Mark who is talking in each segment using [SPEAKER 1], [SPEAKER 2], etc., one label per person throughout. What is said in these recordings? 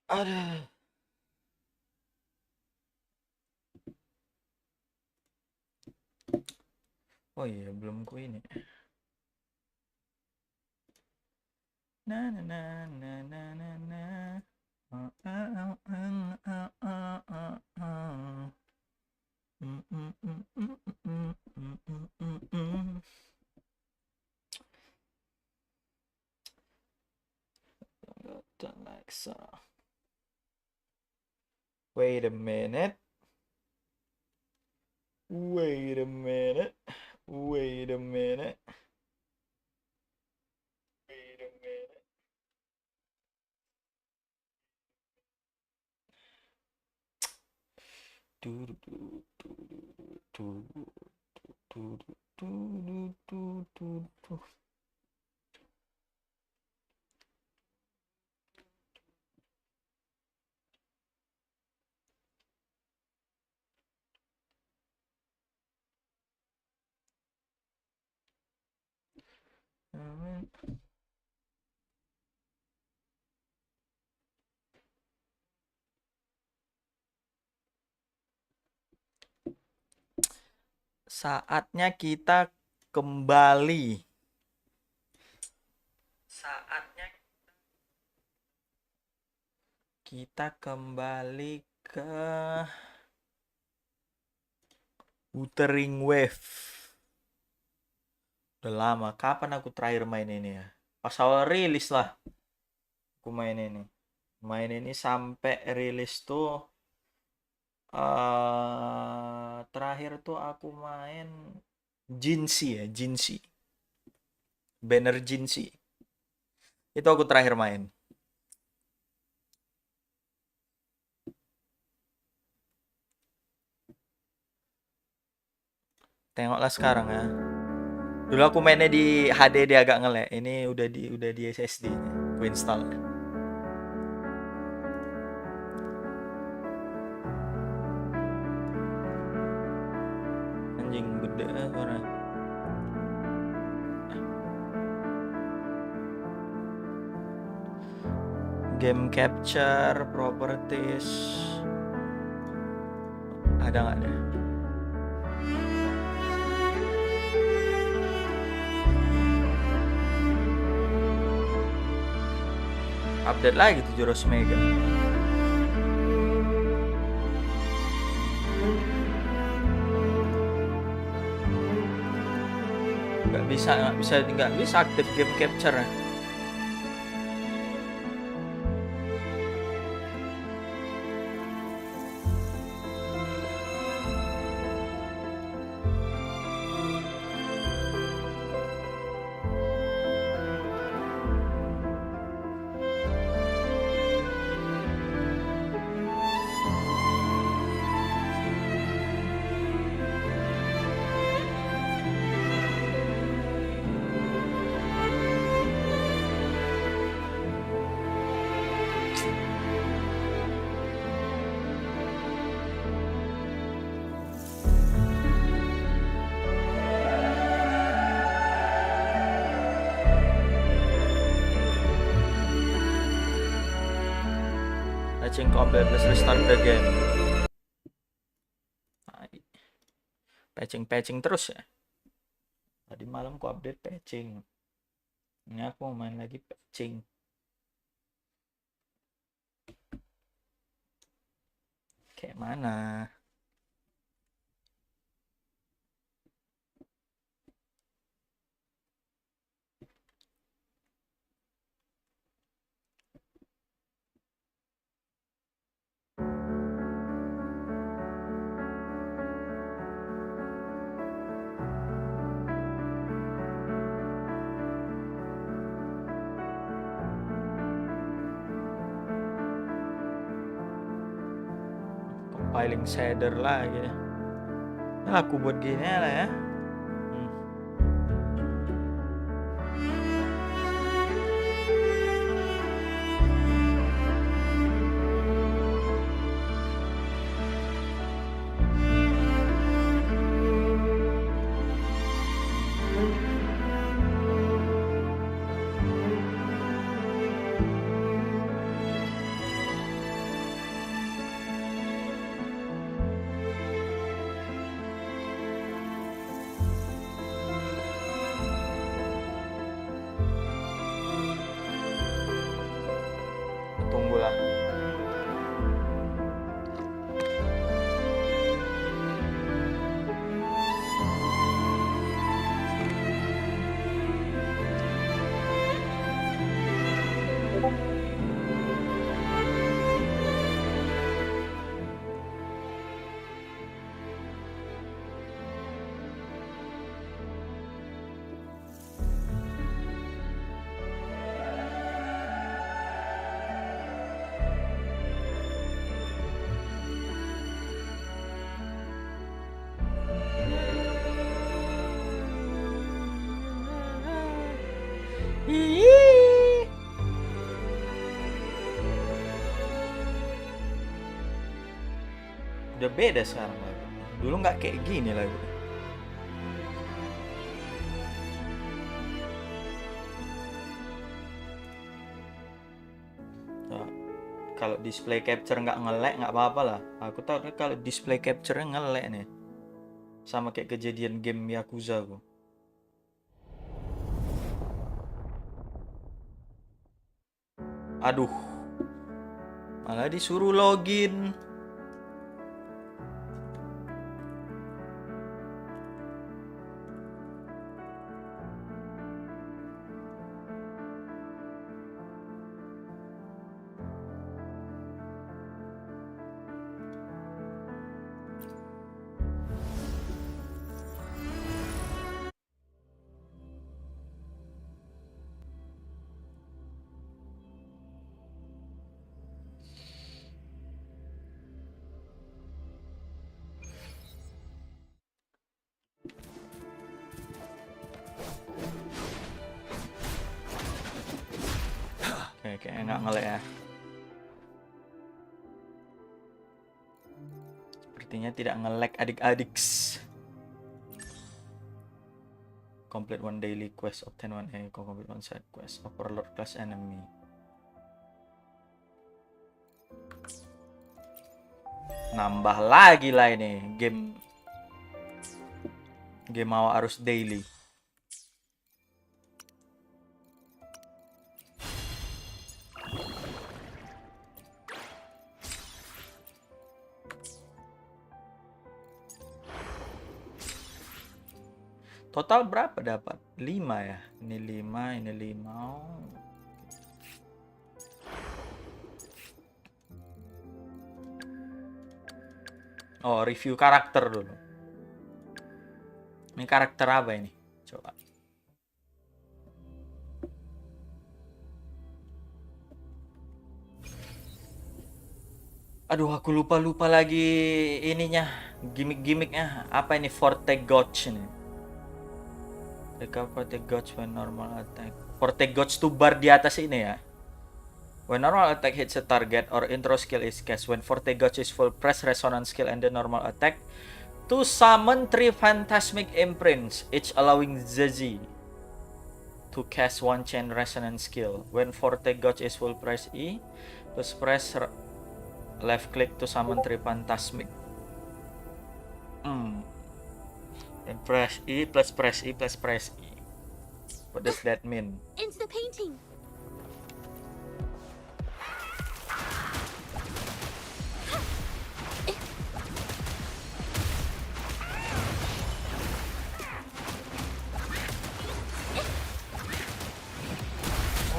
[SPEAKER 1] Aduh. Oh iya, belum ku ini. Na na na na na na na. Ah, ah, ah, ah, ah, ah, ah, ah. Mm, mm, mm, mm, mm, mm, mm, mm, mm. Don't like so. Wait a minute. Wait a minute. Wait a minute. Wait a minute. Du du du du du du du du du du. Saatnya kita kembali. Saatnya kita kembali ke Wuthering Wave. Udah lama. Kapan aku terakhir main ini ya? Pas awal rilis lah. Aku main ini. Main ini sampai rilis tuh. Terakhir tuh aku main Jinsi ya. Jinsi. Banner Jinsi. Itu aku terakhir main. Tengoklah sekarang ya. Dulu aku mainnya di HD dia agak ngelek. Ini udah di SSD nya. Aku install. Anjing gede suara. Game capture, properties. Ada nggak deh? Update lagi 700 mega. Nggak bisa aktif game capture ya. Patching complete, let's restart the game. Patching terus ya. Tadi malam ku update patching. Ini aku mau main lagi patching. Kayak mana? Compiling shader lagi. Nah, aku buat gini lah ya. Ih. Udah beda sekarang lagu. Dulu nggak kayak gini lagu. Nah, kalau display capture nggak nge-lag nggak apa-apa lah. Aku tahu nih kalau display capture nge-lag nih. Sama kayak kejadian game Yakuza aku. Aduh. Malah disuruh login. Kayaknya nggak nge-lag ya. Sepertinya tidak nge-lag adik-adik. Complete one daily quest, obtain one echo, complete one side quest, overlord class enemy. Nambah lagi lah ini game mau harus daily. Total berapa dapat? 5 ya. Ini 5, ini 5. Oh, review karakter dulu. Ini karakter apa ini? Coba. Aduh, aku lupa lagi ininya, gimmick-gimmicknya. Apa ini? Forte Gotch ini. Recover Forte Gotch when normal attack. Forte Gotch tuh bar di atas ini ya. When normal attack hits a target or intro skill is cast, when Forte Gotch is full, press resonance skill and the normal attack to summon 3 phantasmic imprints, each allowing Zazie to cast 1 chain resonance skill. When Forte Gotch is full, press E, plus press left click to summon 3 phantasmic. And press E plus press E plus press E. What does that mean?
[SPEAKER 2] Into the painting.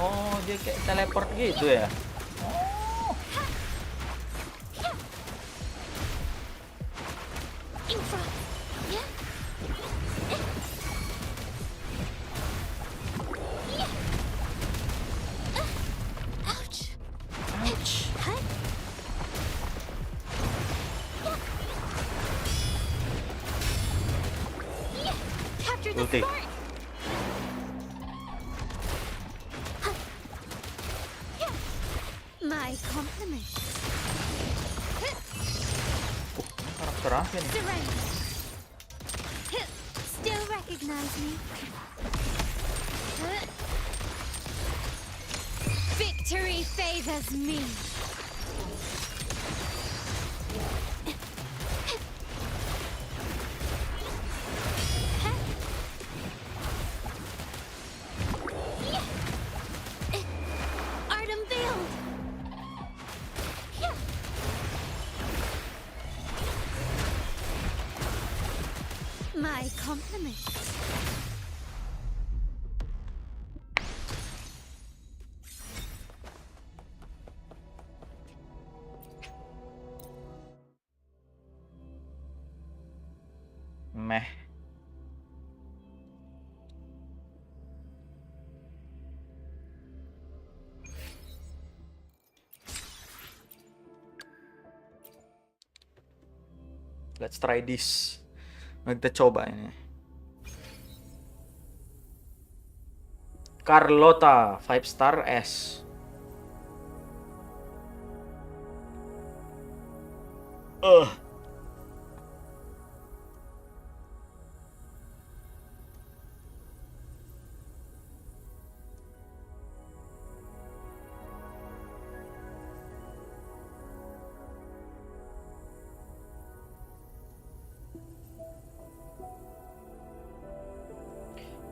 [SPEAKER 1] Oh, dia kayak teleport gitu ya.
[SPEAKER 2] Infra. Yeah. Ouch.
[SPEAKER 1] Ouch.
[SPEAKER 2] Huh? Yeah. Capture the
[SPEAKER 1] Ulti.
[SPEAKER 2] spark. My compliments.
[SPEAKER 1] Karakter apa nih?
[SPEAKER 2] Surrender. Still recognize me? Victory favors me. Art unveiled. My compliments.
[SPEAKER 1] Meh. Let's try this. Mari kita coba ini. Carlota 5 star S.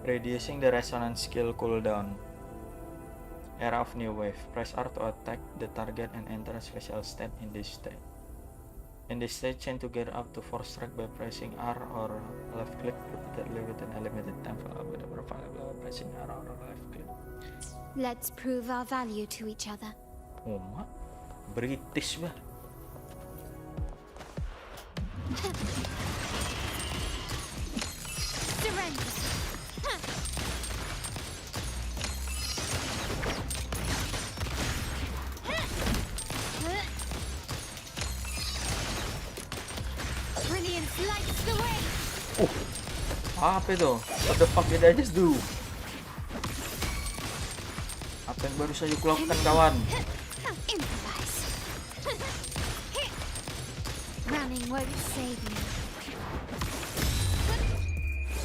[SPEAKER 1] Reducing the resonance skill cooldown. Era of new wave. Press R to attack the target and enter a special state in this state. In this state, chain together up to 4 strike by pressing R or left click repeatedly within a limited time with a profile by pressing R or left click.
[SPEAKER 2] Let's prove our value to each other.
[SPEAKER 1] Oh, British bah.
[SPEAKER 2] Surrender. Brilliance lights the way.
[SPEAKER 1] Apa itu? What the fuck did I just do? Apa yang baru saja kulakukan, kawan?
[SPEAKER 2] Improvise. Running won't save me.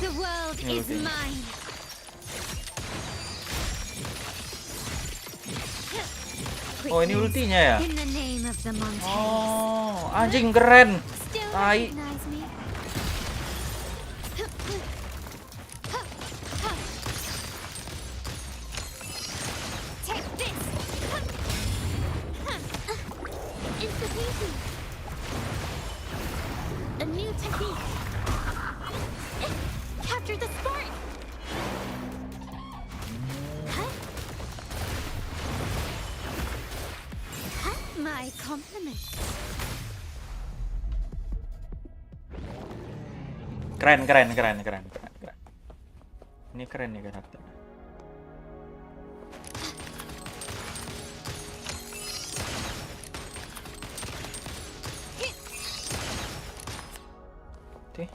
[SPEAKER 2] The world is mine.
[SPEAKER 1] Oh, ini ultinya ya?
[SPEAKER 2] In the name of the mountains.
[SPEAKER 1] Oh, anjing keren.
[SPEAKER 2] Still
[SPEAKER 1] Tai.
[SPEAKER 2] recognize me? Take this. It's easy. A new technique. Capture the spark. My compliments.
[SPEAKER 1] Keren. Ini keren nih karakternya. Oke.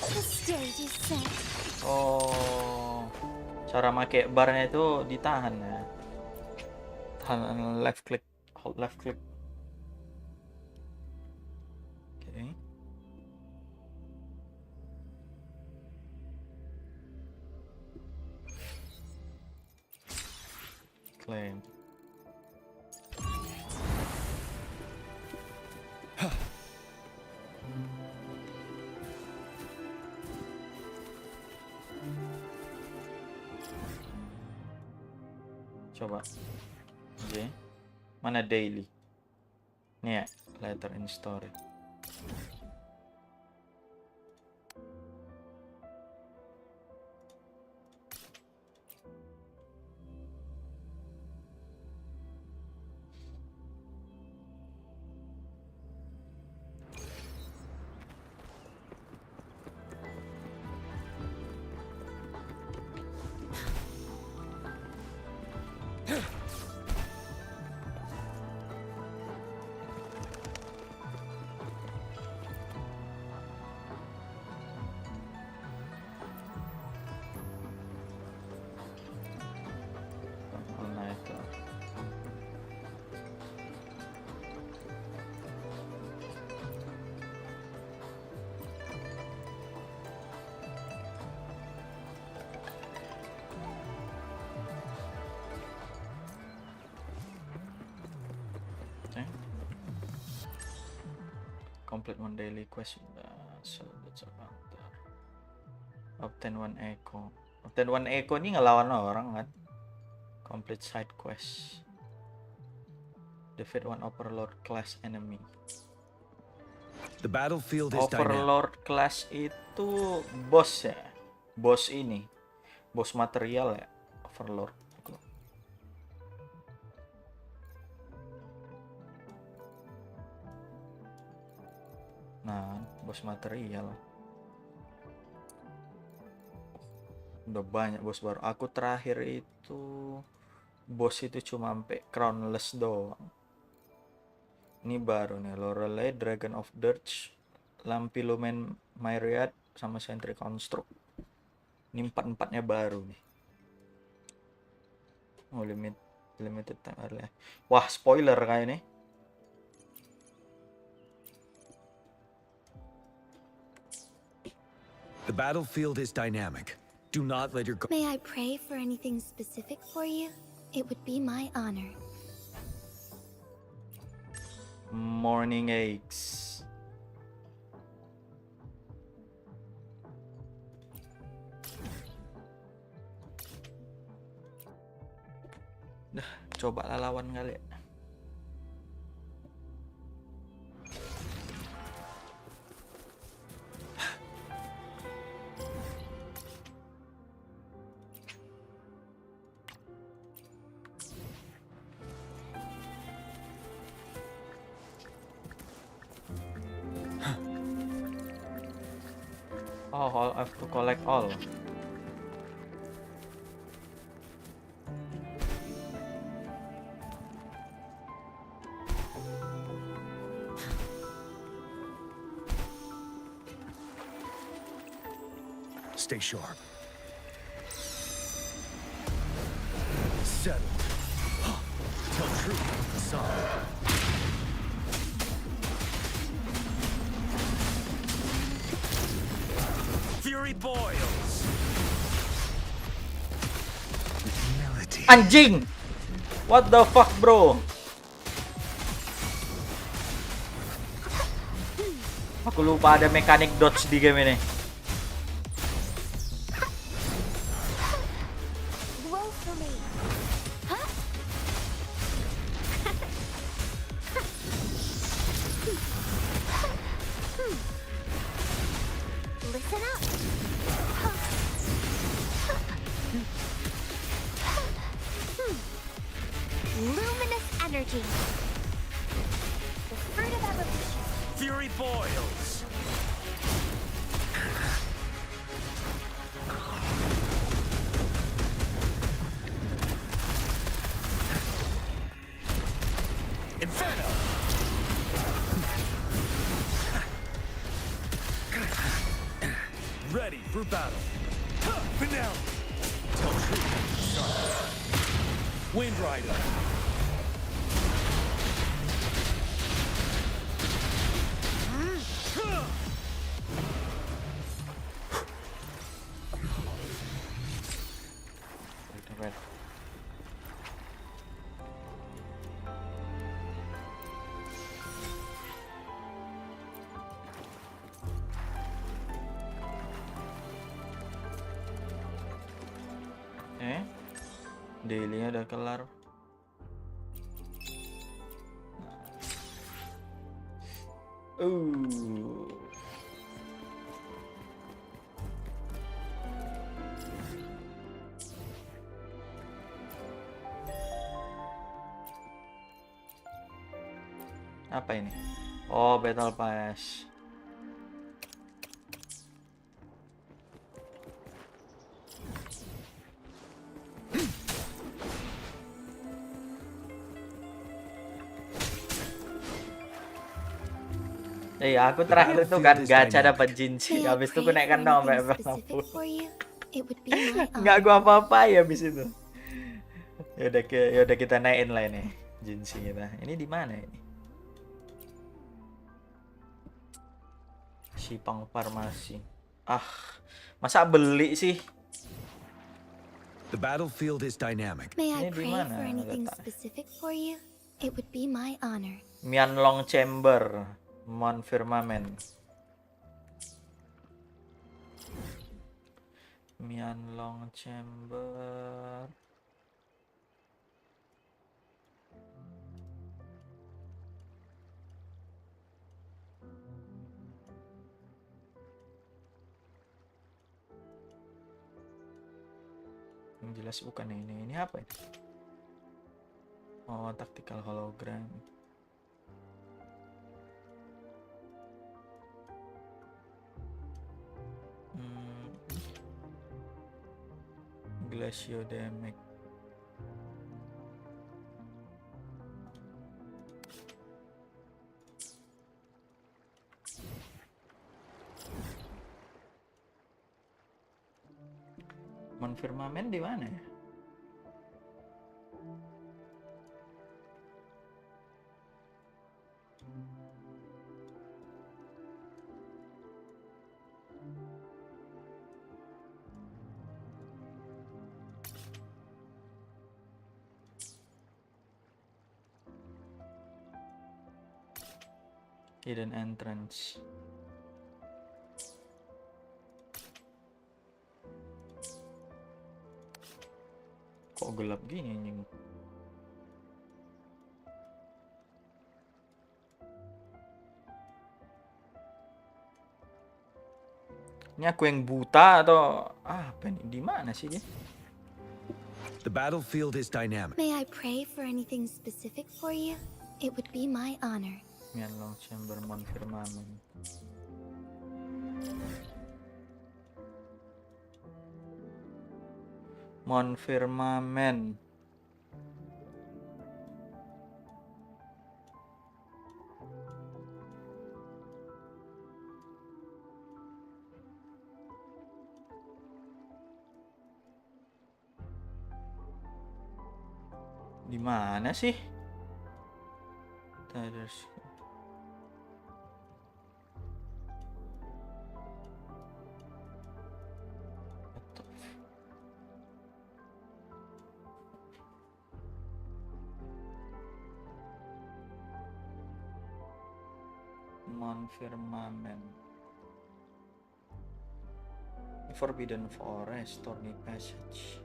[SPEAKER 2] The stage is set.
[SPEAKER 1] Oh, cara make barnya itu ditahan ya. Tahan left click, hold left click. Oke. Claim. Coba. Oke. Mana daily? Nih ya, letter in story. Complete one daily quest, so that's about that. Obtain one echo. Obtain one echo ini ngelawan orang kan? Complete side quest. Defeat one overlord class enemy.
[SPEAKER 3] The battlefield is dynamic.
[SPEAKER 1] Overlord class itu boss ya? Boss ini, boss material ya? Overlord. Nah, bos material. Udah banyak bos baru. Aku terakhir itu bos itu cuma sampai crownless doang. Ini baru nih, Lorelei, Dragon of Dirge, lampi lumen myriad sama sentry construct. Ini 4-4-nya baru nih. Oh, limited time area. Wah, spoiler kayak ini.
[SPEAKER 3] The battlefield is dynamic. Do not let your
[SPEAKER 2] May I pray for anything specific for you? It would be my honor.
[SPEAKER 1] Morning eggs. Dah, coba lawan kali. Oh, I have to collect all.
[SPEAKER 3] Stay sharp. Settle. Tell truth, son. Fury boils. Melody.
[SPEAKER 1] Anjing! What the fuck, bro? Aku lupa ada mekanik dodge di game ini.
[SPEAKER 2] Roll for me. Huh? Listen up. Luminous energy. The fruit of evolution.
[SPEAKER 3] Fury boils. Inferno. Ready for battle. Finale. Tell truth, son. Wind Rider.
[SPEAKER 1] Daily-nya udah kelar. Apa ini? Oh, Battle Pass. Aku terakhir itu kan gacha dapat Jinchi, habis itu aku naikkan sampai lampu. Nggak gua apa-apa ya habis itu. Yaudah kita naikin lah ini Jinchi kita. Ini di mana ini? Sipang Farmasi. Masa beli sih?
[SPEAKER 3] The battlefield is dynamic.
[SPEAKER 2] May I pray for anything specific for you? It would be my honor.
[SPEAKER 1] Mianlong Chamber, Mon Firmament. Mianlong Chamber. Yang jelas bukan ini. Ini apa ini? Oh, tactical hologram. Glacio damage. Firmament di mana ya? Hidden entrance. Kok gelap gini anjing? Ini aku yang buta atau apa nih? Di mana sih dia?
[SPEAKER 3] The battlefield is dynamic.
[SPEAKER 2] May I pray for anything specific for you? It would be my honor.
[SPEAKER 1] Long chamber Firmament. Firmament. Di mana sih? Terus Firmament. Forbidden Forest, Thorny Passage.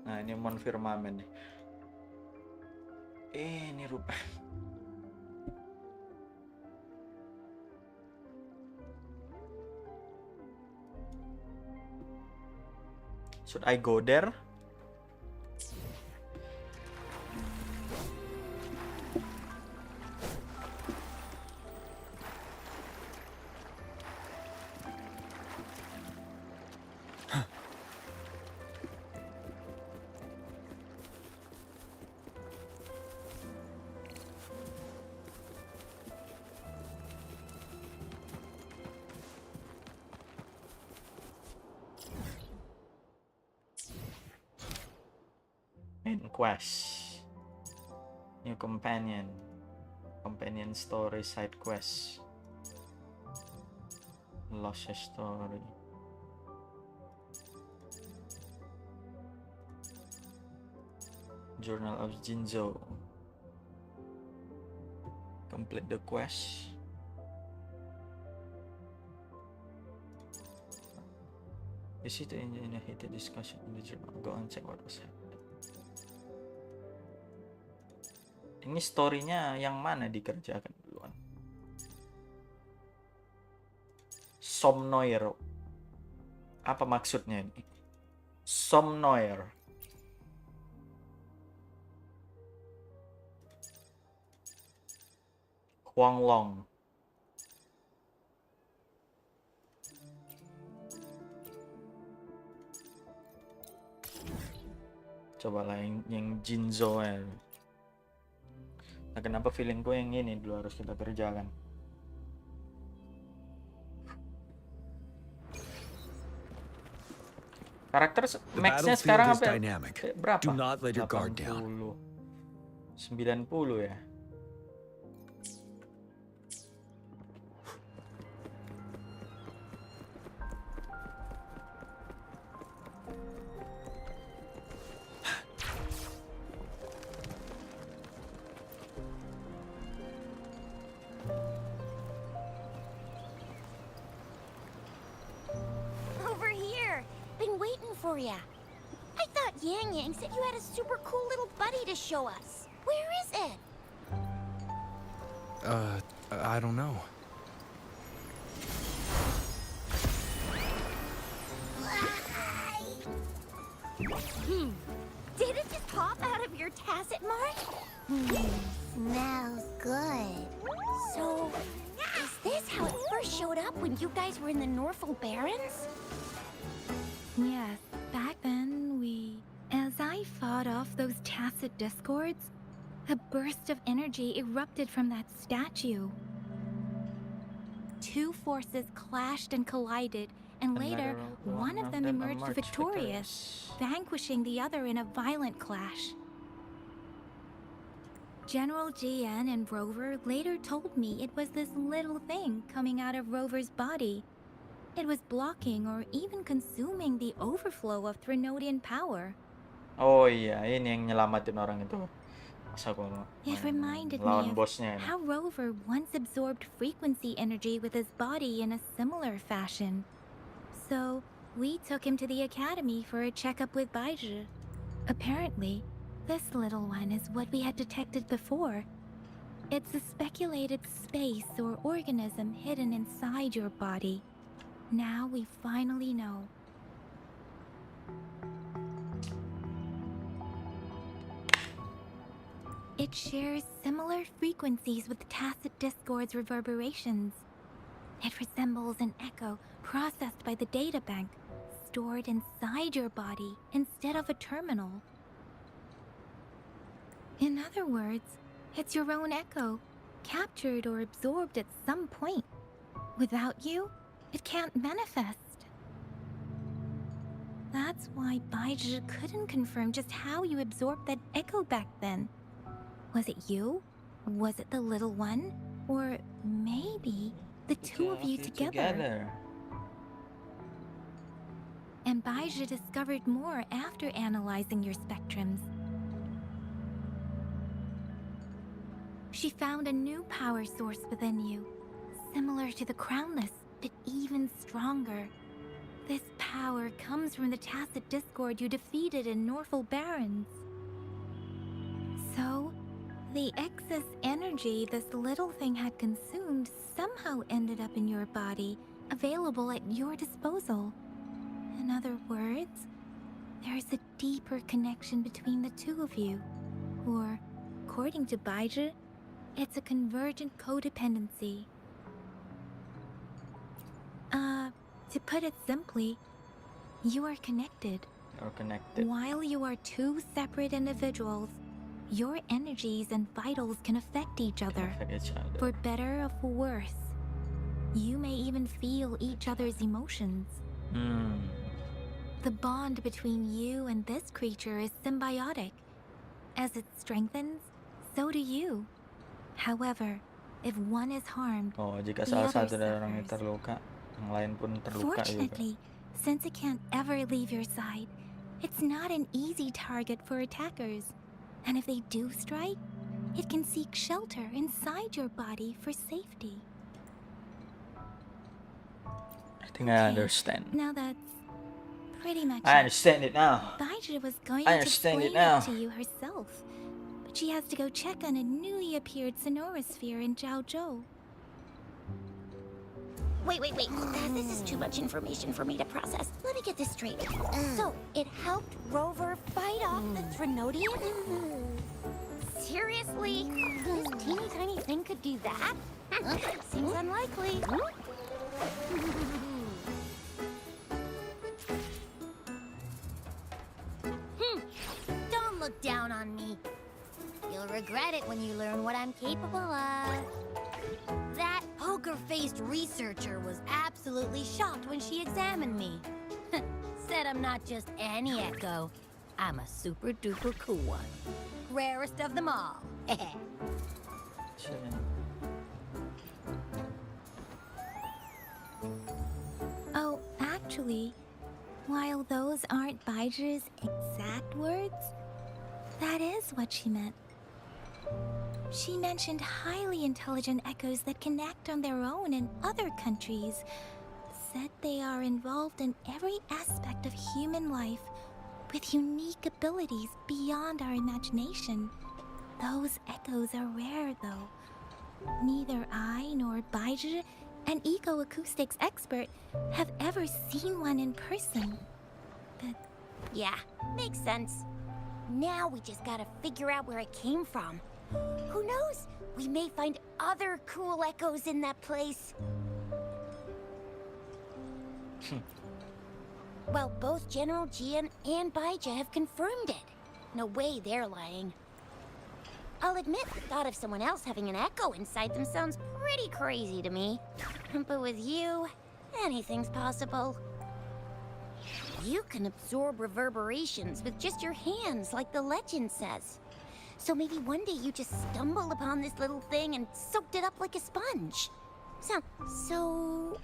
[SPEAKER 1] Nah, ini Firmament nih. Ini rupa. Should I go there? Quest, new companion story, side quest, lost story, journal of Jinzo, complete the quest. Is it in a heated discussion in the journal? Go and check what was happening. Ini story-nya yang mana dikerjakan duluan? Somnoir. Apa maksudnya ini? Somnoir. Huanglong. Cobalah yang Jinzo ya. Nah, kenapa feelingku yang ini dulu harus kita kerjakan? Karakter max-nya sekarang apa? Berapa?
[SPEAKER 3] Do not let your guard down.
[SPEAKER 1] 90 ya.
[SPEAKER 2] For ya. I thought Yang Yang said you had a super cool little buddy to show us. Where is it?
[SPEAKER 4] I don't know.
[SPEAKER 2] Did it just pop out of your tacit mark? Smells good. So, is this how it first showed up when you guys were in the Norfolk Barrens? Yes, back then As I fought off those tacit discords, a burst of energy erupted from that statue. Two forces clashed and collided, and later, one of them emerged victorious, vanquishing the other in a violent clash. General GN and Rover later told me it was this little thing coming out of Rover's body. It was blocking or even consuming the overflow of Threnodian power.
[SPEAKER 1] Oh iya, ini yang nyelamatin orang itu. Masa gua
[SPEAKER 2] It reminded me
[SPEAKER 1] lawan
[SPEAKER 2] of
[SPEAKER 1] bosnya ini.
[SPEAKER 2] how Rover once absorbed frequency energy with his body in a similar fashion. So, we took him to the academy for a checkup with Baizhi. Apparently, this little one is what we had detected before. It's a speculated space or organism hidden inside your body. Now we finally know. It shares similar frequencies with tacit discord's reverberations. It resembles an echo processed by the data bank, stored inside your body instead of a terminal. In other words, it's your own echo, captured or absorbed at some point. Without you, it can't manifest. That's why Baizhi couldn't confirm just how you absorbed that echo back then. Was it you? Was it the little one? Or maybe the two of you together? And Baizhi discovered more after analyzing your spectrums. She found a new power source within you, similar to the Crownless, but even stronger. This power comes from the tacit discord you defeated in Norful Barrens. So, the excess energy this little thing had consumed somehow ended up in your body, available at your disposal. In other words, there's a deeper connection between the two of you. Or, according to Baizhi, it's a convergent codependency. To put it simply, you are connected.
[SPEAKER 1] You're connected.
[SPEAKER 2] While you are two separate individuals, your energies and vitals can affect each other, for better or for worse. You may even feel each other's emotions. The bond between you and this creature is symbiotic. As it strengthens, so do you. However, if one is harmed,
[SPEAKER 1] jika
[SPEAKER 2] the
[SPEAKER 1] salah
[SPEAKER 2] other
[SPEAKER 1] satu dari orang ini
[SPEAKER 2] suffers.
[SPEAKER 1] terluka, yang lain pun terluka juga.
[SPEAKER 2] Fortunately, since it can't ever leave your side, it's not an easy target for attackers. And if they do strike, it can seek shelter inside your body for safety.
[SPEAKER 1] I think I understand.
[SPEAKER 2] Now that's pretty much
[SPEAKER 1] I
[SPEAKER 2] it.
[SPEAKER 1] understand it now.
[SPEAKER 2] Baizhi was going
[SPEAKER 1] I
[SPEAKER 2] to
[SPEAKER 1] understand
[SPEAKER 2] explain
[SPEAKER 1] it now.
[SPEAKER 2] it to you herself, but she has to go check on a newly appeared sonorosphere in Zhaozhou.
[SPEAKER 5] Wait. This is too much information for me to process. Let me get this straight.
[SPEAKER 2] So, it helped Rover fight off the Threnodian?
[SPEAKER 5] Seriously? This teeny tiny thing could do that?
[SPEAKER 2] Seems unlikely.
[SPEAKER 5] Don't look down on me. You'll regret it when you learn what I'm capable of. That poker-faced researcher was absolutely shocked when she examined me. Said I'm not just any echo. I'm a super-duper cool one. Rarest of them all.
[SPEAKER 2] Oh, actually, while those aren't Baizhi's exact words, that is what she meant. She mentioned highly intelligent echoes that can act on their own in other countries. Said they are involved in every aspect of human life with unique abilities beyond our imagination. Those echoes are rare, though. Neither I nor Baizhi, an eco-acoustics expert, have ever seen one in person. But
[SPEAKER 5] Yeah, makes sense. Now we just gotta figure out where it came from. Who knows? We may find other cool echoes in that place. Well, both General Jian and Baija have confirmed it. No way they're lying. I'll admit the thought of someone else having an echo inside them sounds pretty crazy to me. But with you, anything's possible. You can absorb reverberations with just your hands, like the legend says. So maybe one day you just stumbled upon this little thing and soaked it up like a sponge. So...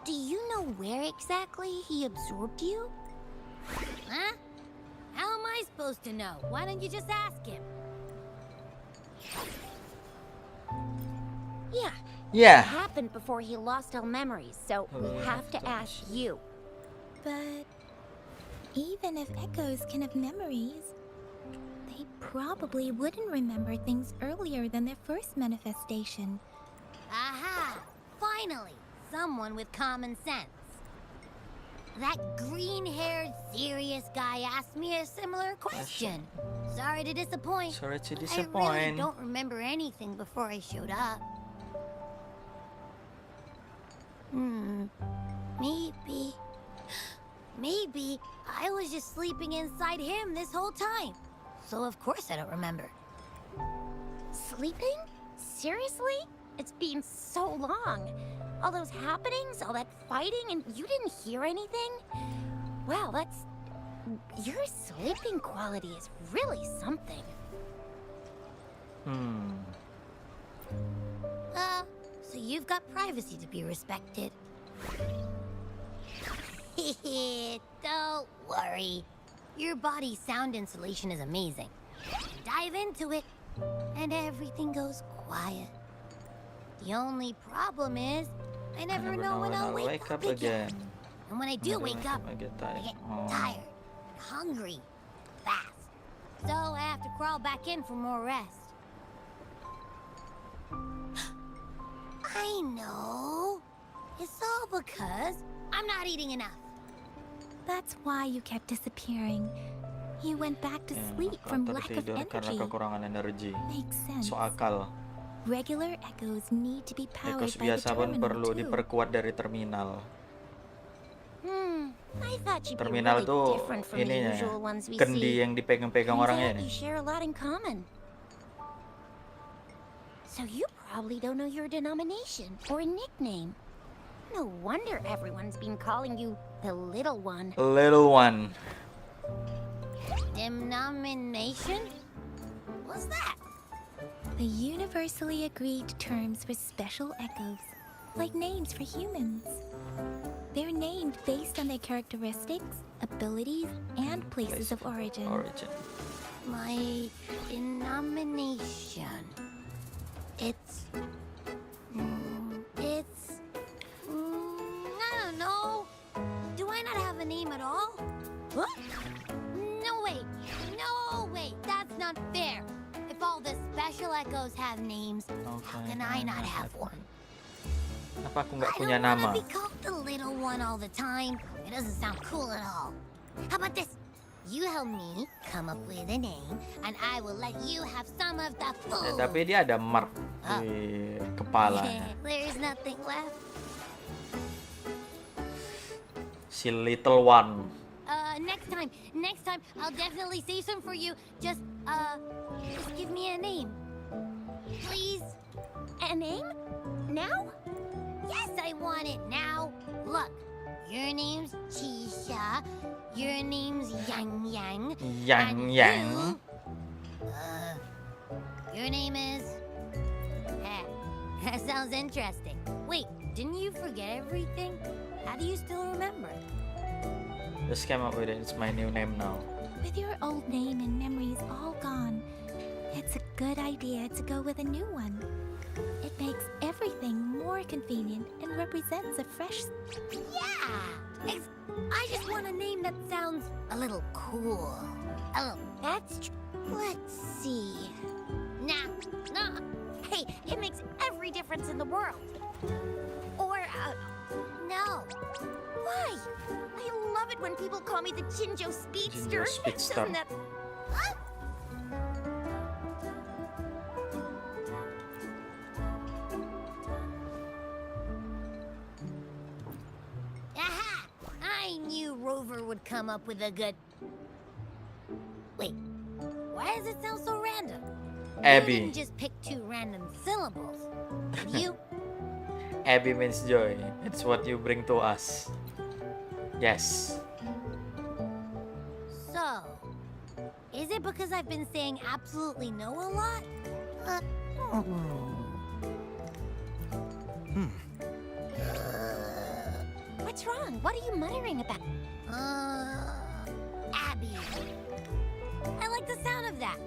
[SPEAKER 5] do you know where exactly he absorbed you? Huh? How am I supposed to know? Why don't you just ask him? Yeah.
[SPEAKER 1] Yeah.
[SPEAKER 5] It happened before he lost all memories, so we have to ask you.
[SPEAKER 2] But even if echoes can have memories, they probably wouldn't remember things earlier than their first manifestation.
[SPEAKER 5] Aha! Finally, someone with common sense. That green-haired, serious guy asked me a similar question. Sorry to disappoint.
[SPEAKER 1] Sorry to
[SPEAKER 5] I
[SPEAKER 1] disappoint.
[SPEAKER 5] really don't remember anything before I showed up. Maybe I was just sleeping inside him this whole time. So of course I don't remember. Sleeping? Seriously? It's been so long. All those happenings, all that fighting, and you didn't hear anything? Wow, that's... your sleeping quality is really something. So you've got privacy to be respected. Don't worry. Your body's sound insulation is amazing. Dive into it, and everything goes quiet. The only problem is, I never know when I'll wake up again. And when I do wake up, I get tired, hungry, fast. So I have to crawl back in for more rest. I know. It's all because I'm not eating enough.
[SPEAKER 2] That's why you kept disappearing. You went back to sleep from lack of
[SPEAKER 1] karena
[SPEAKER 2] energy.
[SPEAKER 1] kekurangan energi.
[SPEAKER 2] Makes sense.
[SPEAKER 1] So akal.
[SPEAKER 2] Regular echoes need to be powered
[SPEAKER 1] Echoes
[SPEAKER 2] by the
[SPEAKER 1] biasa pun
[SPEAKER 2] terminal
[SPEAKER 1] perlu
[SPEAKER 2] too.
[SPEAKER 1] diperkuat dari terminal.
[SPEAKER 5] I thought you'd be
[SPEAKER 1] Terminal
[SPEAKER 5] really
[SPEAKER 1] tuh
[SPEAKER 5] different from the
[SPEAKER 1] ininya,
[SPEAKER 5] usual ones we
[SPEAKER 1] kendi
[SPEAKER 5] see.
[SPEAKER 1] yang dipegang-pegang orangnya
[SPEAKER 5] Turns out
[SPEAKER 1] ini.
[SPEAKER 5] you share a lot in common. So you probably don't know your denomination or a nickname. No wonder everyone's been calling you the little one.
[SPEAKER 1] Little one.
[SPEAKER 5] Denomination? What's that?
[SPEAKER 2] The universally agreed terms for special echoes, like names for humans. They're named based on their characteristics, abilities, and places of origin.
[SPEAKER 5] My denomination. It's... I don't know. Do I not have a name at all? What? No, wait. No, wait. That's not fair. If all the special echoes have names, how can I not have one?
[SPEAKER 1] Kenapa aku nggak
[SPEAKER 5] I
[SPEAKER 1] punya
[SPEAKER 5] don't
[SPEAKER 1] nama?
[SPEAKER 5] wanna be called the little one all the time. It doesn't sound cool at all. How about this? You help me come up with a name, and I will let you have some of the food.
[SPEAKER 1] Tapi dia ada mark di kepala.
[SPEAKER 5] There's nothing left.
[SPEAKER 1] Si little one.
[SPEAKER 5] Next time, I'll definitely say some for you. Just give me a name. Please? A name? Now? Yes, I want it now. Look, your name's Chisha, your name's Yang Yang.
[SPEAKER 1] Yang
[SPEAKER 5] and
[SPEAKER 1] Yang.
[SPEAKER 5] Your name is... That sounds interesting. Wait, didn't you forget everything? How do you still remember?
[SPEAKER 1] Just came up with it. It's my new name now.
[SPEAKER 2] With your old name and memories all gone, it's a good idea to go with a new one. It makes everything more convenient and represents a fresh...
[SPEAKER 5] Yeah! I just want a name that sounds a little cool. Oh, that's... Let's see... Nah. Hey, it makes every difference in the world. Or, no. Why? I love it when people call me the Jinjo Speedster.
[SPEAKER 1] Jinjo Speedster.
[SPEAKER 5] Doesn't that... Huh? Aha! I knew Rover would come up with a good... Wait, why does it sound so random? You
[SPEAKER 1] Abby.
[SPEAKER 5] didn't just pick 2 random syllables, did you?
[SPEAKER 1] Abby means joy. It's what you bring to us. Yes.
[SPEAKER 5] So, is it because I've been saying absolutely no a lot? What's wrong? What are you muttering about? Abby. I like the sound of that.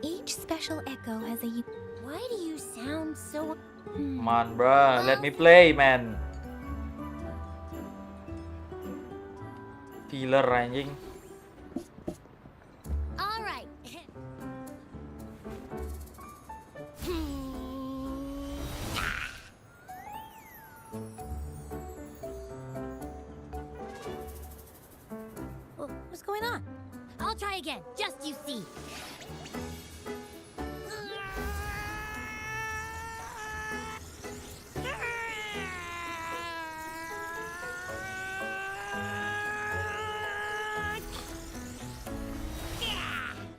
[SPEAKER 2] Each special echo has a
[SPEAKER 5] Why do you sound so...
[SPEAKER 1] Come on, bruh. Let me play, man. Killer anjing.
[SPEAKER 5] All right. What's going on? I'll try again, just you see.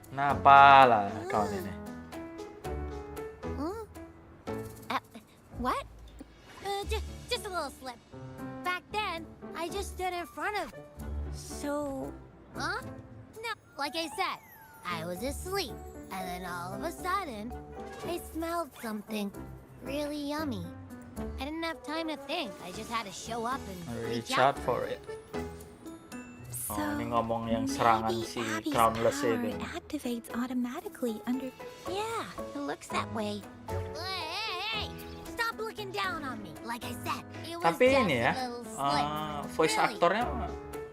[SPEAKER 1] Kenapa lah kau ini?
[SPEAKER 5] Huh? What? Just a little slip. Back then, I just stood in front of... So... Huh? No, like I said, I was asleep. And then all of a sudden, I smelled something really yummy. I didn't have time to think. I just had to show up and
[SPEAKER 1] Reach out for it.
[SPEAKER 2] So
[SPEAKER 1] Oh, ini ngomong yang serangan
[SPEAKER 2] maybe
[SPEAKER 1] si
[SPEAKER 2] Abby's
[SPEAKER 1] Crownless
[SPEAKER 2] power
[SPEAKER 1] itu.
[SPEAKER 2] activates automatically under.
[SPEAKER 5] Yeah, it looks that way. Hey, stop looking down on me. Like I said, it was
[SPEAKER 1] Tapi
[SPEAKER 5] just
[SPEAKER 1] ini ya,
[SPEAKER 5] a little slip.
[SPEAKER 1] voice
[SPEAKER 5] Really.
[SPEAKER 1] aktornya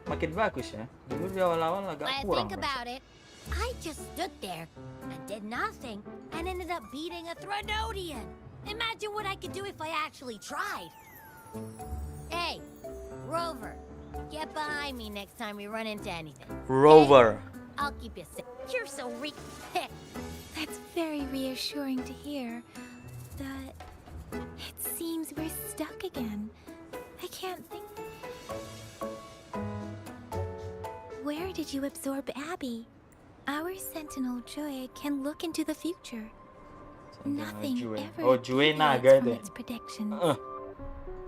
[SPEAKER 1] makin bagus ya. Dulu di awal-awal agak
[SPEAKER 5] When I
[SPEAKER 1] kurang.
[SPEAKER 5] think about it, I just stood there and did nothing and ended up beating a Threnodian. Imagine what I could do if I actually tried. Hey, Rover, get behind me next time we run into anything.
[SPEAKER 1] Rover.
[SPEAKER 5] I'll keep you safe. You're so
[SPEAKER 2] That's very reassuring to hear. That it seems we're stuck again. I can't think. Where did you absorb Abby? Our sentinel Joy can look into the future. Nothing
[SPEAKER 1] Joy.
[SPEAKER 2] ever
[SPEAKER 1] Oh, Joy
[SPEAKER 2] deviates
[SPEAKER 1] naga
[SPEAKER 2] from
[SPEAKER 1] itu.
[SPEAKER 2] its predictions.
[SPEAKER 1] Eh,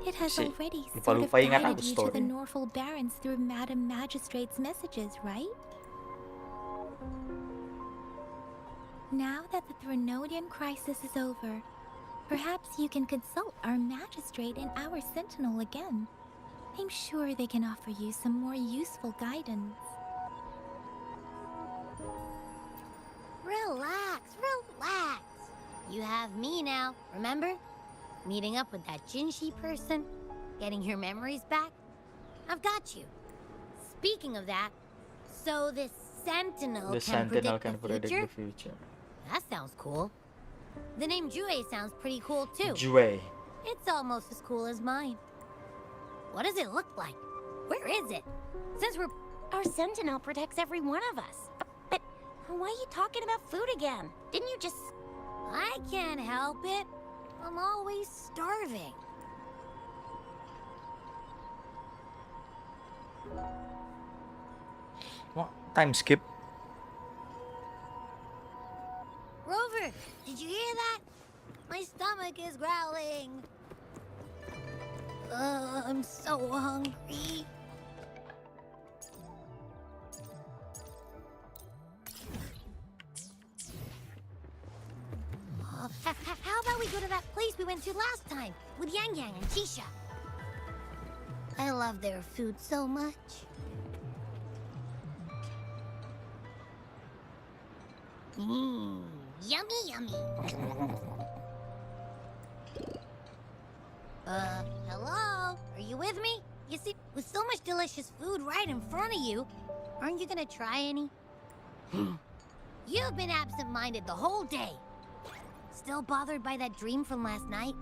[SPEAKER 2] It has
[SPEAKER 1] si,
[SPEAKER 2] already
[SPEAKER 1] lupa-lupa
[SPEAKER 2] sort of
[SPEAKER 1] ingat
[SPEAKER 2] guided
[SPEAKER 1] aku
[SPEAKER 2] you to the
[SPEAKER 1] story.
[SPEAKER 2] Norfolk Barons through Madam Magistrate's messages, right? Now that the Threnodian crisis is over, perhaps you can consult our Magistrate and our Sentinel again. I'm sure they can offer you some more useful guidance.
[SPEAKER 5] Relax, relax. You have me now, remember? Meeting up with that Jinshi person, getting your memories back. I've got you. Speaking of that, so this Sentinel
[SPEAKER 1] The
[SPEAKER 5] can
[SPEAKER 1] Sentinel
[SPEAKER 5] predict
[SPEAKER 1] can
[SPEAKER 5] the
[SPEAKER 1] predict
[SPEAKER 5] future?
[SPEAKER 1] the future.
[SPEAKER 5] That sounds cool. The name Jue sounds pretty cool too.
[SPEAKER 1] Joy.
[SPEAKER 5] It's almost as cool as mine. What does it look like? Where is it? Since we're...
[SPEAKER 6] Our sentinel protects every one of us. But why are you talking about food again? Didn't you just...
[SPEAKER 5] I can't help it. I'm always starving.
[SPEAKER 1] What? Time skip.
[SPEAKER 5] Rover, did you hear that? My stomach is growling. I'm so hungry. How about we go to that place we went to last time with Yang Yang and Tisha? I love their food so much. Yummy, yummy. Hello? Are you with me? You see, with so much delicious food right in front of you, aren't you gonna try any? You've been absent-minded the whole day. Still bothered by that dream from last night?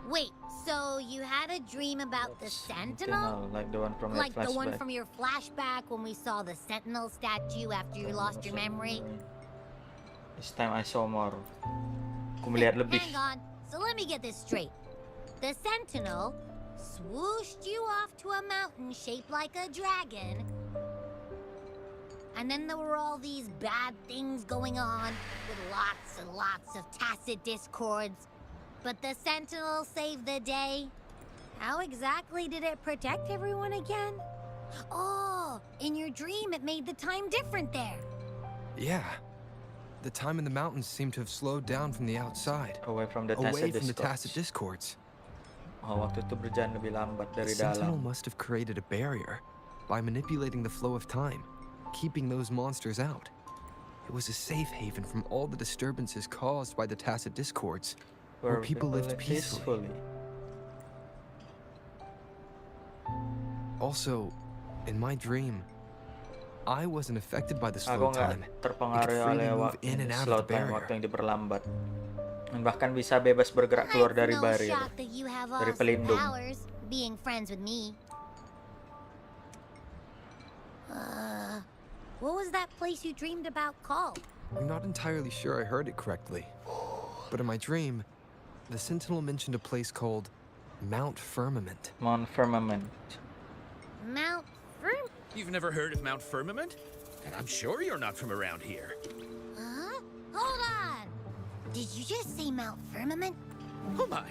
[SPEAKER 5] Wait, so you had a dream about the Sentinel?
[SPEAKER 1] Like the one from
[SPEAKER 5] Like
[SPEAKER 1] that
[SPEAKER 5] the one
[SPEAKER 1] flashback.
[SPEAKER 5] from your flashback when we saw the Sentinel statue after you lost your memory?
[SPEAKER 1] This time I saw more. Aku melihat lebih.
[SPEAKER 5] Hang on. So let me get this straight. The sentinel swooshed you off to a mountain shaped like a dragon. And then there were all these bad things going on with lots and lots of tacit discords. But the sentinel saved the day. How exactly did it protect everyone again? Oh, in your dream it made the time different there.
[SPEAKER 4] Yeah. The time in the mountains seemed to have slowed down from the outside.
[SPEAKER 1] Away from the
[SPEAKER 4] Away
[SPEAKER 1] tacit
[SPEAKER 4] from the
[SPEAKER 1] discords.
[SPEAKER 4] tacit discords.
[SPEAKER 1] Oh, waktu itu berjalan lebih lambat
[SPEAKER 4] The
[SPEAKER 1] dari
[SPEAKER 4] sentinel
[SPEAKER 1] dalam.
[SPEAKER 4] must have created a barrier by manipulating the flow of time, keeping those monsters out. It was a safe haven from all the disturbances caused by the tacit discords, where people lived peacefully. Also, in my dream, I wasn't affected by the slow
[SPEAKER 1] Aku nggak
[SPEAKER 4] time.
[SPEAKER 1] terpengaruhi
[SPEAKER 4] freely
[SPEAKER 1] oleh
[SPEAKER 4] move in and out of
[SPEAKER 1] slow
[SPEAKER 4] the
[SPEAKER 1] time,
[SPEAKER 4] barrier.
[SPEAKER 1] waktu yang diperlambat. Dan bahkan bisa bebas bergerak keluar
[SPEAKER 5] It's
[SPEAKER 1] dari
[SPEAKER 5] no
[SPEAKER 1] barrier.
[SPEAKER 5] shock that you have
[SPEAKER 1] Dari
[SPEAKER 5] awesome
[SPEAKER 1] pelindung.
[SPEAKER 5] powers, being friends with me. What was that place you dreamed about called?
[SPEAKER 4] I'm not entirely sure I heard it correctly. But in my dream, the sentinel mentioned a place called Mount Firmament.
[SPEAKER 1] Mount Firmament.
[SPEAKER 5] Mount Firm?
[SPEAKER 3] You've never heard of Mount Firmament? And I'm sure you're not from around here.
[SPEAKER 5] Huh? Hold on! Did you just say Mount Firmament?
[SPEAKER 3] Oh my!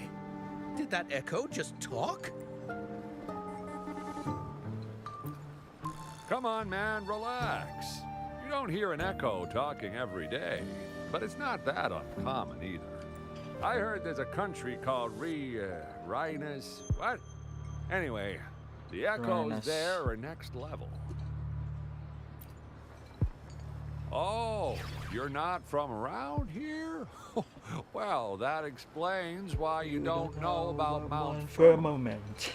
[SPEAKER 3] Did that echo just talk?
[SPEAKER 7] Come on, man, relax. You don't hear an echo talking every day, but it's not that uncommon either. I heard there's a country called Rhinus. What? Anyway, the echoes
[SPEAKER 1] Rhinus.
[SPEAKER 7] there are next level. Oh, you're not from around here? Well, that explains why you don't know about Mount Firmament.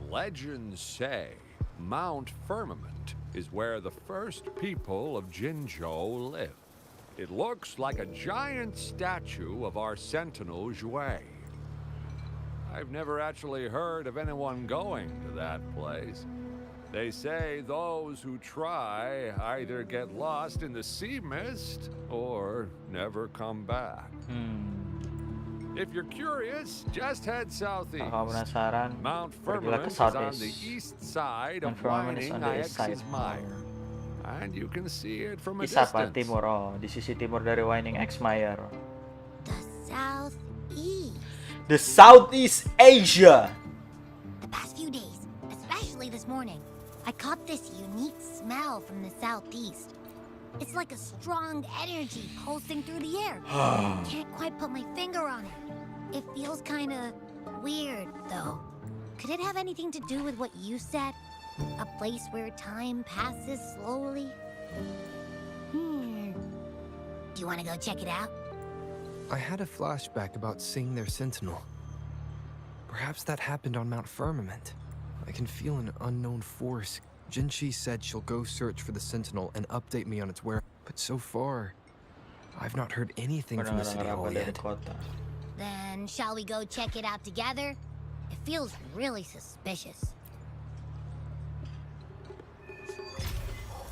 [SPEAKER 7] Legends say Mount Firmament is where the first people of Jinzhou live. It looks like a giant statue of our sentinel Zhui. I've never actually heard of anyone going to that place. They say those who try either get lost in the sea mist or never come back. If you're curious, just head southeast.
[SPEAKER 1] Kalau kamu penasaran,
[SPEAKER 7] Mount
[SPEAKER 1] pergilah
[SPEAKER 7] Firmament
[SPEAKER 1] ke
[SPEAKER 7] is on
[SPEAKER 1] southeast.
[SPEAKER 7] the east side
[SPEAKER 1] Mount
[SPEAKER 7] of
[SPEAKER 1] Firmament is
[SPEAKER 7] Whining
[SPEAKER 1] on the east side.
[SPEAKER 7] X's Mire. And you can see it from a
[SPEAKER 1] Isapa
[SPEAKER 7] distance.
[SPEAKER 1] timur, oh, di sisi timur dari Whining X Mire.
[SPEAKER 5] The Southeast.
[SPEAKER 1] The Southeast Asia.
[SPEAKER 5] The past few days, especially this morning, I caught this unique smell from the southeast. It's like a strong energy pulsing through the air. Can't quite put my finger on it. It feels kind of weird, though. Could it have anything to do with what you said? A place where time passes slowly? Do you want to go check it out?
[SPEAKER 4] I had a flashback about seeing their sentinel. Perhaps that happened on Mount Firmament. I can feel an unknown force. Jinchi said she'll go search for the sentinel and update me on its where. But so far, I've not heard anything from the city hall
[SPEAKER 1] Apa dari
[SPEAKER 4] yet.
[SPEAKER 1] kota.
[SPEAKER 5] Then shall we go check it out together? It feels really suspicious.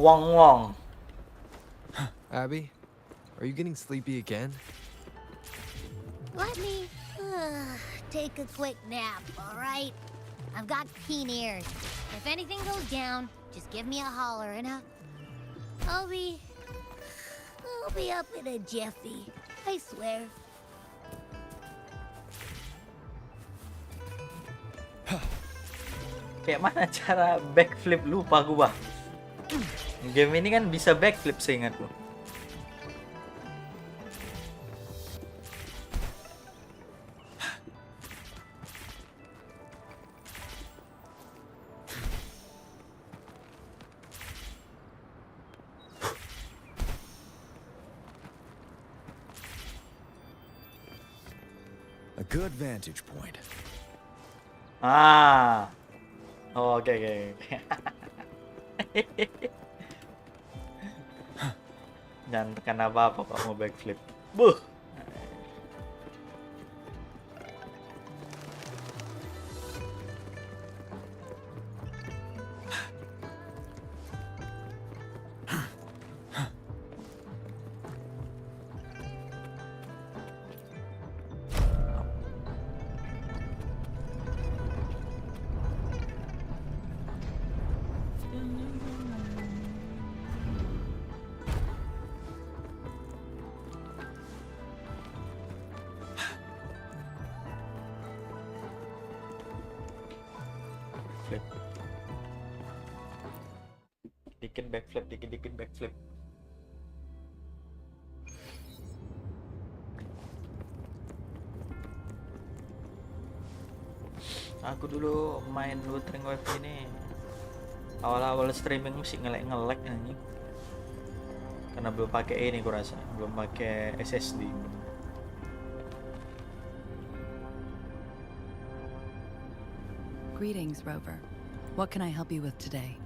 [SPEAKER 1] Wong Wong.
[SPEAKER 4] Abby, are you getting sleepy again?
[SPEAKER 5] Let me take a quick nap, all right? I've got keen ears. If anything goes down, just give me a holler and I'll be up in a jiffy. I swear.
[SPEAKER 1] Kayak mana cara backflip, lupa gua. Game ini kan bisa backflip seingatku.
[SPEAKER 3] A good vantage point.
[SPEAKER 1] Ah. Oh, oke. Jangan tekan apa-apa kalau mau backflip. Buh. dikit-dikit backflip. Aku dulu main Wuthering Wave ini awal-awal streaming masih ngelek anjing. Karena belum pakai ini kurasa, belum pakai SSD.
[SPEAKER 8] Greetings, Rover. What can I help you with today?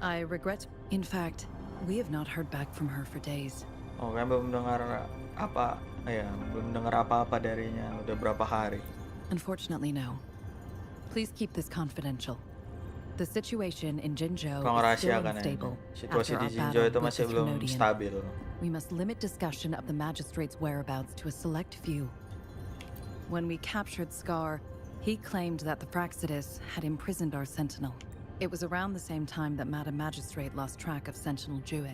[SPEAKER 8] I regret... In fact, we have not heard back from her for days.
[SPEAKER 1] Oh, kan belum dengar apa ya, belum dengar apa-apa darinya udah berapa hari.
[SPEAKER 8] Unfortunately, no. Please keep this confidential. The situation in Jinzhou
[SPEAKER 1] Kalau
[SPEAKER 8] is still
[SPEAKER 1] ngerahasiakan aja.
[SPEAKER 8] unstable
[SPEAKER 1] Situasi
[SPEAKER 8] after
[SPEAKER 1] di
[SPEAKER 8] our
[SPEAKER 1] Jinzhou
[SPEAKER 8] battle
[SPEAKER 1] itu
[SPEAKER 8] with
[SPEAKER 1] masih
[SPEAKER 8] the
[SPEAKER 1] belum
[SPEAKER 8] Thrunodian.
[SPEAKER 1] stabil.
[SPEAKER 8] We must limit discussion of the magistrate's whereabouts to a select few. When we captured Scar, he claimed that the Praxidus had imprisoned our sentinel. It was around the same time that Madam Magistrate lost track of Sentinel Jue.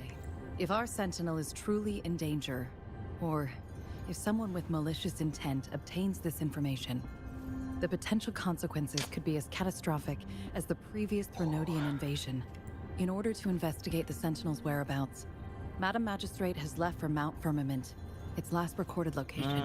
[SPEAKER 8] If our sentinel is truly in danger, or if someone with malicious intent obtains this information, the potential consequences could be as catastrophic as the previous Thrunodian invasion. In order to investigate the sentinel's whereabouts, Madam Magistrate has left for Mount Firmament, its last recorded location.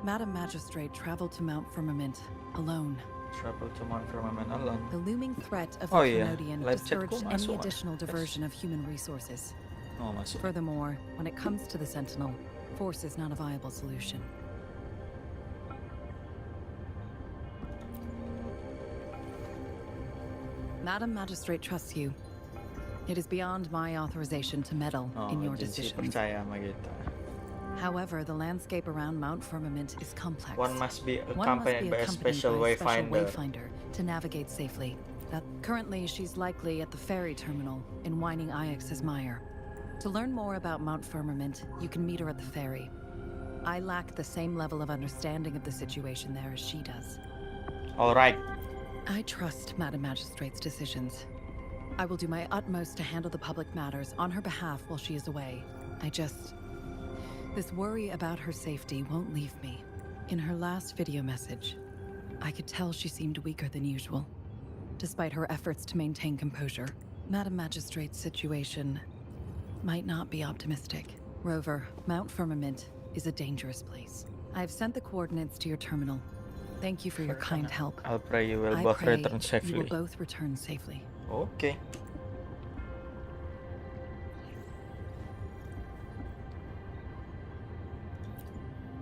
[SPEAKER 8] Madam Magistrate traveled to Mount Firmament alone.
[SPEAKER 1] Travel to Mount Firmament alone.
[SPEAKER 8] The looming threat of the
[SPEAKER 1] Oh iya,
[SPEAKER 8] Thrunodian
[SPEAKER 1] live chatku
[SPEAKER 8] discouraged
[SPEAKER 1] masuk,
[SPEAKER 8] any
[SPEAKER 1] Mas.
[SPEAKER 8] additional
[SPEAKER 1] Yes.
[SPEAKER 8] diversion of human resources.
[SPEAKER 1] Oh, masuk.
[SPEAKER 8] Furthermore, when it comes to the Sentinel, force is not a viable solution. Madam Magistrate trusts you. It is beyond my authorization to meddle
[SPEAKER 1] Oh,
[SPEAKER 8] in your
[SPEAKER 1] agency
[SPEAKER 8] decisions.
[SPEAKER 1] percaya sama kita.
[SPEAKER 8] However, the landscape around Mount Firmament is complex.
[SPEAKER 1] One must be
[SPEAKER 8] One must
[SPEAKER 1] accompanied
[SPEAKER 8] be
[SPEAKER 1] by a
[SPEAKER 8] accompanied
[SPEAKER 1] special
[SPEAKER 8] by a special
[SPEAKER 1] wayfinder.
[SPEAKER 8] wayfinder to navigate safely. Currently, she's likely at the ferry terminal in Whining Ix's Mire. To learn more about Mount Firmament, you can meet her at the ferry. I lack the same level of understanding of the situation there as she does.
[SPEAKER 1] All right.
[SPEAKER 8] I trust Madam Magistrate's decisions. I will do my utmost to handle the public matters on her behalf while she is away. This worry about her safety won't leave me. In her last video message, I could tell she seemed weaker than usual, despite her efforts to maintain composure. Madam Magistrate's situation might not be optimistic. Rover, Mount Firmament is a dangerous place. I have sent the coordinates to your terminal. Thank you for your kind help.
[SPEAKER 1] I'll pray you will
[SPEAKER 8] I
[SPEAKER 1] both
[SPEAKER 8] pray
[SPEAKER 1] return
[SPEAKER 8] you
[SPEAKER 1] safely.
[SPEAKER 8] will both return safely.
[SPEAKER 1] Okay.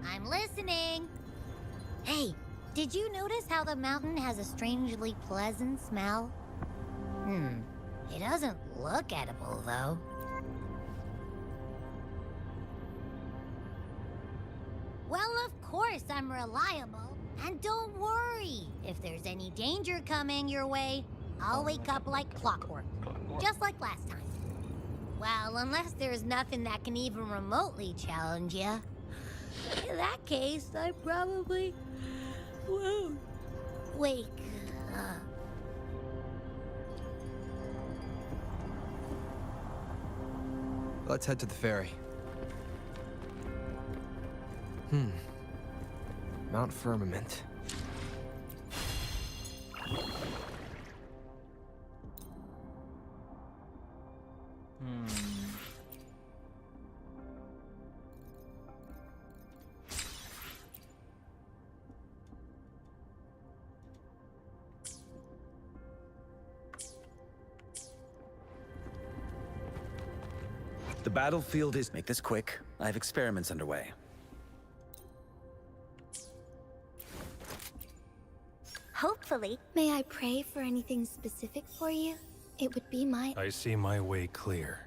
[SPEAKER 5] I'm listening. Hey, did you notice how the mountain has a strangely pleasant smell? It doesn't look edible, though. Well, of course I'm reliable. And don't worry, if there's any danger coming your way, I'll wake up like clockwork. Just like last time. Well, unless there's nothing that can even remotely challenge you. In that case, I probably won't wake up.
[SPEAKER 4] Let's head to the ferry. Mount Firmament.
[SPEAKER 9] The battlefield is... Make this quick. I have experiments underway.
[SPEAKER 2] Hopefully. May I pray for anything specific for you? It would be my...
[SPEAKER 10] I see my way clear.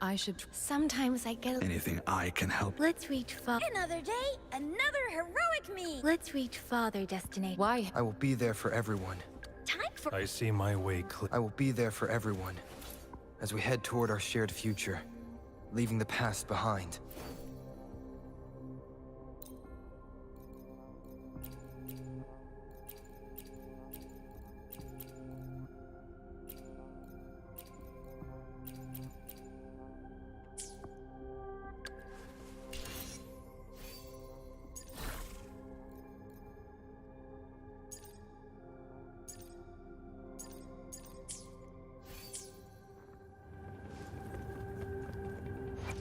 [SPEAKER 8] I should.
[SPEAKER 2] Sometimes I get.
[SPEAKER 9] Anything I can help.
[SPEAKER 2] Let's reach
[SPEAKER 5] Another day, another heroic me.
[SPEAKER 2] Let's reach father destination.
[SPEAKER 8] Why?
[SPEAKER 4] I will be there for everyone.
[SPEAKER 5] Time for
[SPEAKER 10] I see my way clear.
[SPEAKER 4] I will be there for everyone as we head toward our shared future, leaving the past behind.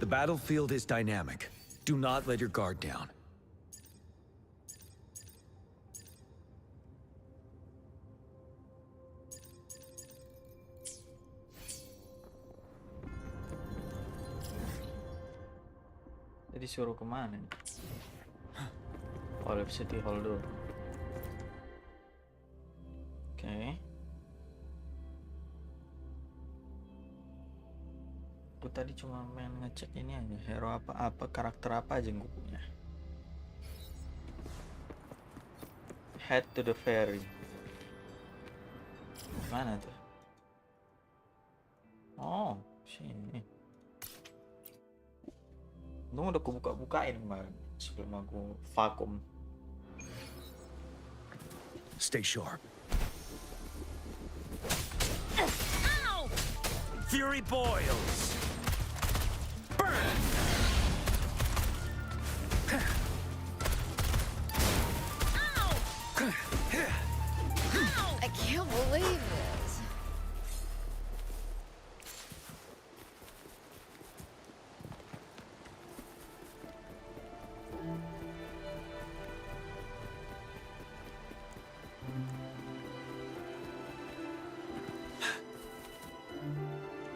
[SPEAKER 9] The battlefield is dynamic. Do not let your guard down.
[SPEAKER 1] Jadi suruh kemana nih? Olive City Hall dulu. Oke. Aku tadi cuma main ngecek ini aja, hero apa karakter apa aja yang gue punya. Head to the ferry. Mana tuh? Oh, sini. Untung udah aku buka-bukain kemarin sebelum aku vakum.
[SPEAKER 9] Stay sharp. Fury boils. Burn.
[SPEAKER 8] I can't believe this.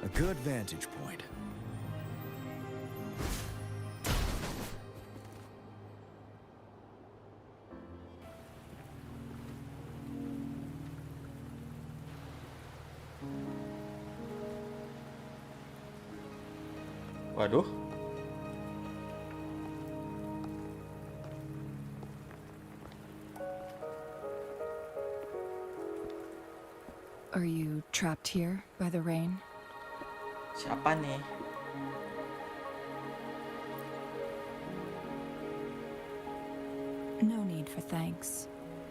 [SPEAKER 9] A good vantage point.
[SPEAKER 1] Waduh.
[SPEAKER 8] Are you trapped here by the rain?
[SPEAKER 1] Siapa nih?
[SPEAKER 8] No need for thanks.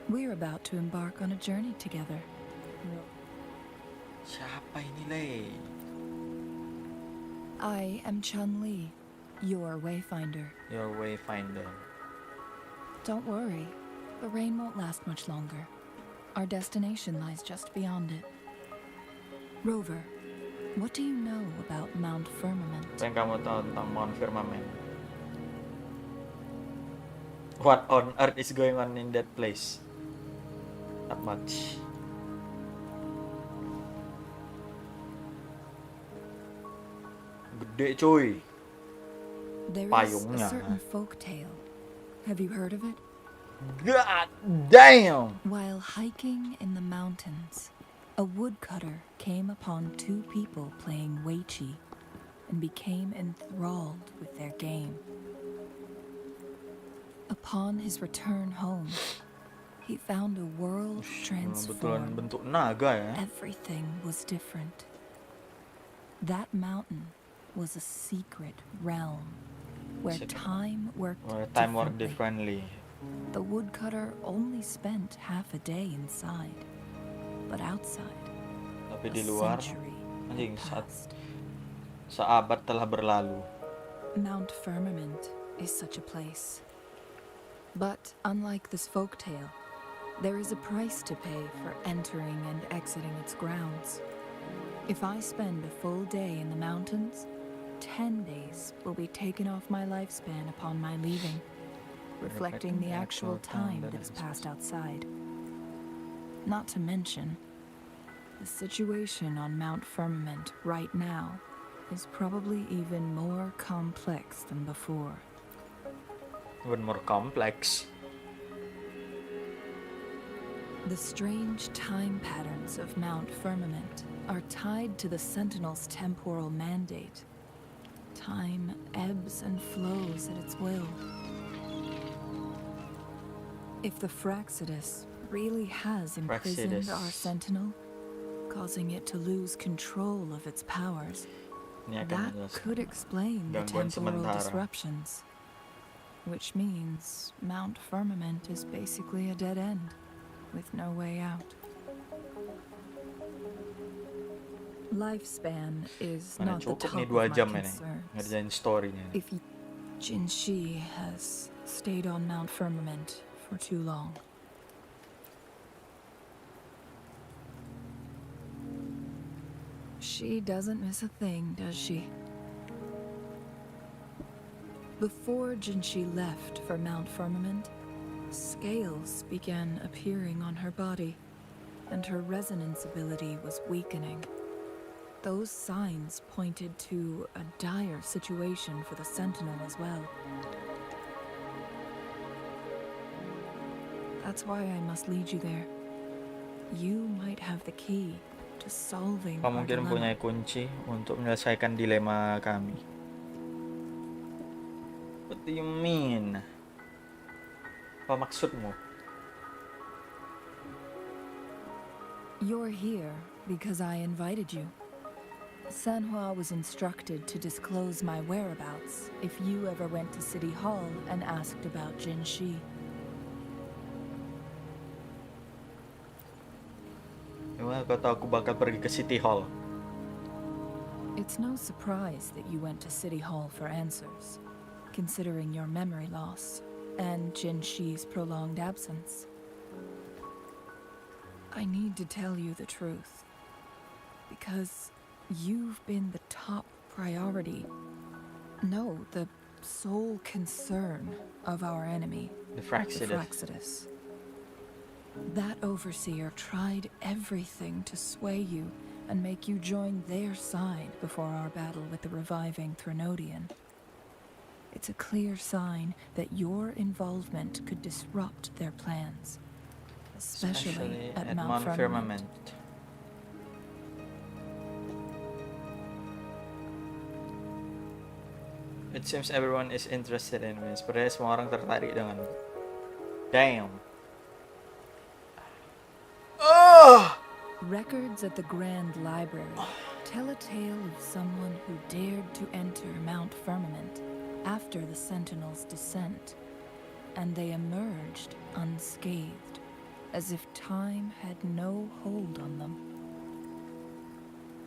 [SPEAKER 8] We're about to embark on a journey together.
[SPEAKER 1] Siapa ini, Lei?
[SPEAKER 8] I am Chun-Li, your wayfinder.
[SPEAKER 1] Your wayfinder.
[SPEAKER 8] Don't worry, the rain won't last much longer. Our destination lies just beyond it. Rover, what do you know about Mount Firmament?
[SPEAKER 1] Apa yang kamu tahu tentang Mount Firmament? What on earth is going on in that place? Not much. Gede cuy.
[SPEAKER 8] There is
[SPEAKER 1] Payungnya.
[SPEAKER 8] a certain folk tale. Have you heard of it?
[SPEAKER 1] God damn!
[SPEAKER 8] While hiking in the mountains, a woodcutter came upon two people playing Weiqi and became enthralled with their game. Upon his return home, he found a world
[SPEAKER 1] Betulan
[SPEAKER 8] transformed.
[SPEAKER 1] bentuk naga ya.
[SPEAKER 8] Everything was different. That mountain was a secret realm where
[SPEAKER 1] Secret.
[SPEAKER 8] time worked
[SPEAKER 1] Time work
[SPEAKER 8] differently.
[SPEAKER 1] differently.
[SPEAKER 8] The woodcutter only spent half a day inside, but outside,
[SPEAKER 1] Tapi
[SPEAKER 8] a
[SPEAKER 1] di luar,
[SPEAKER 8] century
[SPEAKER 1] anjing
[SPEAKER 8] had passed.
[SPEAKER 1] seabad telah berlalu.
[SPEAKER 8] Mount Firmament is such a place. But unlike this folktale, there is a price to pay for entering and exiting its grounds. If I spend a full day in the mountains, 10 days will be taken off my lifespan upon my leaving, reflecting the actual time that has passed outside. Not to mention, the situation on Mount Firmament right now is probably even more complex than before.
[SPEAKER 1] Even more complex.
[SPEAKER 8] The strange time patterns of Mount Firmament are tied to the Sentinel's temporal mandate.
[SPEAKER 2] Time ebbs and flows at its will. If the Fraxidus really has imprisoned our sentinel, causing it to lose control of its powers, that could explain the temporal disruptions. Which means Mount Firmament is basically a dead end, with no way out. Lifespan is not the top of my concerns. If Jinshi has stayed on Mount Firmament for too long. She doesn't miss a thing, does she? Before Jinshi left for Mount Firmament, scales began appearing on her body, and her resonance ability was weakening. Those signs pointed to a dire situation for the Sentinel as well. That's why I must lead you there. You might have the key to solving our
[SPEAKER 1] Kamu mungkin punya
[SPEAKER 2] dilemma.
[SPEAKER 1] kunci untuk menyelesaikan dilema kami. What do you mean? Apa maksudmu?
[SPEAKER 2] You're here because I invited you. Sanhua was instructed to disclose my whereabouts if you ever went to City Hall and asked about Jinshi.
[SPEAKER 1] Gimana kau tahu aku bakal pergi ke City Hall?
[SPEAKER 2] It's no surprise that you went to City Hall for answers, considering your memory loss and Jinshi's prolonged absence. I need to tell you the truth, because you've been the top priority. No, the sole concern of our enemy,
[SPEAKER 1] The Fraxidus.
[SPEAKER 2] the Fraxidus. That overseer tried everything to sway you and make you join their side before our battle with the reviving Threnodian. It's a clear sign that your involvement could disrupt their plans, especially at Mount Firmament.
[SPEAKER 1] It seems everyone is interested in me. Sepertinya semua orang tertarik dengan. Damn.
[SPEAKER 2] Records at the Grand Library tell a tale of someone who dared to enter Mount Firmament after the Sentinel's descent, and they emerged unscathed, as if time had no hold on them.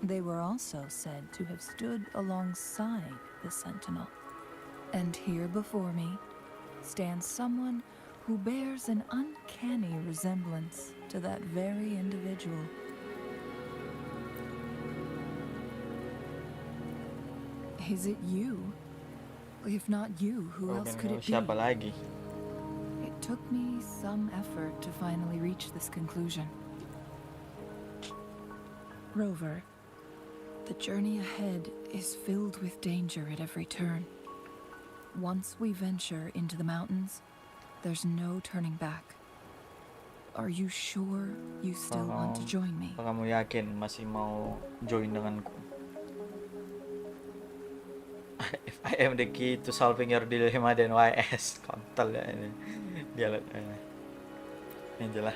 [SPEAKER 2] They were also said to have stood alongside the Sentinel. And here before me stands someone who bears an uncanny resemblance to that very individual. Is it you? If not you, who else could it be?
[SPEAKER 1] Siapa lagi?
[SPEAKER 2] It took me some effort to finally reach this conclusion. Rover, the journey ahead is filled with danger at every turn. Once we venture into the mountains, there's no turning back. Are you sure you still want to join me?
[SPEAKER 1] Apa kamu yakin masih mau join denganku? If I am the key to solving your dilemma, then YS. Kontol ya ini. Dialog ini jelas.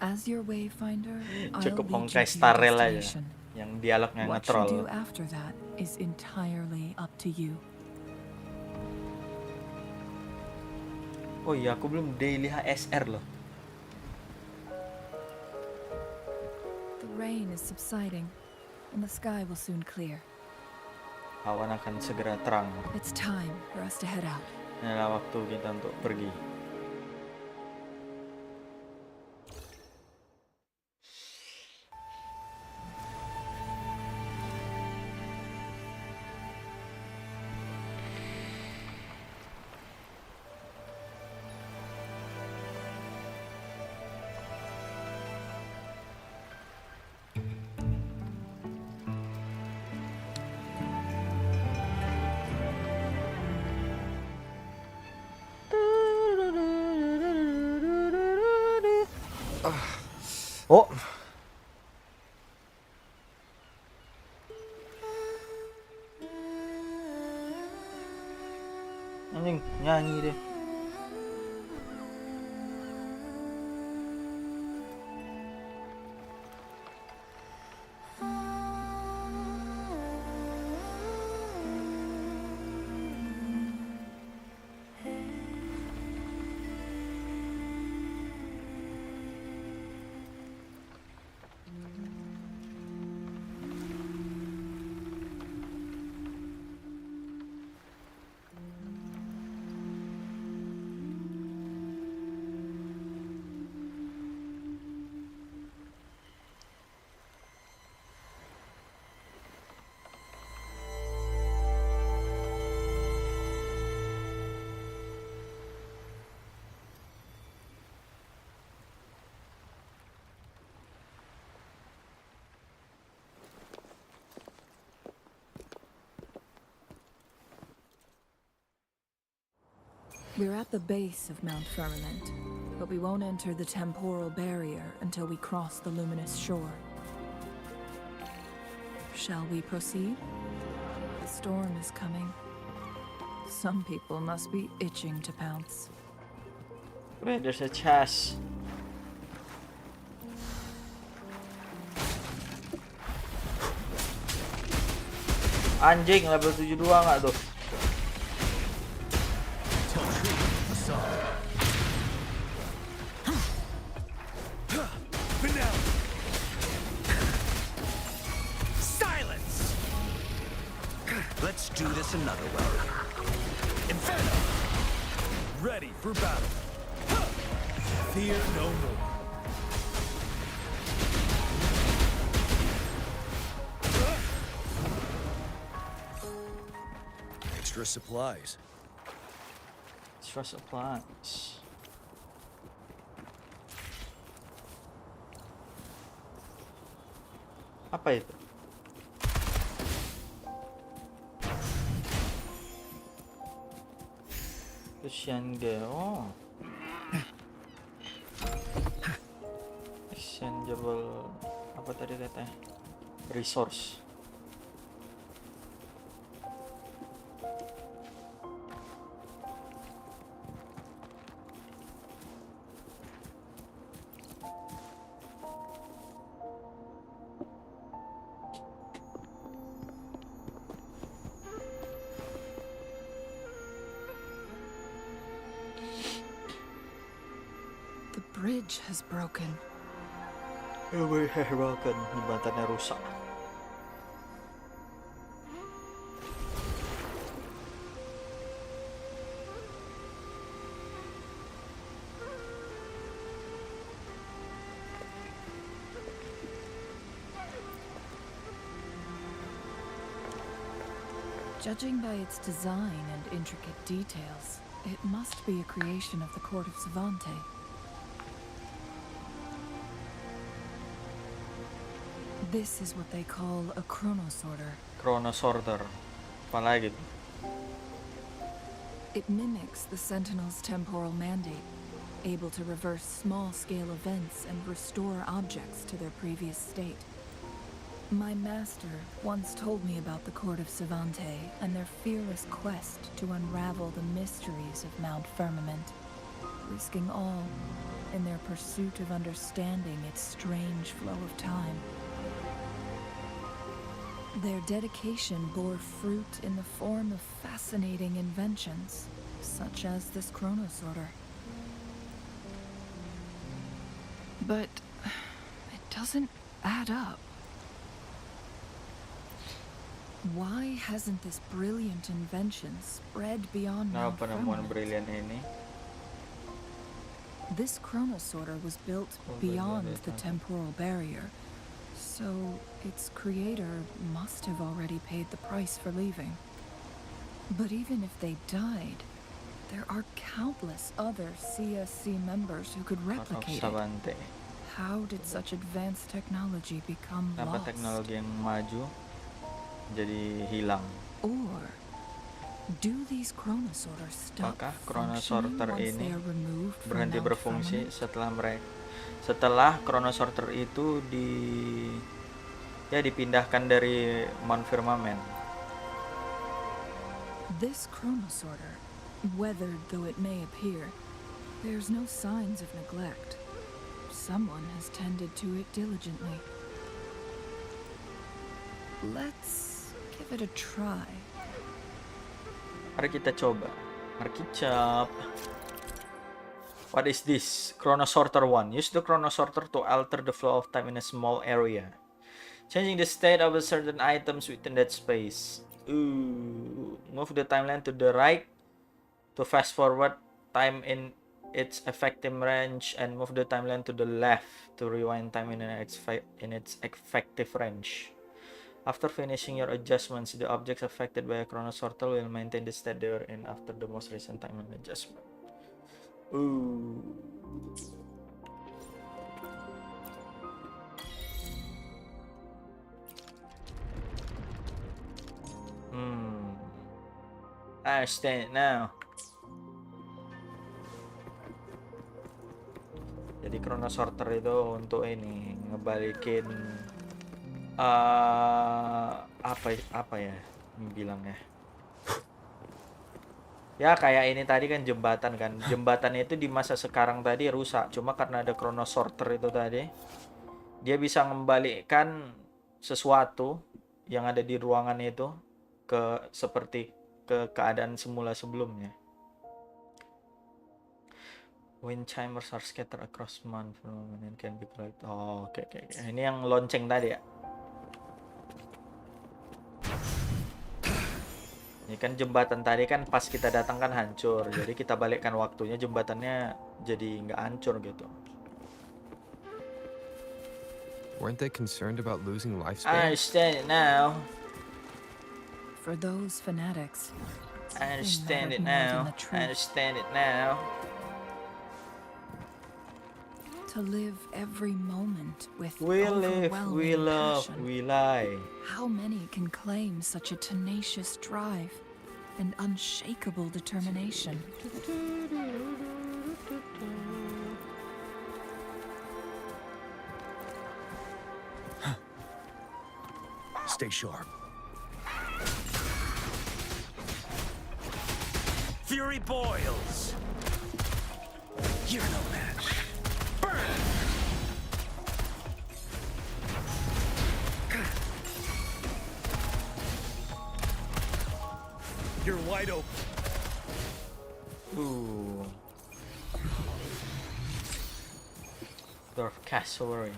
[SPEAKER 2] As your wayfinder,
[SPEAKER 1] Cukup
[SPEAKER 2] I'll lead
[SPEAKER 1] bongkai
[SPEAKER 2] you to your
[SPEAKER 1] Starrel aja.
[SPEAKER 2] destination.
[SPEAKER 1] Yang dialognya
[SPEAKER 2] What you
[SPEAKER 1] ngetrol.
[SPEAKER 2] do after that is entirely up to you.
[SPEAKER 1] Oh iya, aku belum daily HSR loh.
[SPEAKER 2] The rain is subsiding, and the sky will soon clear.
[SPEAKER 1] Awan akan segera terang.
[SPEAKER 2] It's time for us to head out.
[SPEAKER 1] Inilah waktu kita untuk pergi. nyanyi deh.
[SPEAKER 11] We're at the base of Mount Firmament, but we won't enter the temporal barrier until we cross the luminous shore. Shall we proceed? The storm is coming. Some people must be itching to pounce.
[SPEAKER 1] Wait, there's a chest. Anjing, level 72 nggak tuh?
[SPEAKER 9] Silence! Let's do this another way. Inferno!
[SPEAKER 10] Ready for battle. Fear no more. Extra supplies.
[SPEAKER 1] Extra supplies. Apa itu? Oh. Exchangeable apa tadi katanya? Resource.
[SPEAKER 11] The bridge has broken.
[SPEAKER 1] Jembatannya rusak.
[SPEAKER 11] Judging by its design and intricate details, it must be a creation of the court of Savante. This is what they call a chronosorter.
[SPEAKER 1] Chronosorter. Apalagi tuh?
[SPEAKER 11] It mimics the Sentinel's temporal mandate, able to reverse small-scale events and restore objects to their previous state. My master once told me about the Court of Savante and their fearless quest to unravel the mysteries of Mount Firmament, risking all in their pursuit of understanding its strange flow of time. Their dedication bore fruit in the form of fascinating inventions, such as this chronosorter. But it doesn't add up. Why hasn't this brilliant invention spread beyond Mount
[SPEAKER 1] penemuan
[SPEAKER 11] Firmament?
[SPEAKER 1] brilian ini?
[SPEAKER 11] This chronosorter was built beyond the temporal barrier, so its creator must have already paid the price for leaving. But even if they died, there are countless other CSC members who could replicate it. How did such advanced technology become lost?
[SPEAKER 1] Teknologi yang maju jadi hilang.
[SPEAKER 11] Or do these chronosorters stop
[SPEAKER 1] Apakah
[SPEAKER 11] functioning
[SPEAKER 1] chronosorter
[SPEAKER 11] once
[SPEAKER 1] ini
[SPEAKER 11] they are removed from
[SPEAKER 1] berhenti
[SPEAKER 11] Mount
[SPEAKER 1] berfungsi
[SPEAKER 11] Firmament?
[SPEAKER 1] setelah chronosorter itu dipindahkan dari Mount Firmament?
[SPEAKER 11] This chronosorter Weathered though it may appear, there's no signs of neglect. Someone has tended to it diligently. Let's give it a try.
[SPEAKER 1] Mari kita coba. Mari kicap. What is this? Chrono Sorter 1. Use the Chrono Sorter to alter the flow of time in a small area, changing the state of certain items within that space. Ooh. Move the timeline to the right to fast forward time in its effective range, and move the timeline to the left to rewind time in its effective range. After finishing your adjustments, the objects affected by a Chrono Sorter will maintain the state they were in after the most recent timeline adjustment. Ooh. I understand it now. Jadi Chrono Sorter itu untuk ini ngebalikin apa ya bilangnya, ya kayak ini tadi kan jembatan kan, jembatan itu di masa sekarang tadi rusak, cuma karena ada Chrono Sorter itu tadi dia bisa membalikkan sesuatu yang ada di ruangan itu ke seperti ke keadaan semula sebelumnya. Wind chimers are scattered across month and can be collected. Oh, oke. Ini yang lonceng tadi ya. Ini kan jembatan tadi kan pas kita datang kan hancur. Jadi kita balikkan waktunya, jembatannya jadi nggak hancur gitu.
[SPEAKER 4] Weren't they concerned about losing lifespan?
[SPEAKER 1] I understand it now.
[SPEAKER 11] For those fanatics,
[SPEAKER 1] I understand it
[SPEAKER 11] they mattered more than
[SPEAKER 1] now.
[SPEAKER 11] the truth.
[SPEAKER 1] I understand it now.
[SPEAKER 11] To live every moment with
[SPEAKER 1] We live, we
[SPEAKER 11] overwhelming
[SPEAKER 1] love,
[SPEAKER 11] passion.
[SPEAKER 1] we lie.
[SPEAKER 11] How many can claim such a tenacious drive and unshakable determination?
[SPEAKER 10] Stay sharp. Fury boils. You're no match. Burn. You're wide open.
[SPEAKER 1] Ooh. Dwarf Cavalry.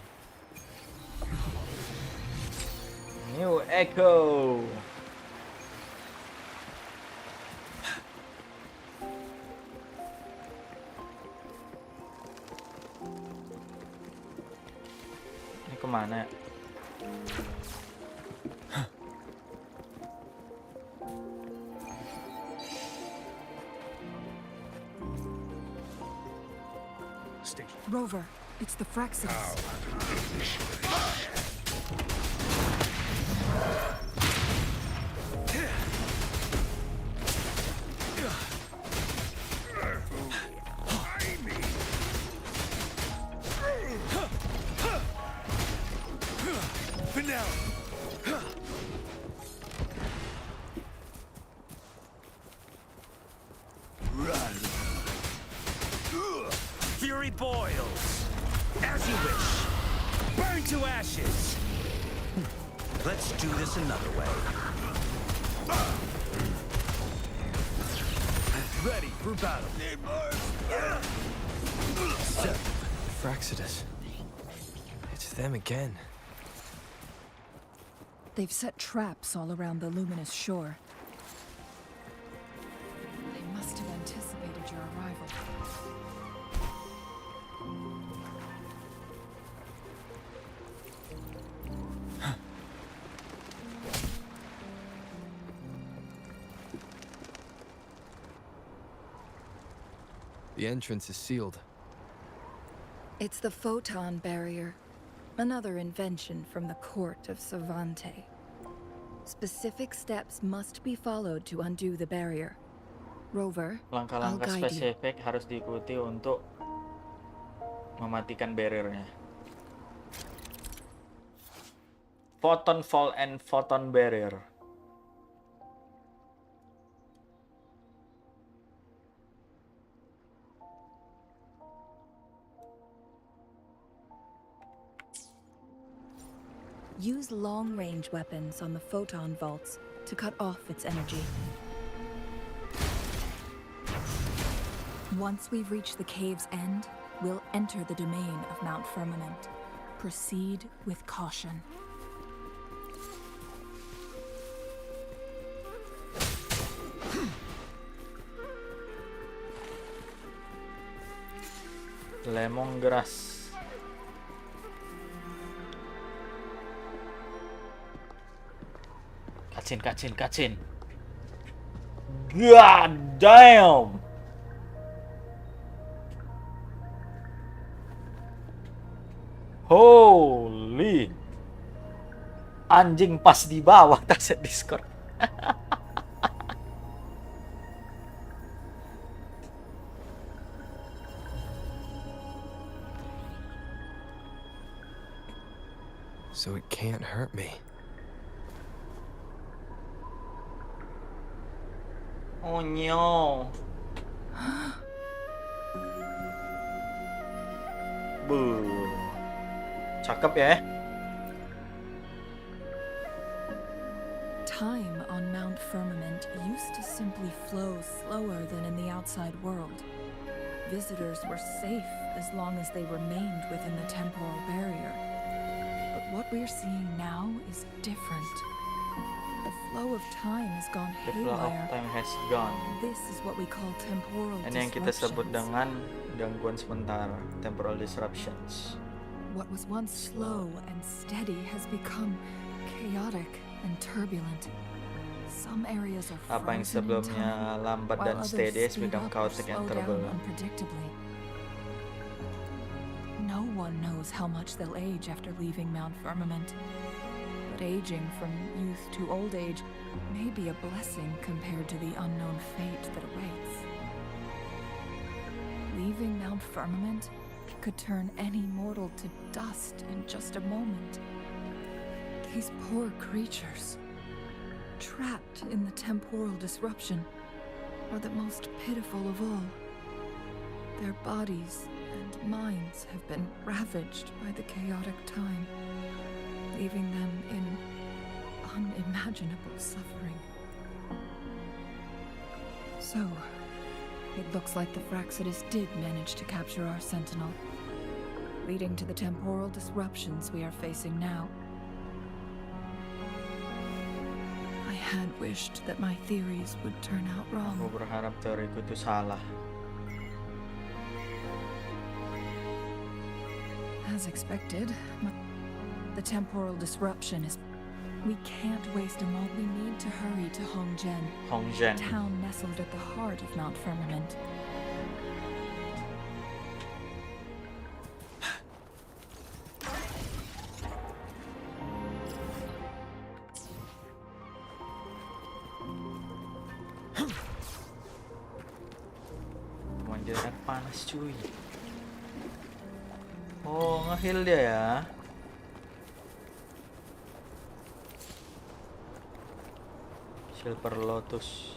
[SPEAKER 1] New Echo. Ini kemana ya?
[SPEAKER 11] Rover, it's the Fraxidus.
[SPEAKER 10] Fury boils. As you wish. Burn to ashes. Let's do this another way. Ready for battle.
[SPEAKER 4] Fraxidus. It's them again.
[SPEAKER 11] They've set traps all around the luminous shore. They must have anticipated your arrival.
[SPEAKER 4] The entrance is sealed.
[SPEAKER 11] It's the photon barrier, another invention from the court of Savante. Specific steps must be followed to undo the barrier. Rover, I'll
[SPEAKER 1] Langkah-langkah
[SPEAKER 11] guide you.
[SPEAKER 1] spesifik harus diikuti untuk mematikan barriernya. Photon fall and photon barrier.
[SPEAKER 11] Use long-range weapons on the photon vaults to cut off its energy. Once we've reached the cave's end, we'll enter the domain of Mount Firmament. Proceed with caution.
[SPEAKER 1] Lemongrass. Cutscene. God damn. Holy. Anjing pas di bawah tas Discord.
[SPEAKER 4] So it can't hurt me.
[SPEAKER 1] Oh no. Buh. Cakep ya.
[SPEAKER 11] Time on Mount Firmament used to simply flow slower than in the outside world. Visitors were safe as long as they remained within the temporal barrier. But what we're seeing now is different. The flow of time has gone
[SPEAKER 1] The flow of
[SPEAKER 11] haywire.
[SPEAKER 1] time has gone.
[SPEAKER 11] This is what we call temporal
[SPEAKER 1] Ini yang kita sebut
[SPEAKER 11] disruptions.
[SPEAKER 1] dengan gangguan sementara, temporal disruptions.
[SPEAKER 11] What was once slow and steady has become chaotic and turbulent. Some areas are
[SPEAKER 1] Apa yang
[SPEAKER 11] frozen in
[SPEAKER 1] sebelumnya
[SPEAKER 11] time,
[SPEAKER 1] lambat
[SPEAKER 11] while
[SPEAKER 1] dan
[SPEAKER 11] others
[SPEAKER 1] steady has
[SPEAKER 11] speed
[SPEAKER 1] become
[SPEAKER 11] up or
[SPEAKER 1] chaotic and
[SPEAKER 11] slow down
[SPEAKER 1] turbulent.
[SPEAKER 11] unpredictably. No one knows how much they'll age after leaving Mount Firmament. But aging from youth to old age may be a blessing compared to the unknown fate that awaits. Leaving Mount Firmament could turn any mortal to dust in just a moment. These poor creatures, trapped in the temporal disruption, are the most pitiful of all. Their bodies and minds have been ravaged by the chaotic time, leaving them in unimaginable suffering. So, it looks like the Fraxidus did manage to capture our sentinel, leading to the temporal disruptions we are facing now. I had wished that my theories would turn out
[SPEAKER 1] Aku
[SPEAKER 11] wrong.
[SPEAKER 1] berharap teoriku itu salah.
[SPEAKER 11] As expected, the temporal disruption is... We can't waste a moment. We need to hurry to Hongzhen,
[SPEAKER 1] Hongzhen.
[SPEAKER 11] a town nestled at the heart of Mount Firmament.
[SPEAKER 1] Pemandian air panas cuy. Oh, nge-heal dia ya. Silver Lotus.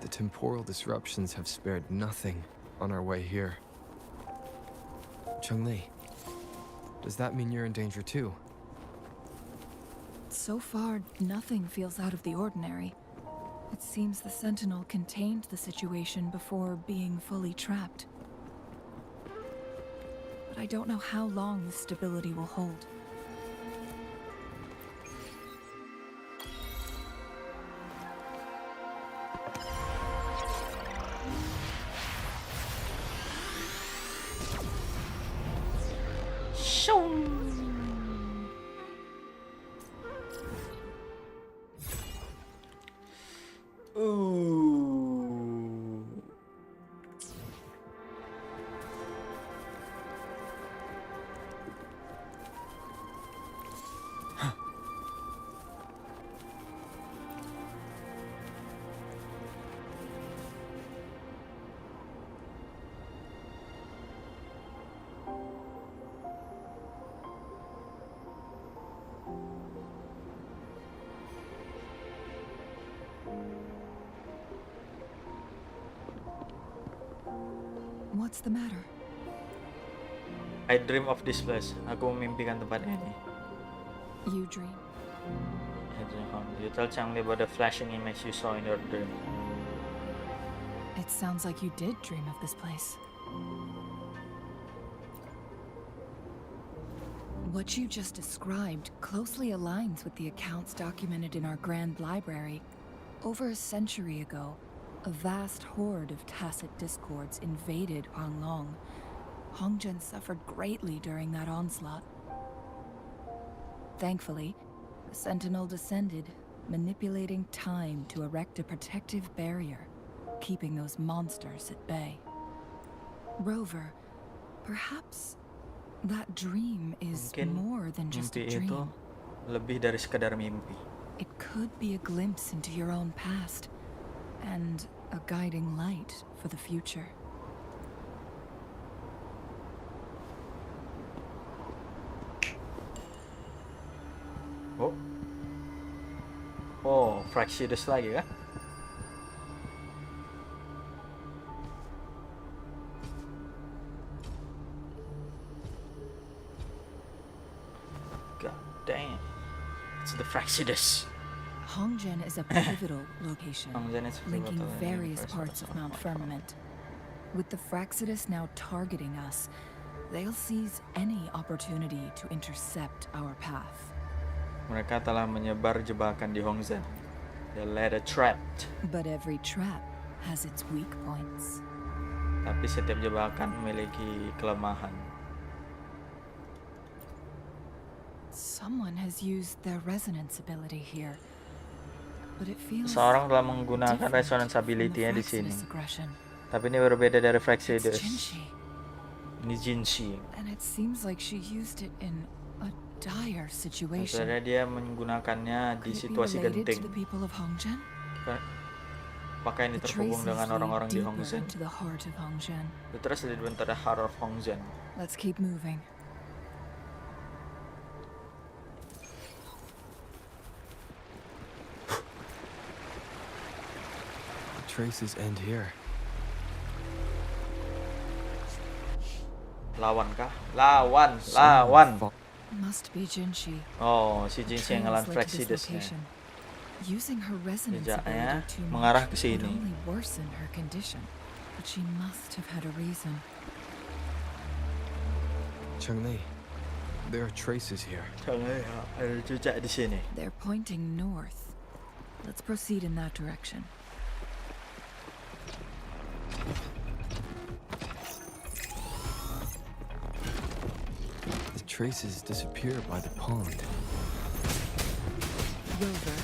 [SPEAKER 4] The temporal disruptions have spared nothing on our way here. Cheng-Li, does that mean you're in danger too?
[SPEAKER 11] So far, nothing feels out of the ordinary. It seems the Sentinel contained the situation before being fully trapped. But I don't know how long this stability will hold. What's the matter?
[SPEAKER 1] I dream of this place. Aku memimpikan tempat ini.
[SPEAKER 11] You dream.
[SPEAKER 1] You tell Changli about the flashing image you saw in your dream.
[SPEAKER 11] It sounds like you did dream of this place. What you just described closely aligns with the accounts documented in our Grand Library. Over a century ago, a vast horde of tacit discords invaded Huanglong. Hongzhen suffered greatly during that onslaught. Thankfully, the Sentinel descended, manipulating time to erect a protective barrier, keeping those monsters at bay. Rover, perhaps that dream is
[SPEAKER 1] Mungkin
[SPEAKER 11] more than just a
[SPEAKER 1] mimpi itu
[SPEAKER 11] dream.
[SPEAKER 1] lebih dari sekedar mimpi.
[SPEAKER 11] It could be a glimpse into your own past, and a guiding light for the future.
[SPEAKER 1] Oh. Oh, Fractious lagi kah? God damn. It's the Fractious.
[SPEAKER 11] Hongzhen is a pivotal location,
[SPEAKER 1] Hongzhen is
[SPEAKER 11] linking
[SPEAKER 1] pivotal in
[SPEAKER 11] various
[SPEAKER 1] universe
[SPEAKER 11] parts of
[SPEAKER 1] also.
[SPEAKER 11] Mount Firmament. With the Fractious now targeting us, they'll seize any opportunity to intercept our path.
[SPEAKER 1] Mereka telah menyebar jebakan di Hongzhen. They laid a trap.
[SPEAKER 11] But every trap has its weak points.
[SPEAKER 1] Tapi setiap jebakan memiliki kelemahan.
[SPEAKER 11] Someone has used their resonance ability here, but it feels
[SPEAKER 1] Seorang telah menggunakan
[SPEAKER 11] different
[SPEAKER 1] resonance
[SPEAKER 11] from the
[SPEAKER 1] ability-nya di sini.
[SPEAKER 11] Fractious aggression.
[SPEAKER 1] Tapi ini berbeda dari
[SPEAKER 11] It's
[SPEAKER 1] Fractious.
[SPEAKER 11] Jinshi,
[SPEAKER 1] Ini Jinshi.
[SPEAKER 11] and it seems like she used it in a dire situation.
[SPEAKER 1] Sebenarnya dia menggunakannya di
[SPEAKER 11] Could it be
[SPEAKER 1] situasi
[SPEAKER 11] related
[SPEAKER 1] genting.
[SPEAKER 11] to the people of Hongzhen?
[SPEAKER 1] Apakah ini
[SPEAKER 11] The
[SPEAKER 1] terhubung
[SPEAKER 11] traces
[SPEAKER 1] dengan
[SPEAKER 11] lead
[SPEAKER 1] orang-orang di
[SPEAKER 11] deeper
[SPEAKER 1] Hongzhen?
[SPEAKER 11] into the heart of Hongzhen.
[SPEAKER 1] The trace lead into the heart of Hongzhen.
[SPEAKER 11] Let's keep moving.
[SPEAKER 4] The traces end here.
[SPEAKER 1] Lawan kah? Lawan.
[SPEAKER 11] Must be Jinshi.
[SPEAKER 1] Oh, si Jinshi yang ngelawan
[SPEAKER 11] Trails led to this
[SPEAKER 1] Fractious-nya.
[SPEAKER 11] location. Using her resonance
[SPEAKER 1] Jejaknya
[SPEAKER 11] ability too
[SPEAKER 1] mengarah
[SPEAKER 11] much
[SPEAKER 1] ke
[SPEAKER 11] would
[SPEAKER 1] sini.
[SPEAKER 11] only worsen her condition. But she must have had a reason.
[SPEAKER 4] Changli, there are traces here.
[SPEAKER 1] Ada jejak di sini.
[SPEAKER 11] They're pointing north. Let's proceed in that direction.
[SPEAKER 4] The traces disappear by the pond.
[SPEAKER 11] Rover,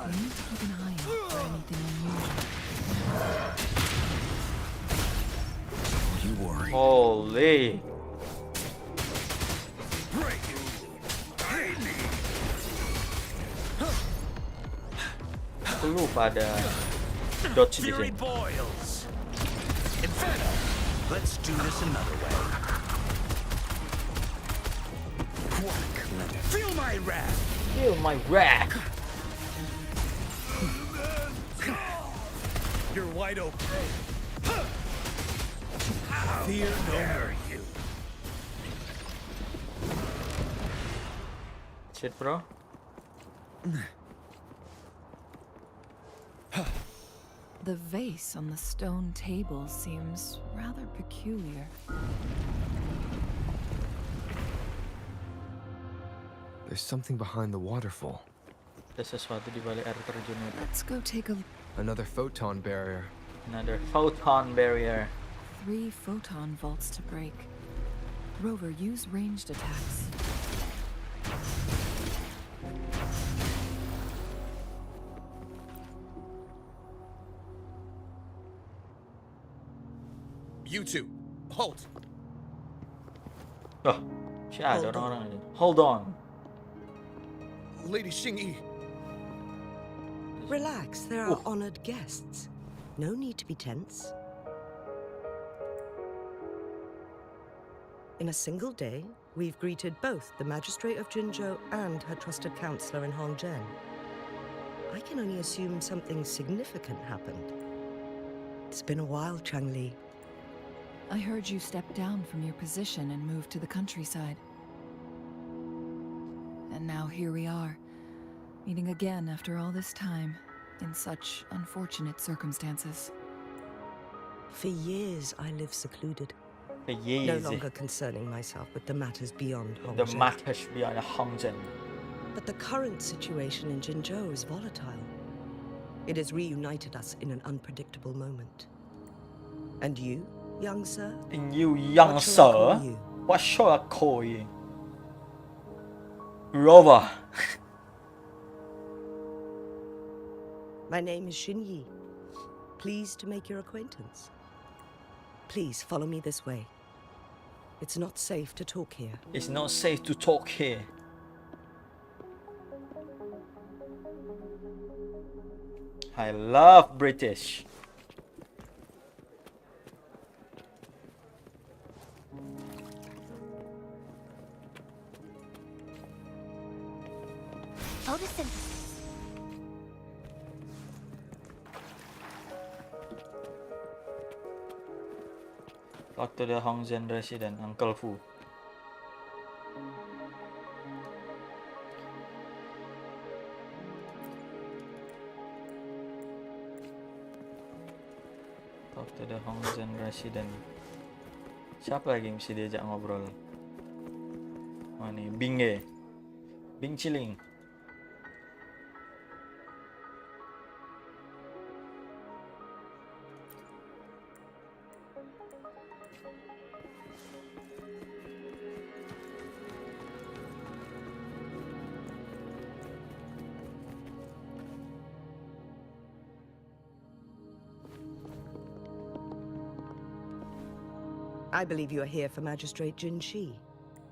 [SPEAKER 11] we need to keep an eye out for anything unusual.
[SPEAKER 10] You worry.
[SPEAKER 1] Holy. Aku lupa ada dodge di
[SPEAKER 10] Fury
[SPEAKER 1] sini.
[SPEAKER 10] boils. Inferno. Let's do this another way. Quack. Feel my wrath.
[SPEAKER 1] Feel my wrath.
[SPEAKER 10] You're wide open. Fear no more, you.
[SPEAKER 1] Shit, bro.
[SPEAKER 11] The vase on the stone table seems rather peculiar.
[SPEAKER 4] There's something behind the waterfall.
[SPEAKER 1] Ada sesuatu di balik air terjun itu.
[SPEAKER 11] Let's go take a
[SPEAKER 4] Another photon barrier.
[SPEAKER 1] Another photon barrier.
[SPEAKER 11] 3 photon vaults to break. Rover, use ranged attacks.
[SPEAKER 3] You two, halt.
[SPEAKER 1] Oh, masih ada orang-orang ini. Hold on.
[SPEAKER 3] Lady Xingyi.
[SPEAKER 12] Relax, there are honored guests. No need to be tense. In a single day, we've greeted both the Magistrate of Jinzhou and her trusted counselor in Hongzhen. I can only assume something significant happened. It's been a while, Changli.
[SPEAKER 11] I heard you stepped down from your position and moved to the countryside. And now here we are, meeting again after all this time, in such unfortunate circumstances.
[SPEAKER 12] For years, I lived secluded,
[SPEAKER 1] The
[SPEAKER 12] no
[SPEAKER 1] years,
[SPEAKER 12] longer concerning myself with the matters beyond
[SPEAKER 1] the
[SPEAKER 12] Hongzhen.
[SPEAKER 1] matters beyond Hongzhen.
[SPEAKER 12] But the current situation in Jinzhou is volatile. It has reunited us in an unpredictable moment. And you, young sir?
[SPEAKER 1] And you, young
[SPEAKER 12] What shall I call
[SPEAKER 1] sir,
[SPEAKER 12] you?
[SPEAKER 1] what shall I call you? Rover.
[SPEAKER 12] My name is Xinyi. Pleased to make your acquaintance. Please follow me this way. It's not safe to talk here.
[SPEAKER 1] It's not safe to talk here. I love British.
[SPEAKER 5] Photosynthesis.
[SPEAKER 1] Talk to the Hongzhen resident, Uncle Fu. Talk to the Hongzhen resident. Siapa lagi yang bisa diajak ngobrol? Oh nih, Bing ya? Bing Chiling.
[SPEAKER 12] I believe you are here for Magistrate Jin Shi.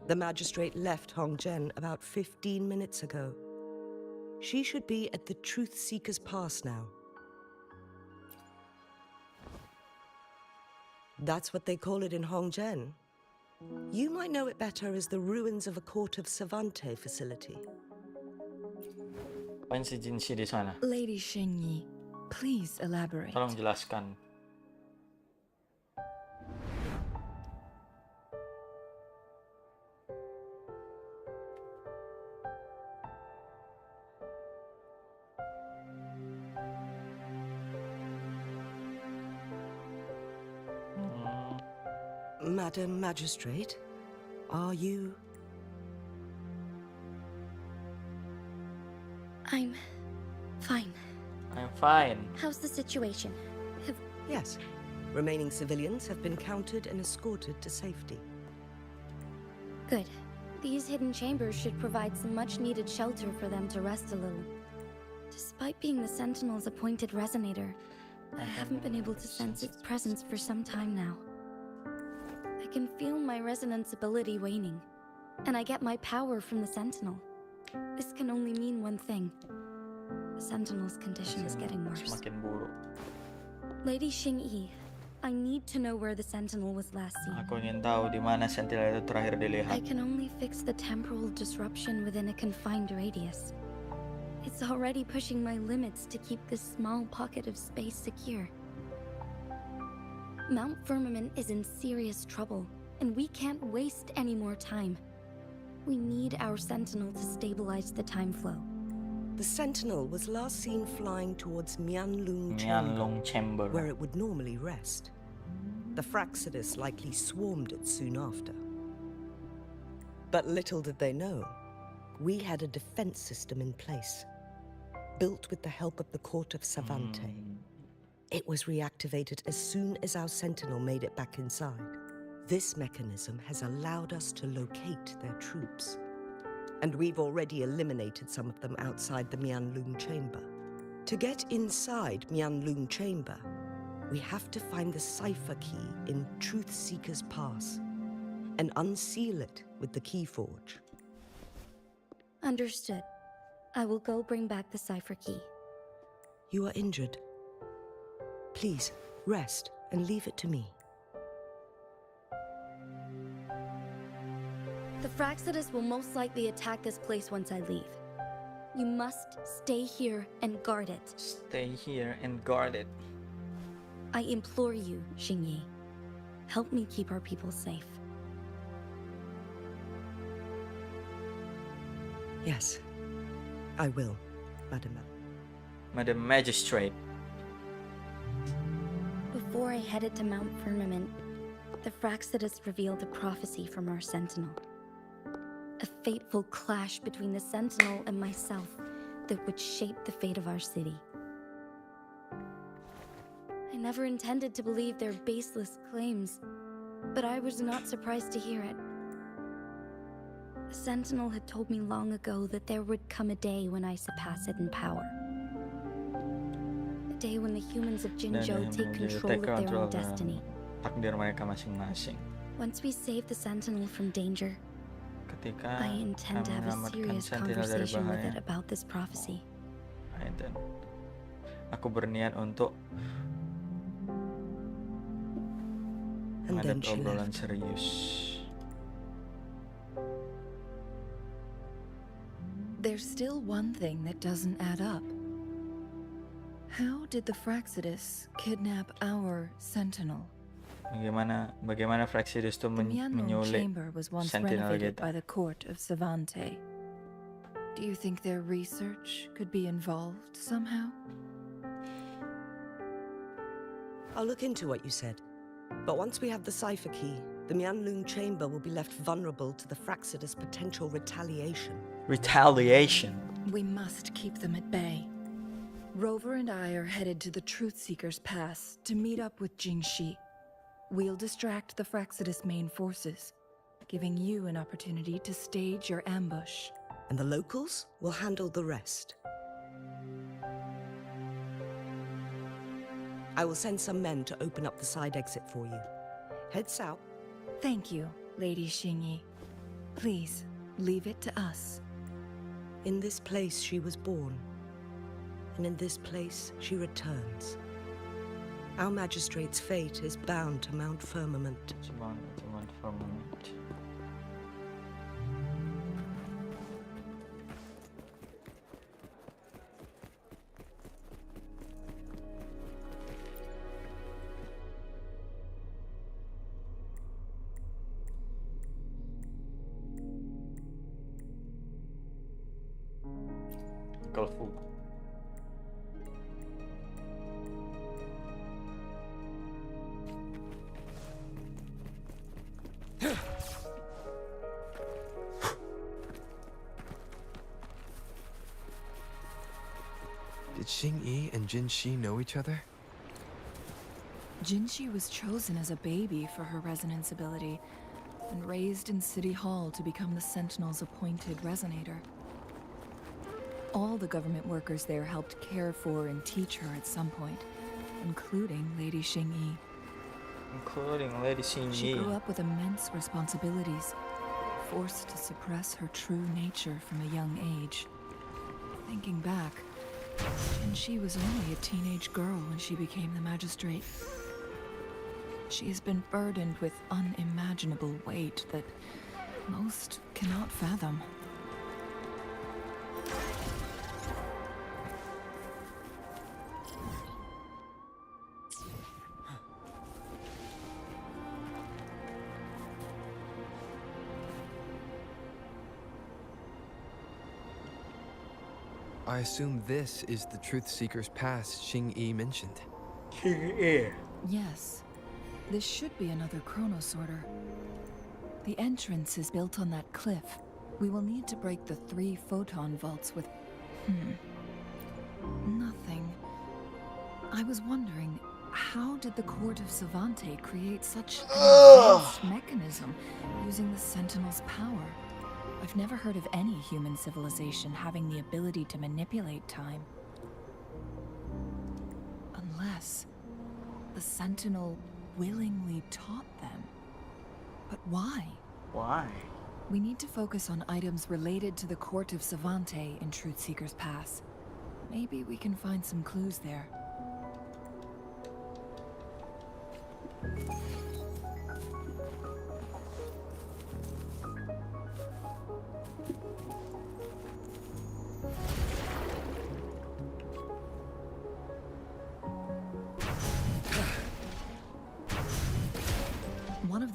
[SPEAKER 12] The magistrate left Hongzhen about 15 minutes ago. She should be at the Truth Seeker's Pass now. That's what they call it in Hongzhen. You might know it better as the ruins of a court of Savante facility.
[SPEAKER 1] Apain si Jin Shi di sana?
[SPEAKER 11] Lady Xinyi, please elaborate.
[SPEAKER 1] Tolong jelaskan.
[SPEAKER 12] Madam Magistrate, are you...
[SPEAKER 6] I'm fine.
[SPEAKER 1] I'm fine.
[SPEAKER 6] How's the situation?
[SPEAKER 12] Yes. Remaining civilians have been counted and escorted to safety.
[SPEAKER 6] Good. These hidden chambers should provide some much-needed shelter for them to rest a little. Despite being the Sentinel's appointed resonator, I haven't been able to sense its presence for some time now. I can feel my resonance ability waning, and I get my power from the Sentinel. This can only mean one thing. The Sentinel's condition is getting worse.
[SPEAKER 1] Semakin buruk.
[SPEAKER 6] Lady Xingyi, I need to know where the Sentinel was last seen.
[SPEAKER 1] Aku ingin tahu di mana Sentinel itu terakhir
[SPEAKER 6] I
[SPEAKER 1] dilihat.
[SPEAKER 6] can only fix the temporal disruption within a confined radius. It's already pushing my limits to keep this small pocket of space secure. Mount Firmament is in serious trouble, and we can't waste any more time. We need our Sentinel to stabilize the time flow.
[SPEAKER 12] The Sentinel was last seen flying towards Mianlung
[SPEAKER 1] Chamber,
[SPEAKER 12] where it would normally rest. The Fraxidus likely swarmed it soon after. But little did they know, we had a defense system in place, built with the help of the court of Savante. It was reactivated as soon as our Sentinel made it back inside. This mechanism has allowed us to locate their troops. And we've already eliminated some of them outside the Mianlung Chamber. To get inside Mianlung Chamber, we have to find the cipher key in Truth Seeker's Pass and unseal it with the Keyforge.
[SPEAKER 6] Understood. I will go bring back the cipher key.
[SPEAKER 12] You are injured. Please, rest and leave it to me.
[SPEAKER 6] The Fraxidus will most likely attack this place once I leave. You must stay here and guard it.
[SPEAKER 1] Stay here and guard it.
[SPEAKER 6] I implore you, Xingyi. Help me keep our people safe.
[SPEAKER 12] Yes, I will, Madam.
[SPEAKER 1] Madam Magistrate.
[SPEAKER 6] Before I headed to Mount Firmament, the Fractsidus revealed a prophecy from our Sentinel. A fateful clash between the Sentinel and myself that would shape the fate of our city. I never intended to believe their baseless claims, but I was not surprised to hear it. The Sentinel had told me long ago that there would come a day when I surpass it in power. A day when the humans of Jinzhou take control of their own destiny.
[SPEAKER 1] Takdir mereka masing-masing.
[SPEAKER 6] Once we save the Sentinel from danger,
[SPEAKER 1] Ketika
[SPEAKER 6] I intend to have a
[SPEAKER 1] menyelamatkan
[SPEAKER 6] serious
[SPEAKER 1] Sentinel dari
[SPEAKER 6] conversation with
[SPEAKER 1] bahaya.
[SPEAKER 6] it about this prophecy.
[SPEAKER 1] Dan aku berniat untuk
[SPEAKER 12] And then
[SPEAKER 1] menghadapi
[SPEAKER 12] she
[SPEAKER 1] obrolan
[SPEAKER 12] left.
[SPEAKER 1] serius.
[SPEAKER 11] There's still one thing that doesn't add up. How did the Fractsidus kidnap our Sentinel?
[SPEAKER 1] Bagaimana Fractsidus itu
[SPEAKER 11] The Mianlong
[SPEAKER 1] menyulik
[SPEAKER 11] chamber was once
[SPEAKER 1] Sentinel
[SPEAKER 11] renovated
[SPEAKER 1] kita?
[SPEAKER 11] by the court of Savante. Do you think their research could be involved somehow?
[SPEAKER 12] I'll look into what you said. But once we have the cipher key, the Mianlong chamber will be left vulnerable to the Fractsidus' potential retaliation.
[SPEAKER 1] Retaliation.
[SPEAKER 11] We must keep them at bay. Rover and I are headed to the Truth Seeker's Pass to meet up with Jingxi. We'll distract the Fractsidus' main forces, giving you an opportunity to stage your ambush.
[SPEAKER 12] And the locals will handle the rest. I will send some men to open up the side exit for you. Head south.
[SPEAKER 11] Thank you, Lady Xingyi. Please, leave it to us.
[SPEAKER 12] In this place she was born, and in this place she returns. Our magistrate's fate is bound to Mount Firmament.
[SPEAKER 1] Cuman Firmament. Colorful.
[SPEAKER 4] Did Xingyi and Jinxi know each other?
[SPEAKER 11] Jinxi was chosen as a baby for her resonance ability and raised in City Hall to become the Sentinel's appointed resonator. All the government workers there helped care for and teach her at some point, including Lady Xingyi. She grew up with immense responsibilities, forced to suppress her true nature from a young age. Thinking back, Jinxi was only a teenage girl when she became the magistrate. She has been burdened with unimaginable weight that most cannot fathom.
[SPEAKER 4] I assume this is the Truth Seeker's Pass Xingyi mentioned.
[SPEAKER 11] Yes, this should be another chronosorter. The entrance is built on that cliff. We will need to break the 3 photon vaults with... Nothing. I was wondering, how did the court of Savante create such an advanced mechanism using the Sentinel's power? I've never heard of any human civilization having the ability to manipulate time. Unless the Sentinel willingly taught them. But why?
[SPEAKER 1] Why?
[SPEAKER 11] We need to focus on items related to the court of Savante in Truth Seeker's Pass. Maybe we can find some clues there.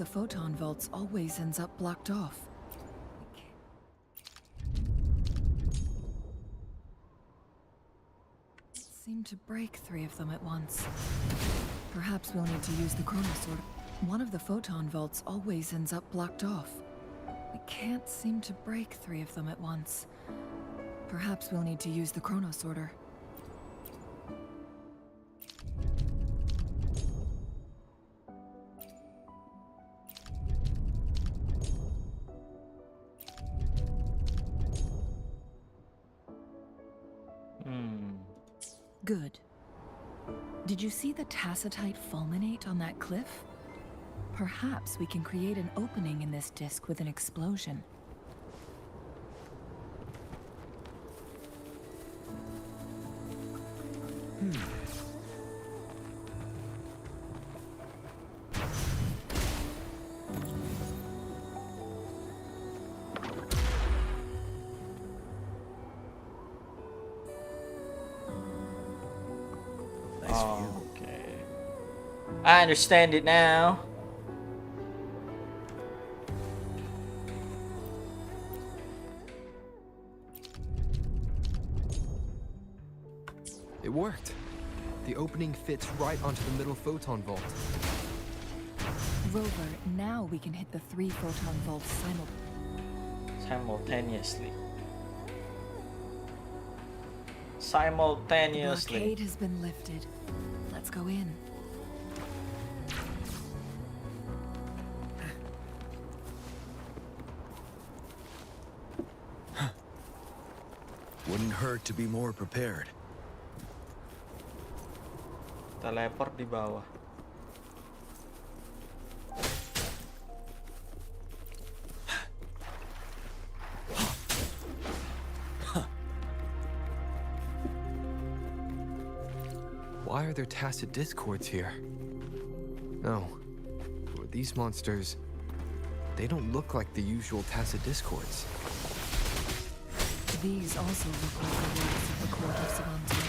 [SPEAKER 11] the photon vaults always ends up blocked off. Seem to break 3 of them at once. Perhaps we'll need to use the chronosort. One of the photon vaults always ends up blocked off. We can't seem to break 3 of them at once. Perhaps we'll need to use the chronosorter. Good. Did you see the tacitite fulminate on that cliff? Perhaps we can create an opening in this disk with an explosion.
[SPEAKER 1] Okay. I understand it now.
[SPEAKER 4] It worked. The opening fits right onto the middle photon vault.
[SPEAKER 11] Rover, now we can hit the 3 photon vaults
[SPEAKER 1] simultaneously.
[SPEAKER 11] The blockade has been lifted. Let's go in.
[SPEAKER 10] Wouldn't hurt to be more prepared.
[SPEAKER 1] Teleport di bawah.
[SPEAKER 4] Why are there tacit discords here? No. These monsters, they don't look like the usual tacit discords.
[SPEAKER 11] These also look like the words of the Court of Sesuatu.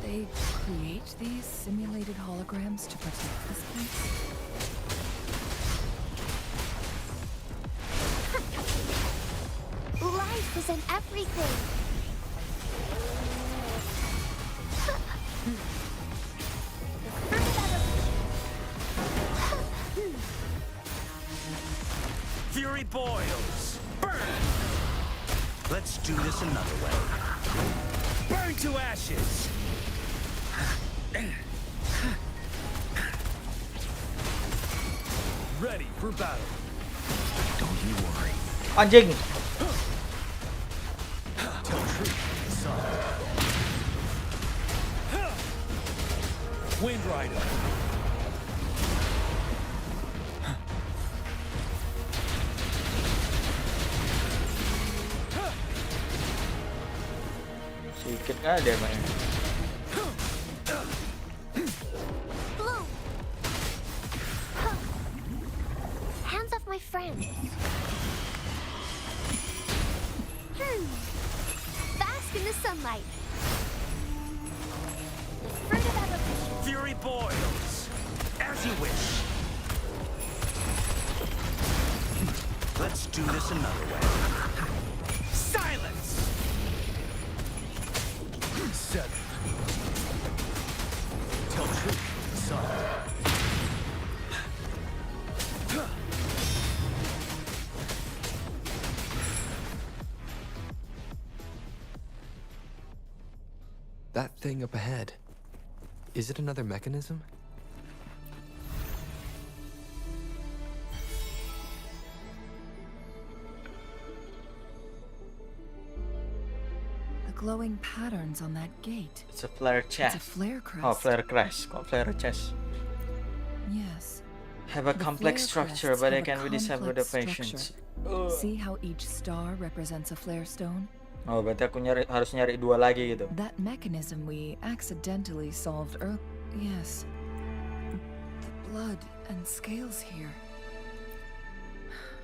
[SPEAKER 11] Did they create these simulated holograms to protect this place?
[SPEAKER 5] Life is in everything.
[SPEAKER 10] Fury boils! Burn! Let's do this another way. Burn to ashes! Ready for battle. Don't you worry.
[SPEAKER 1] Anjing!
[SPEAKER 10] Tell truth, son. Wind Rider.
[SPEAKER 1] Sedikit nggak ada Bang.
[SPEAKER 5] Blue. Hands off my friend. Bask in the sunlight. The fruit of evolution.
[SPEAKER 10] Fury boils. As you wish. Let's do this another way. Silence! 7. Tell truth, son.
[SPEAKER 4] That thing up ahead. Is it another mechanism?
[SPEAKER 11] The glowing patterns on that gate.
[SPEAKER 1] It's a flare chest.
[SPEAKER 11] It's a flare crest.
[SPEAKER 1] Oh, flare crest. Kok flare chest?
[SPEAKER 11] Yes.
[SPEAKER 1] Have a
[SPEAKER 11] The
[SPEAKER 1] complex
[SPEAKER 11] flare
[SPEAKER 1] structure,
[SPEAKER 11] crests
[SPEAKER 1] but
[SPEAKER 11] have
[SPEAKER 1] it
[SPEAKER 11] a
[SPEAKER 1] can be disabled with
[SPEAKER 11] complex
[SPEAKER 1] patience.
[SPEAKER 11] structure. See how each star represents a flare stone?
[SPEAKER 1] Oh, berarti aku harus nyari 2 lagi gitu.
[SPEAKER 11] That mechanism we accidentally solved earlier. Yes. The blood and scales here.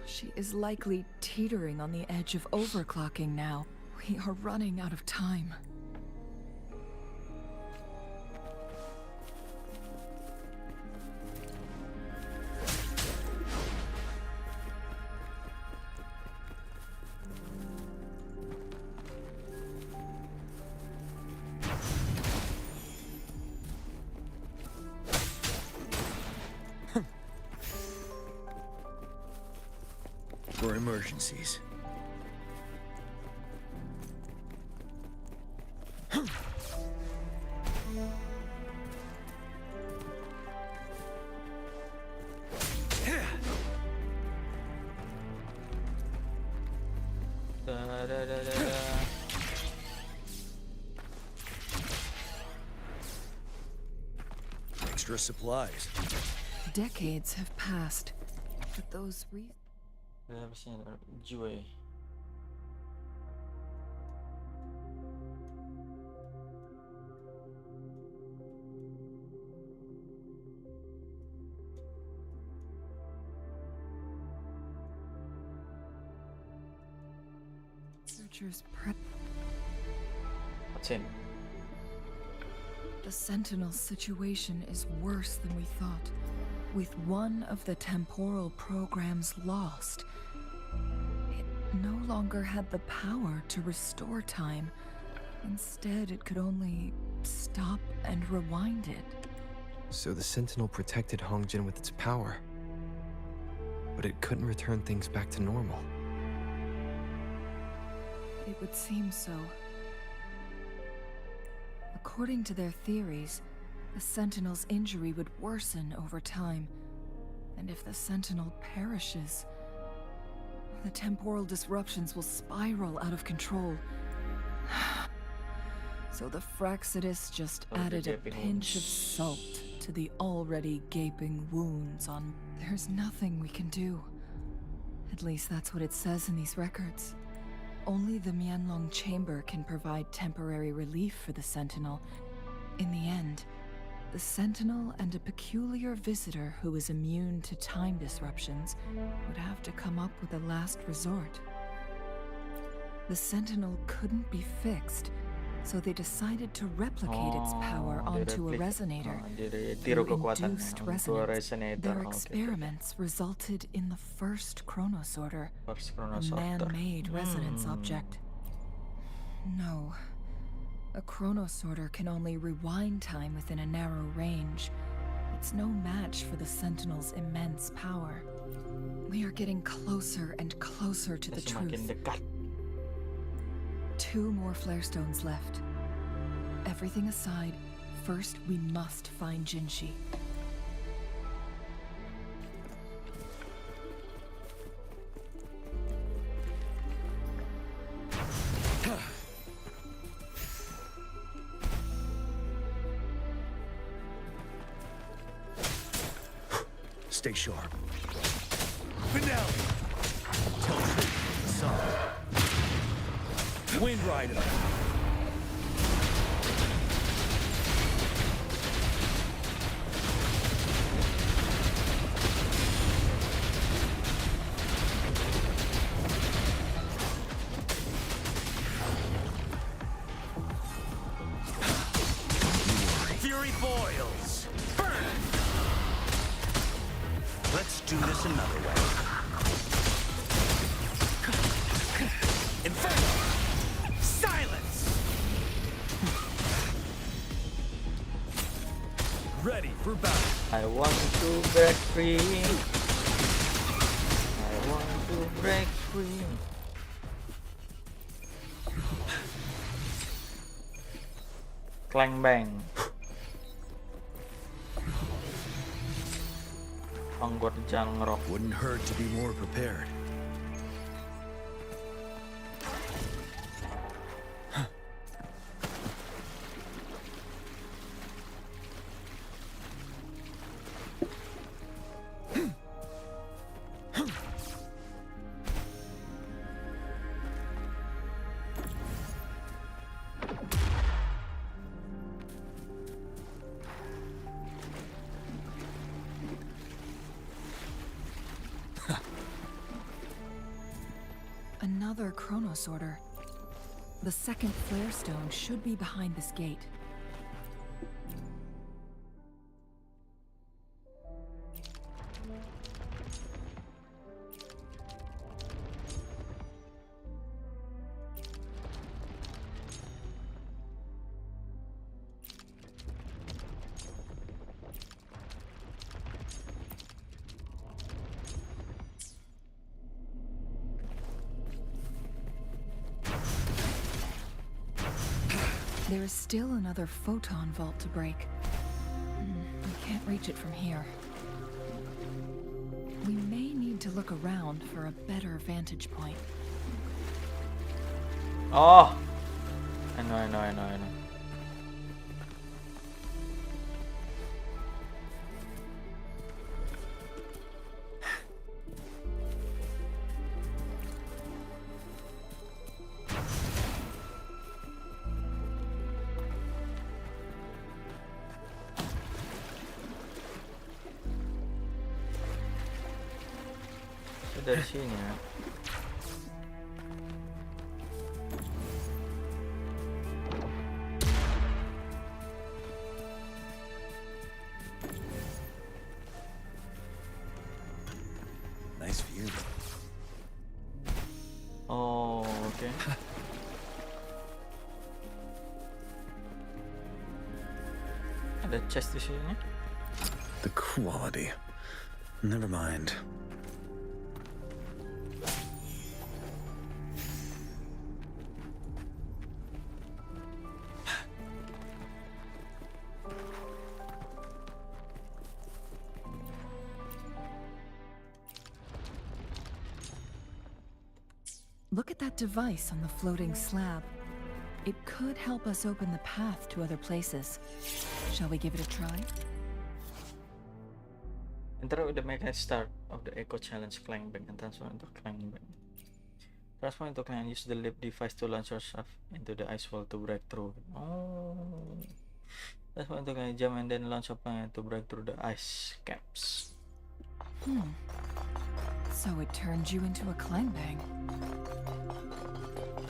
[SPEAKER 11] She is likely teetering on the edge of overclocking now. We are running out of time.
[SPEAKER 10] for emergencies. Extra supplies.
[SPEAKER 11] Decades have passed, but those
[SPEAKER 1] Joy.
[SPEAKER 11] researchers prep.
[SPEAKER 1] What's in?
[SPEAKER 11] The Sentinel situation is worse than we thought. With one of the temporal programs lost, it no longer had the power to restore time. Instead, it could only stop and rewind it.
[SPEAKER 4] So the Sentinel protected Hongjin with its power, but it couldn't return things back to normal.
[SPEAKER 11] It would seem so. According to their theories, the Sentinel's injury would worsen over time, and if the Sentinel perishes, the temporal disruptions will spiral out of control. So the Fraxidus just added a pinch of salt to the already gaping wounds on... There's nothing we can do. At least that's what it says in these records. Only the Mianlong Chamber can provide temporary relief for the Sentinel. In the end, the Sentinel and a peculiar visitor who is immune to time disruptions would have to come up with a last resort. The Sentinel couldn't be fixed, so they decided to replicate its power onto a resonator. Through induced resonance, their experiments resulted in the first chronosorter, a man-made resonance object. No, a chronosorter can only rewind time within a narrow range. It's no match for the Sentinel's immense power. We are getting closer and closer to the truth. 2 more flare stones left. Everything aside, first we must find Jinshi.
[SPEAKER 10] Stay sharp. Finale! Tell truth to the sun. Wind rider. Fury boils. Burn! Let's do this another way. Inferno! Silence! Ready for battle.
[SPEAKER 1] I want to break free. I want to break free. Clang bang. Anggota rencana ngerok.
[SPEAKER 10] Wouldn't hurt to be more prepared.
[SPEAKER 11] Another chronosorter. The second flare stone should be behind this gate. There is still another photon vault to break. We can't reach it from here. We may need to look around for a better vantage point.
[SPEAKER 1] Oh, I know. Dari sini ya.
[SPEAKER 9] Nice view.
[SPEAKER 1] Oh, oke. Ada chest di sini.
[SPEAKER 9] The quality. Never mind.
[SPEAKER 11] Look at that device on the floating slab. It could help us open the path to other places. Shall we give it a try?
[SPEAKER 1] Enter with the mega start of the Echo Challenge climb back and transfer into climb back. Transfer into climb and use the leap device to launch yourself into the ice wall to break through. Oh. Transfer into climb jump and then launch opponent to break through the ice caps.
[SPEAKER 11] So it turned you into a climb bang.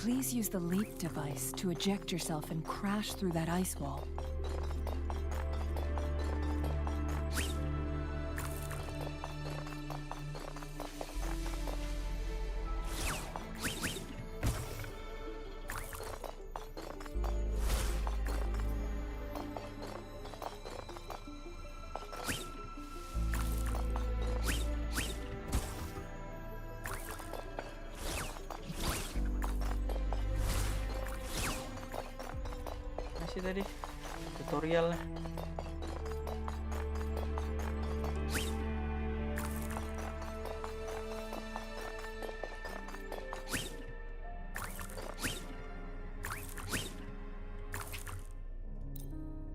[SPEAKER 11] Please use the leap device to eject yourself and crash through that ice wall.
[SPEAKER 1] Masih tadi tutorialnya.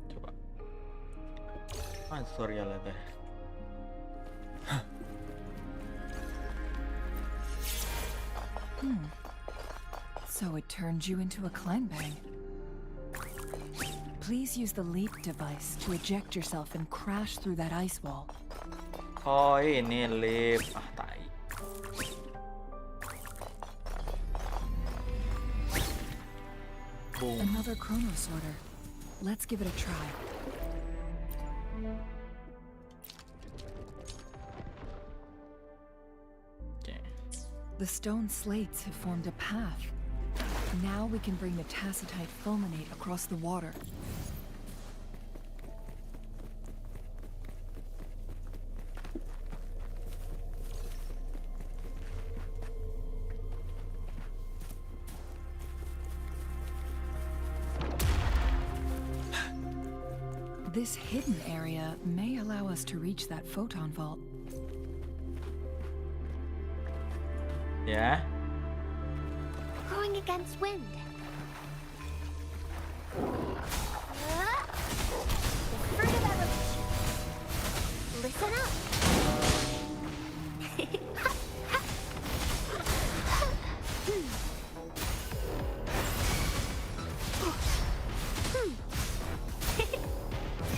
[SPEAKER 1] Coba. Tutorialnya teh.
[SPEAKER 11] So it turned you into a climb bang. Please use the leap device to eject yourself and crash through that ice wall.
[SPEAKER 1] Oh, ini leap. Ah, tai. Boom.
[SPEAKER 11] Another chrono sorter. Let's give it a try.
[SPEAKER 1] Okay.
[SPEAKER 11] The stone slates have formed a path. Now we can bring the tacitite fulminate across the water. This hidden area may allow us to reach that photon vault.
[SPEAKER 1] Ya.
[SPEAKER 5] Going against wind. Further evolution. Listen up.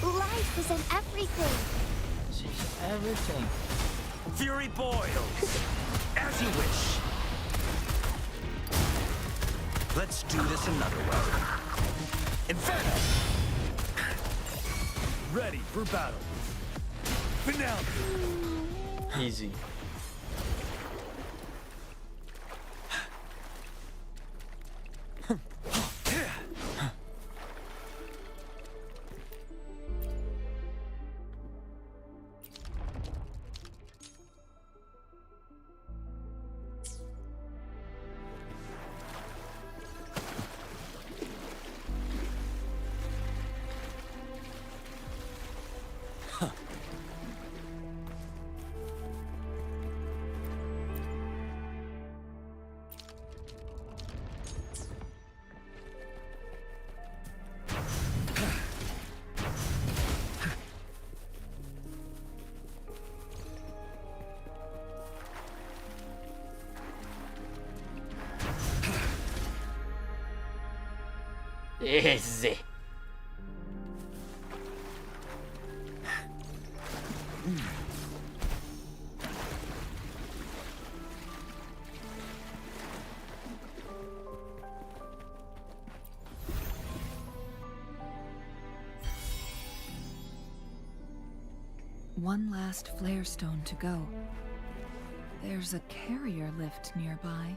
[SPEAKER 5] Life is in everything.
[SPEAKER 1] She's everything.
[SPEAKER 10] Fury boils. As you wish. Let's do this another way. Inferno! Ready for battle. Finale!
[SPEAKER 1] Easy. Easy.
[SPEAKER 11] One last flare stone to go. There's a carrier lift nearby.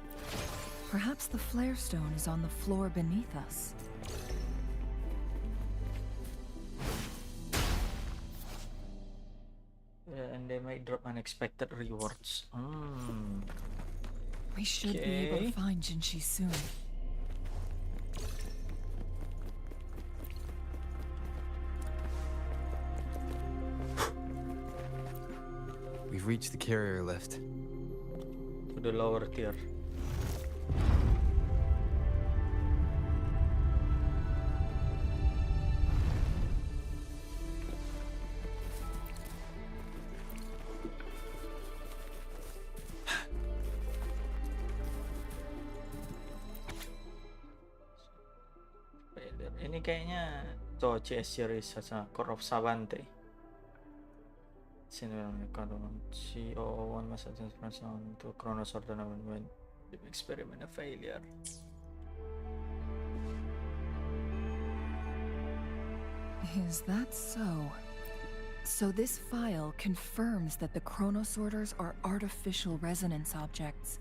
[SPEAKER 11] Perhaps the flare stone is on the floor beneath us.
[SPEAKER 1] And they might drop unexpected rewards.
[SPEAKER 11] We should be able to find Jinshi soon.
[SPEAKER 4] We've reached the carrier lift.
[SPEAKER 1] To the lower tier. Ini kayaknya CS series sa Core of Savante. CO1 must transfer to Chronos or tournament when the experiment a failure.
[SPEAKER 11] Is that so? So this file confirms that the chronosorters are artificial resonance objects.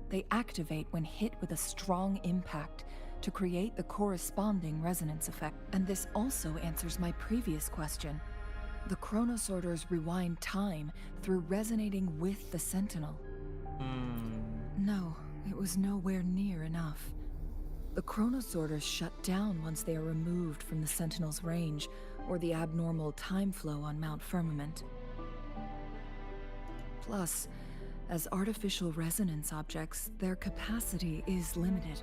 [SPEAKER 11] They activate when hit with a strong impact to create the corresponding resonance effect. And this also answers my previous question. The chronosorters rewind time through resonating with the Sentinel. No, it was nowhere near enough. The chronosorters shut down once they are removed from the Sentinel's range or the abnormal time flow on Mount Firmament. Plus, as artificial resonance objects, their capacity is limited.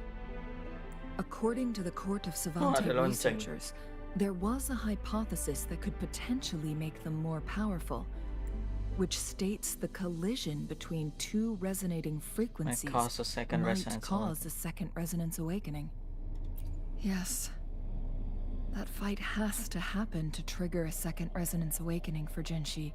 [SPEAKER 11] According to the Court of Savante researchers, there was a hypothesis that could potentially make them more powerful, which states the collision between two resonating frequencies
[SPEAKER 1] might cause a second
[SPEAKER 11] resonance awakening. Yes. That fight has to happen to trigger a second resonance awakening for Jinshi,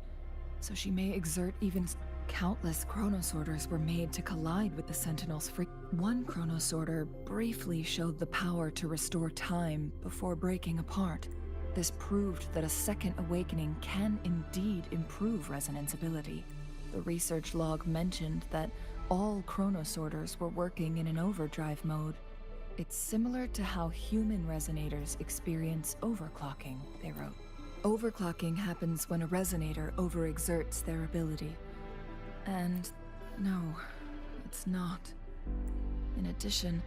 [SPEAKER 11] so she may exert even... Countless chronosorters were made to collide with the Sentinel's One chronosorter briefly showed the power to restore time before breaking apart. This proved that a second awakening can indeed improve resonance ability. The research log mentioned that all chronosorters were working in an overdrive mode. It's similar to how human resonators experience overclocking, they wrote. Overclocking happens when a resonator overexerts their ability. And no, it's not. In addition,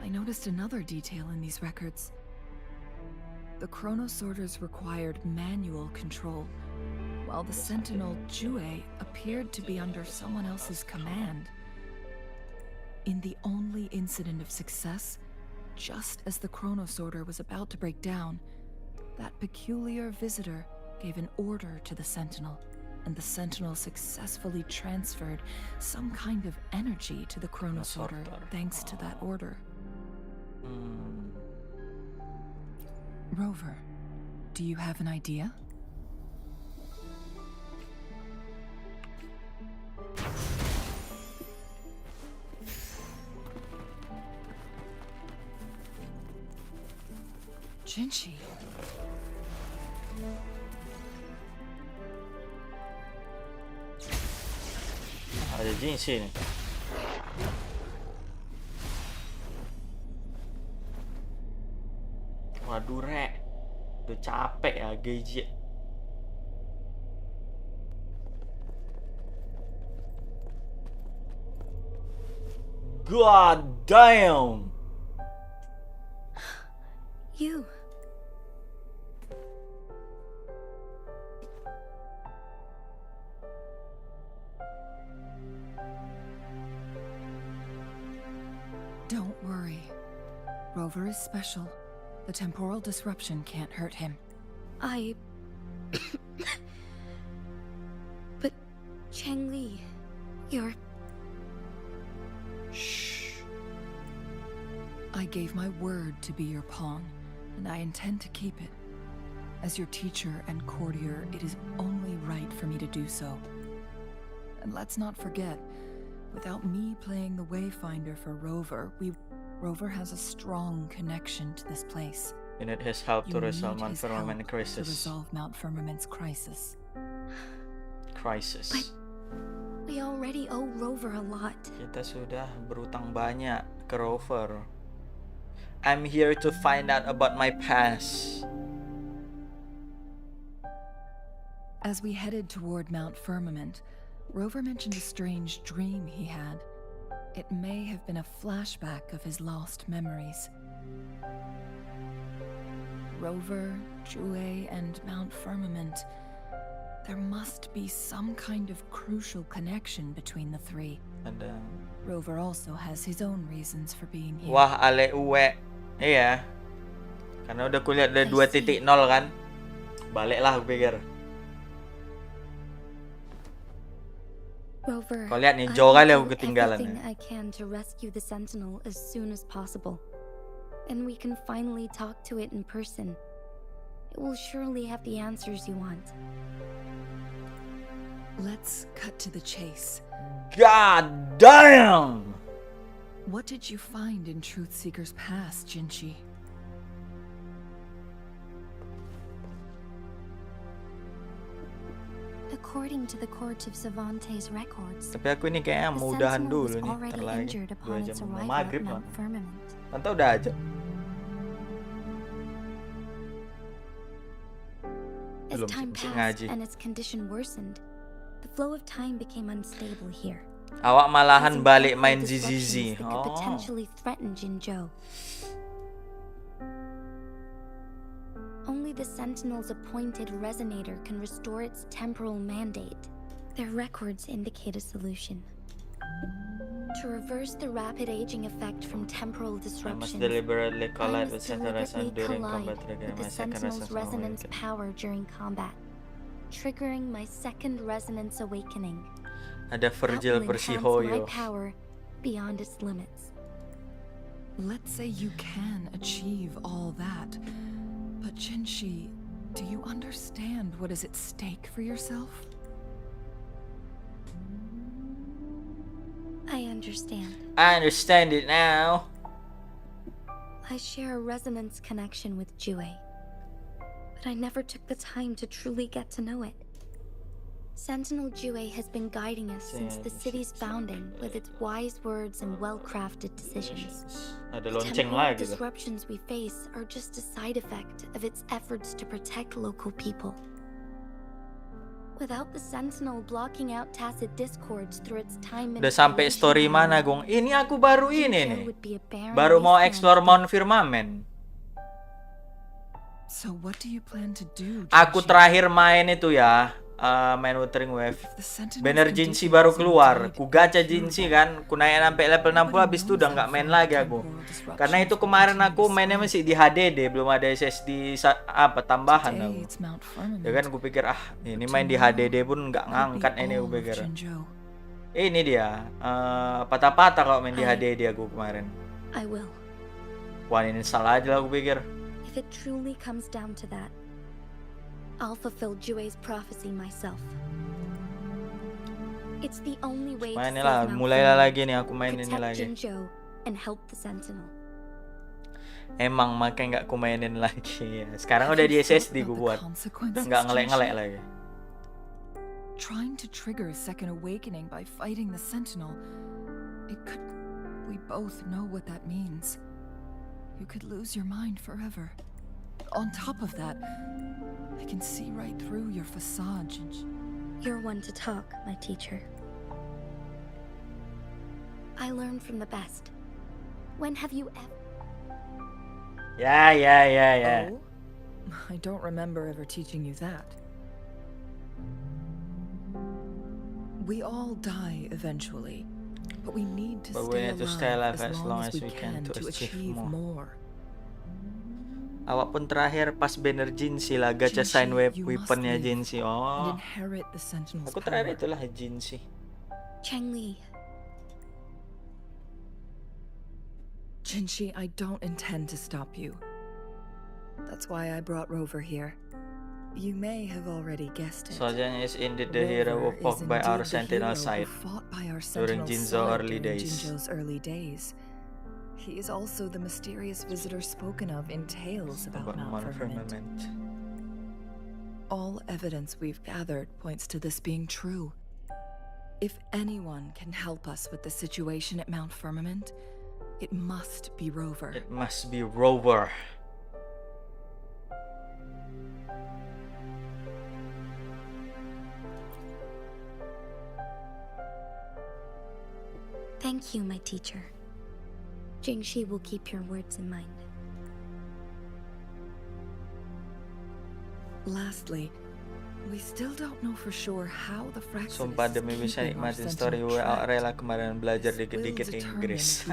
[SPEAKER 11] I noticed another detail in these records. The chronosorters required manual control, while the Sentinel Jue appeared to be under someone else's command. In the only incident of success, just as the chronosorter was about to break down, that peculiar visitor gave an order to the Sentinel, and the Sentinel successfully transferred some kind of energy to the chronosorter thanks to that order. Rover, do you have an idea? Jinshi.
[SPEAKER 1] Ada Jinshi nih. Waduh rek, udah capek ya Geji. God damn.
[SPEAKER 6] You.
[SPEAKER 11] Don't worry. Rover is special. The temporal disruption can't hurt him.
[SPEAKER 6] But Changli, you're...
[SPEAKER 11] Shh. I gave my word to be your pawn, and I intend to keep it. As your teacher and courtier, it is only right for me to do so. And let's not forget, without me playing the Wayfinder for Rover, Rover has a strong connection to this place.
[SPEAKER 1] You need his help to
[SPEAKER 11] You
[SPEAKER 1] resolve
[SPEAKER 11] need
[SPEAKER 1] Mount
[SPEAKER 11] his help
[SPEAKER 1] Firmament
[SPEAKER 11] to
[SPEAKER 1] crisis.
[SPEAKER 11] resolve Mount Firmament's crisis.
[SPEAKER 1] Crisis.
[SPEAKER 6] We already owe Rover a lot.
[SPEAKER 1] Kita sudah berutang banyak ke Rover. I'm here to find out about my past.
[SPEAKER 11] As we headed toward Mount Firmament, Rover mentioned a strange dream he had. It may have been a flashback of his lost memories. Rover, Jue, and Mount Firmament. There must be some kind of crucial connection between the three.
[SPEAKER 1] Ada.
[SPEAKER 11] Rover also has his own reasons for being here.
[SPEAKER 1] Wah, ale uwe. Iya. Karena udah kulihat ada 2.0 kan. Baliklah aku pikir.
[SPEAKER 6] Rover,
[SPEAKER 1] Kau lihat nih,
[SPEAKER 6] I
[SPEAKER 1] jauh
[SPEAKER 6] will
[SPEAKER 1] kali aku
[SPEAKER 6] do
[SPEAKER 1] ketinggalan
[SPEAKER 6] everything
[SPEAKER 1] ya.
[SPEAKER 6] I can to rescue the Sentinel as soon as possible. And we can finally talk to it in person. It will surely have the answers you want.
[SPEAKER 11] Let's cut to the chase.
[SPEAKER 1] God damn!
[SPEAKER 11] What did you find in Truthseeker's past, Jinchi?
[SPEAKER 5] According to the Court of Savante's records,
[SPEAKER 1] Tapi aku ini kayaknya
[SPEAKER 5] the
[SPEAKER 1] mau udahan
[SPEAKER 5] Sentinel was
[SPEAKER 1] dulu nih.
[SPEAKER 5] already
[SPEAKER 1] Ntar lagi
[SPEAKER 5] injured
[SPEAKER 1] 2
[SPEAKER 5] upon
[SPEAKER 1] jam
[SPEAKER 5] its
[SPEAKER 1] mau
[SPEAKER 5] arrival
[SPEAKER 1] maghrib
[SPEAKER 5] at
[SPEAKER 1] lah.
[SPEAKER 5] Mount Firmament.
[SPEAKER 1] Tante udah aja.
[SPEAKER 5] As
[SPEAKER 1] Belum
[SPEAKER 5] time
[SPEAKER 1] sih,
[SPEAKER 5] passed
[SPEAKER 1] ngaji.
[SPEAKER 5] and its condition worsened, the flow of time became unstable here.
[SPEAKER 1] Awak malahan
[SPEAKER 5] causing
[SPEAKER 1] balik
[SPEAKER 5] temporal
[SPEAKER 1] main
[SPEAKER 5] disruptions
[SPEAKER 1] ZZZ.
[SPEAKER 5] that could
[SPEAKER 1] Oh.
[SPEAKER 5] potentially threaten Jinzhou. Only the Sentinel's appointed resonator can restore its temporal mandate. Their records indicate a solution. To reverse the rapid aging effect from temporal
[SPEAKER 1] I must
[SPEAKER 5] disruptions,
[SPEAKER 1] deliberately
[SPEAKER 5] I
[SPEAKER 1] collide with
[SPEAKER 5] must
[SPEAKER 1] second
[SPEAKER 5] deliberately
[SPEAKER 1] resonance during
[SPEAKER 5] collide
[SPEAKER 1] combat triggering
[SPEAKER 5] with the
[SPEAKER 1] my second
[SPEAKER 5] Sentinel's
[SPEAKER 1] resonance
[SPEAKER 5] resonance
[SPEAKER 1] awakening.
[SPEAKER 5] power during combat, triggering my second resonance awakening.
[SPEAKER 1] Ada
[SPEAKER 5] That
[SPEAKER 1] Virgil
[SPEAKER 5] will enhance my
[SPEAKER 1] Persihoyo.
[SPEAKER 5] power beyond its limits.
[SPEAKER 11] Let's say you can achieve all that. But Jinchi, do you understand what is at stake for yourself?
[SPEAKER 5] I understand.
[SPEAKER 1] I understand it now.
[SPEAKER 5] I share a resonance connection with Jue, but I never took the time to truly get to know it. Sentinel Jue has been guiding us since the city's founding with its wise words and well-crafted decisions.
[SPEAKER 1] Ada
[SPEAKER 5] The
[SPEAKER 1] lonceng
[SPEAKER 5] temporal
[SPEAKER 1] lagi tuh.
[SPEAKER 5] disruptions we face are just a side effect of its efforts to protect local people. Without the Sentinel blocking out tacit discords through its time
[SPEAKER 1] Udah sampai story mana, Gong? Ini aku baru ini nih.
[SPEAKER 5] would be a barren
[SPEAKER 1] Baru mau
[SPEAKER 5] wasteland
[SPEAKER 1] explore Mount Firmament.
[SPEAKER 11] So what do you plan to do,
[SPEAKER 1] Aku
[SPEAKER 11] Jinchi?
[SPEAKER 1] terakhir main itu ya, main Wuthering Wave.
[SPEAKER 11] The Sentinel's
[SPEAKER 1] Banner
[SPEAKER 11] condition
[SPEAKER 1] Jinchi baru
[SPEAKER 11] is
[SPEAKER 1] keluar.
[SPEAKER 11] indeed
[SPEAKER 1] Ku gacha
[SPEAKER 11] incurable.
[SPEAKER 1] Jinchi kan, ku naik sampai level 60 habis itu udah nggak main lagi aku. Karena itu kemarin aku mainnya masih di HDD, belum ada SSD apa tambahan
[SPEAKER 11] Today
[SPEAKER 1] aku.
[SPEAKER 11] it's Mount Firmament.
[SPEAKER 1] Ya kan ku pikir ini main di HDD pun nggak ngangkat ini aku pikir. Ini dia, patah-patah kalau main di HDD aku kemarin.
[SPEAKER 5] I will.
[SPEAKER 1] Wah ini salah aja lah aku pikir.
[SPEAKER 5] If it truly comes down to that, I'll fulfill Jue's prophecy myself. It's the only way to
[SPEAKER 1] Main
[SPEAKER 5] save
[SPEAKER 1] lah,
[SPEAKER 5] Mount
[SPEAKER 1] mulailah
[SPEAKER 5] Firmament,
[SPEAKER 1] lagi nih aku main ini
[SPEAKER 5] protect
[SPEAKER 1] lagi.
[SPEAKER 5] Jinzhou, and help the Sentinel.
[SPEAKER 1] Emang makanya nggak ku mainin lagi. Sekarang udah di SSD gue buat. Udah nggak ngelek-ngelek lagi.
[SPEAKER 11] Trying to trigger a second awakening by fighting the Sentinel, it could... We both know what that means. You could lose your mind forever. On top of that, I can see right through your facade, Jinchi.
[SPEAKER 5] You're one to talk, my teacher. I learn from the best. When have you ever...
[SPEAKER 1] Ya.
[SPEAKER 11] Oh? I don't remember ever teaching you that. We all die eventually, but we need to
[SPEAKER 1] But we
[SPEAKER 11] stay
[SPEAKER 1] need to stay alive
[SPEAKER 11] alive as long as we can to achieve
[SPEAKER 1] achieve
[SPEAKER 11] more.
[SPEAKER 1] Awak pun terakhir pas banner Jinchi lah, gacha
[SPEAKER 11] Jinchi,
[SPEAKER 1] sign
[SPEAKER 11] you must
[SPEAKER 1] weaponnya
[SPEAKER 11] live
[SPEAKER 1] Jinchi.
[SPEAKER 11] and
[SPEAKER 1] Oh,
[SPEAKER 11] inherit the Sentinel's
[SPEAKER 1] aku terakhir
[SPEAKER 11] power.
[SPEAKER 1] itulah Jinchi.
[SPEAKER 5] Cheng Li,
[SPEAKER 11] Jinshi, I don't intend to stop you. That's why I brought Rover here. You may have already guessed it.
[SPEAKER 1] Sojourn is indeed the hero who fought by our sentinel side during Jinzou's early days.
[SPEAKER 11] Jinzou's early days. He is also the mysterious visitor spoken of in tales about Mount Firmament. All evidence we've gathered points to this being true. If anyone can help us with the situation at Mount Firmament, it must be Rover.
[SPEAKER 1] It must be Rover.
[SPEAKER 6] Thank you, my teacher. Jingxi will keep your words in mind.
[SPEAKER 11] Lastly, we still don't know for sure how the Fraxidus
[SPEAKER 1] Sumpah demi bisa nikmatin story WA rela kemarin belajar dikit-dikit Inggris.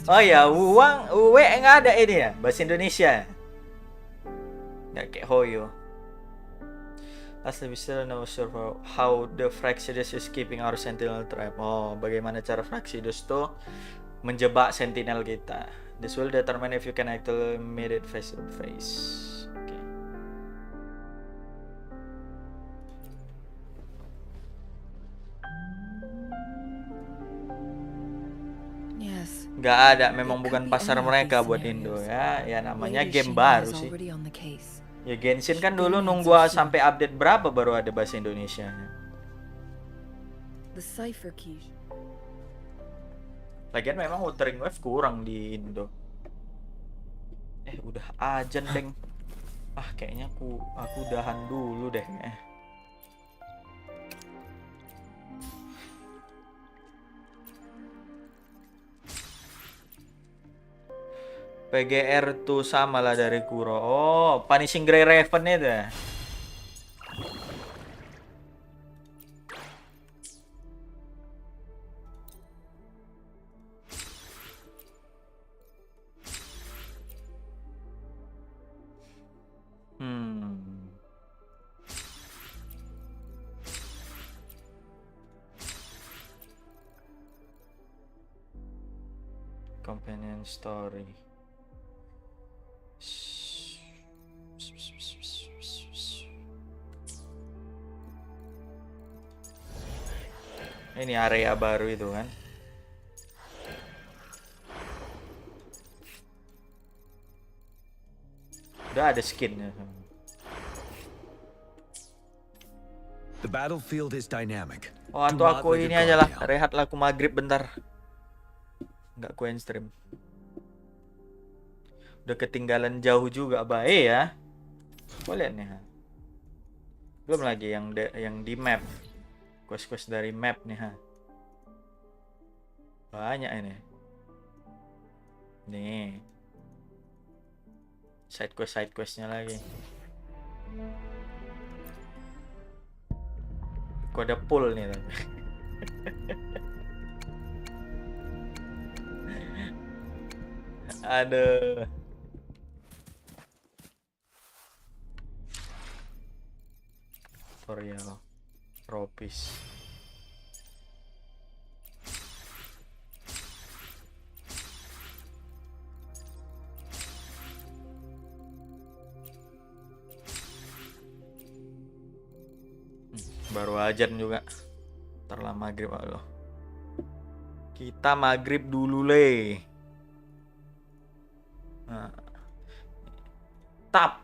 [SPEAKER 1] Oh ya, Uwe nggak ada ini ya, bahasa Indonesia. Nggak kayak Hoyo. Lastly, we still know sure how the Fraxidus is keeping our sentinel trap. Oh, bagaimana cara Fraxidus tuh menjebak sentinel kita. This will determine if you can actually meet it face to face. Okay.
[SPEAKER 11] Yes.
[SPEAKER 1] Nggak ada, memang bukan pasar mereka buat Indo ya. Ya namanya game baru sih. Ya Genshin kan dulu nunggu sampai update berapa baru ada bahasa Indonesia.
[SPEAKER 11] The cipher key.
[SPEAKER 1] Lagian memang Wuthering Wave kurang di Indo. Udah ajan, Deng. Kayaknya aku udahan dulu deh. PGR tuh sama lah dari Kuro. Oh, Punishing Grey Raven itu ya. Companion story. Ini area baru itu kan. Udah ada skinnya.
[SPEAKER 10] The battlefield is dynamic.
[SPEAKER 1] Oh, atau aku ini aja lah, rehatlah aku maghrib bentar. Nggak ku stream. Udah ketinggalan jauh juga, bae ya. Kau lihat nih. Belum lagi yang di map. Quest-quest dari map nih ha. Banyak ini. Nih. Side questnya lagi. Kok ada pool nih tapi. Aduh. Tutorial tropis. Baru ajan juga. Ntar maghrib loh. Kita maghrib dulu le. Nah. Tap.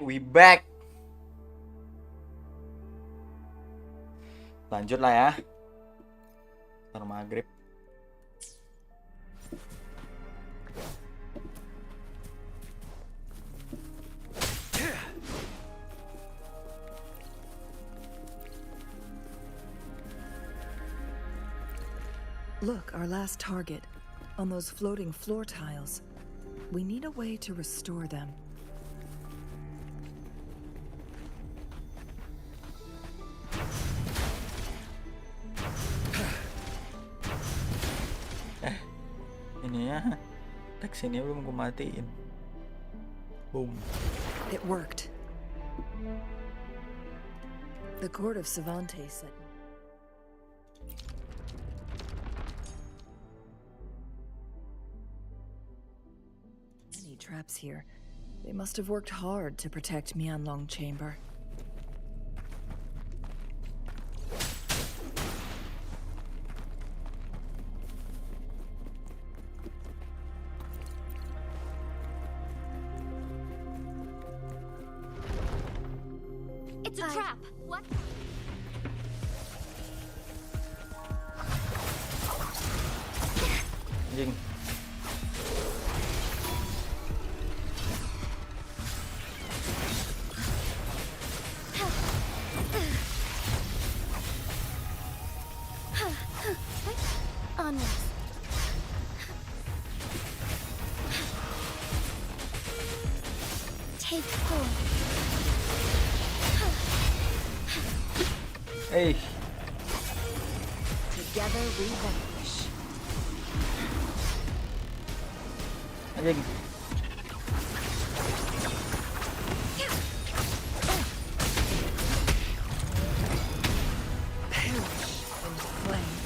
[SPEAKER 1] we back. Lanjut lah ya. Ntar maghrib.
[SPEAKER 11] Look, our last target. On those floating floor tiles. We need a way to restore them.
[SPEAKER 1] Ini ya. Teks ini belum gue matiin. Boom.
[SPEAKER 11] It worked. The court of Cervantes said. Many traps here. They must have worked hard to protect Mianlong Chamber.
[SPEAKER 5] It's a trap. What?
[SPEAKER 1] Anjing.
[SPEAKER 5] Onwards. Take hold.
[SPEAKER 1] Hey.
[SPEAKER 5] Together we vanquish.
[SPEAKER 1] Anjing.
[SPEAKER 11] Perish in flames.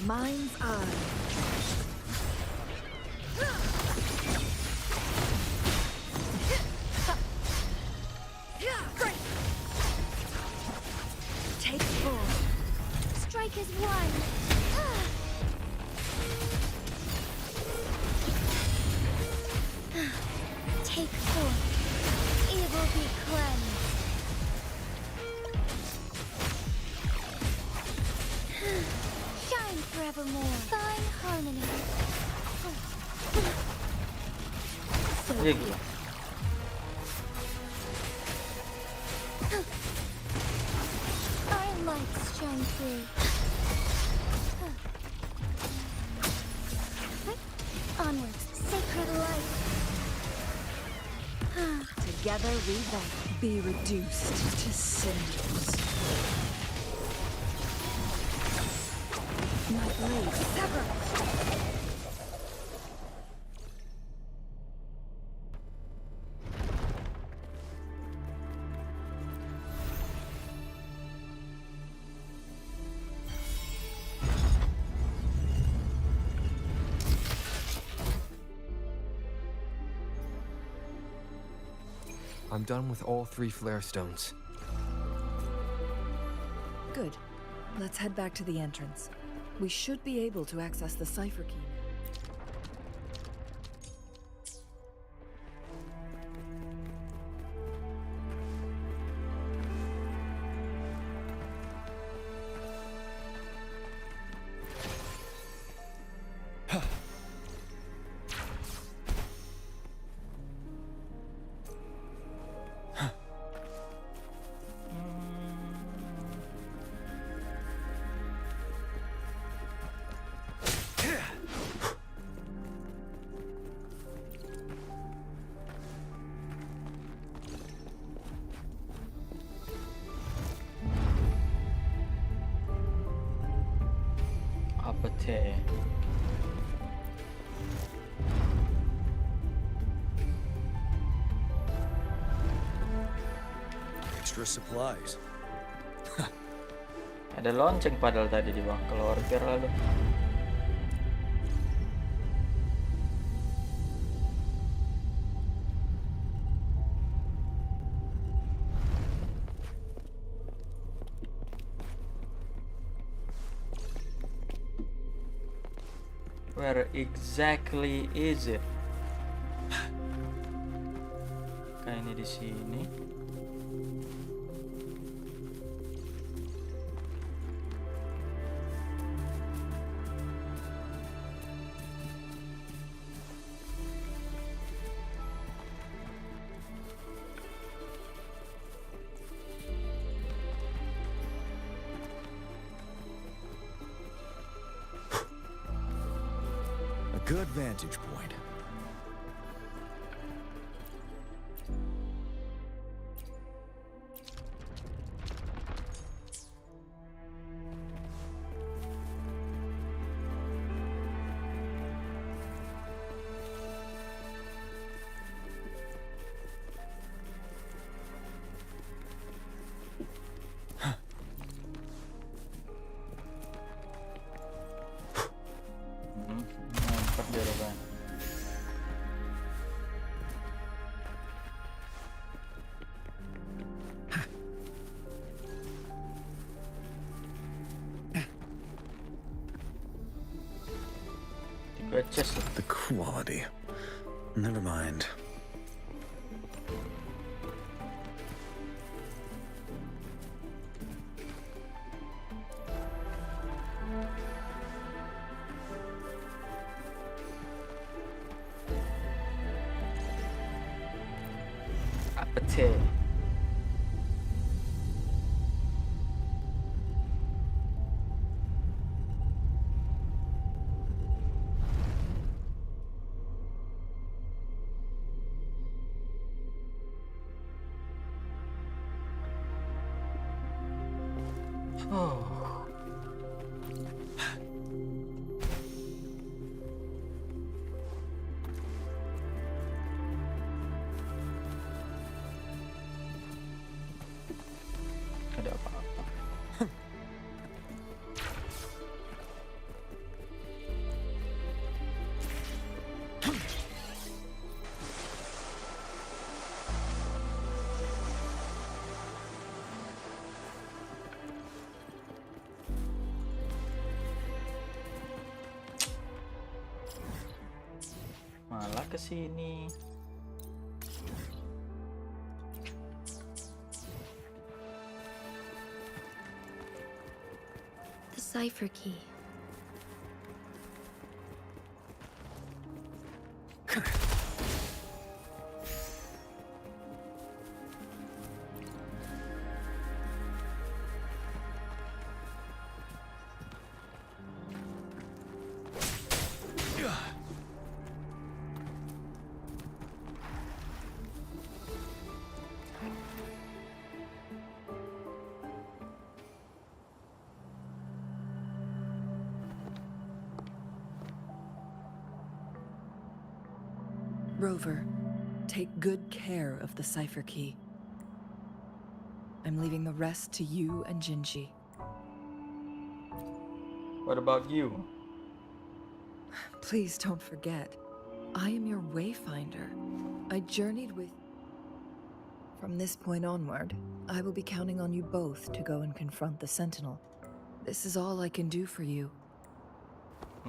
[SPEAKER 11] Mind's eye. Take full.
[SPEAKER 5] Strike is one. Take four. Evil be cleansed. Shine forevermore. Fine harmony.
[SPEAKER 1] Anjing.
[SPEAKER 5] Our lights shine through. Onwards, sacred light. Together we vanquish.
[SPEAKER 11] Be reduced to cinders. My blade sever.
[SPEAKER 4] I'm done with all 3 flare stones.
[SPEAKER 11] Good. Let's head back to the entrance. We should be able to access the cipher key.
[SPEAKER 1] Apa teh?
[SPEAKER 10] Extra supplies.
[SPEAKER 1] Ada lonceng padahal tadi di bawah. Kalau order lalu. Where exactly is it? Kayak ini di sini.
[SPEAKER 10] A good vantage point.
[SPEAKER 1] Mantap jawaban. Tiga chest.
[SPEAKER 10] The quality. Never mind.
[SPEAKER 1] Apa teh? Oh. Ada apa-apa. Malah ke sini.
[SPEAKER 6] The cipher key.
[SPEAKER 11] Rover, take good care of the cipher key. I'm leaving the rest to you and Jinji.
[SPEAKER 1] What about you?
[SPEAKER 11] Please don't forget, I am your wayfinder. I journeyed with... From this point onward, I will be counting on you both to go and confront the Sentinel. This is all I can do for you.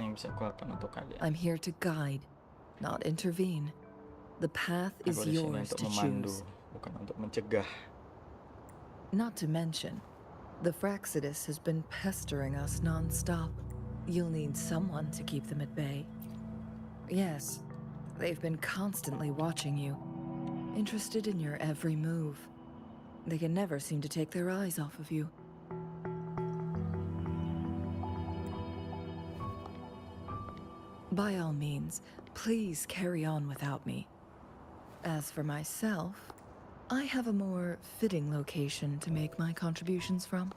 [SPEAKER 1] Yang bisa kuakan untuk kalian.
[SPEAKER 11] I'm here to guide, not intervene. The path is
[SPEAKER 1] Aku di sini
[SPEAKER 11] yours
[SPEAKER 1] untuk
[SPEAKER 11] to
[SPEAKER 1] memandu,
[SPEAKER 11] choose.
[SPEAKER 1] bukan untuk mencegah.
[SPEAKER 11] Not to mention, the Fraxidus has been pestering us non-stop. You'll need someone to keep them at bay. Yes, they've been constantly watching you, interested in your every move. They can never seem to take their eyes off of you. By all means, please carry on without me. As for myself, I have a more fitting location to make my contributions from.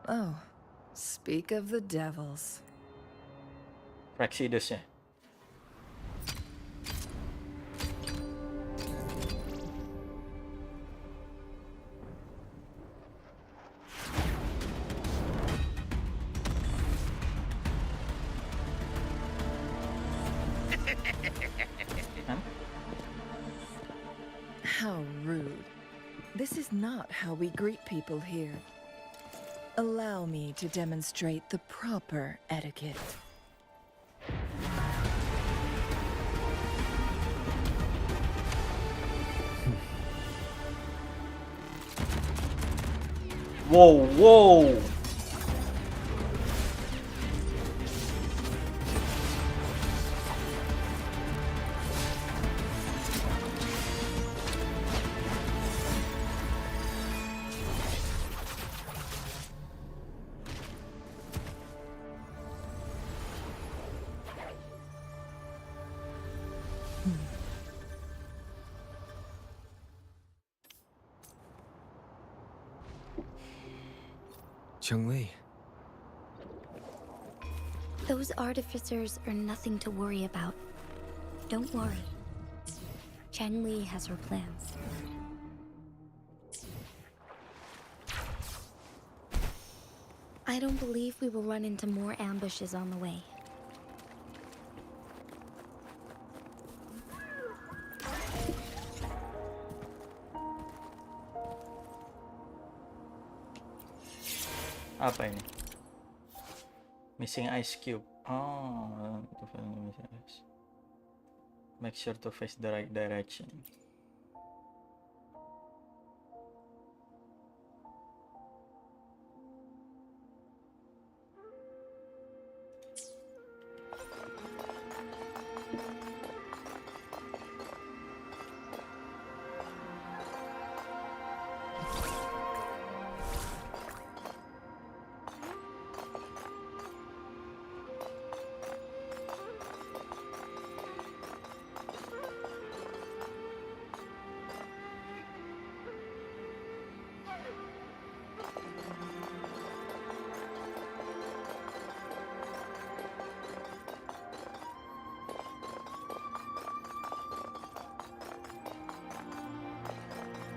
[SPEAKER 11] Oh, speak of the devils.
[SPEAKER 1] Fraxidus ya.
[SPEAKER 11] How rude. This is not how we greet people here. Allow me to demonstrate the proper etiquette.
[SPEAKER 1] Wow, wow.
[SPEAKER 4] Cheng-Li,
[SPEAKER 6] Those artificers are nothing to worry about. Don't worry. Cheng-Li has her plans. I don't believe we will run into more ambushes on the way.
[SPEAKER 1] Apa ini? Missing ice cube. Oh, to find the missing ice. Make sure to face the right direction.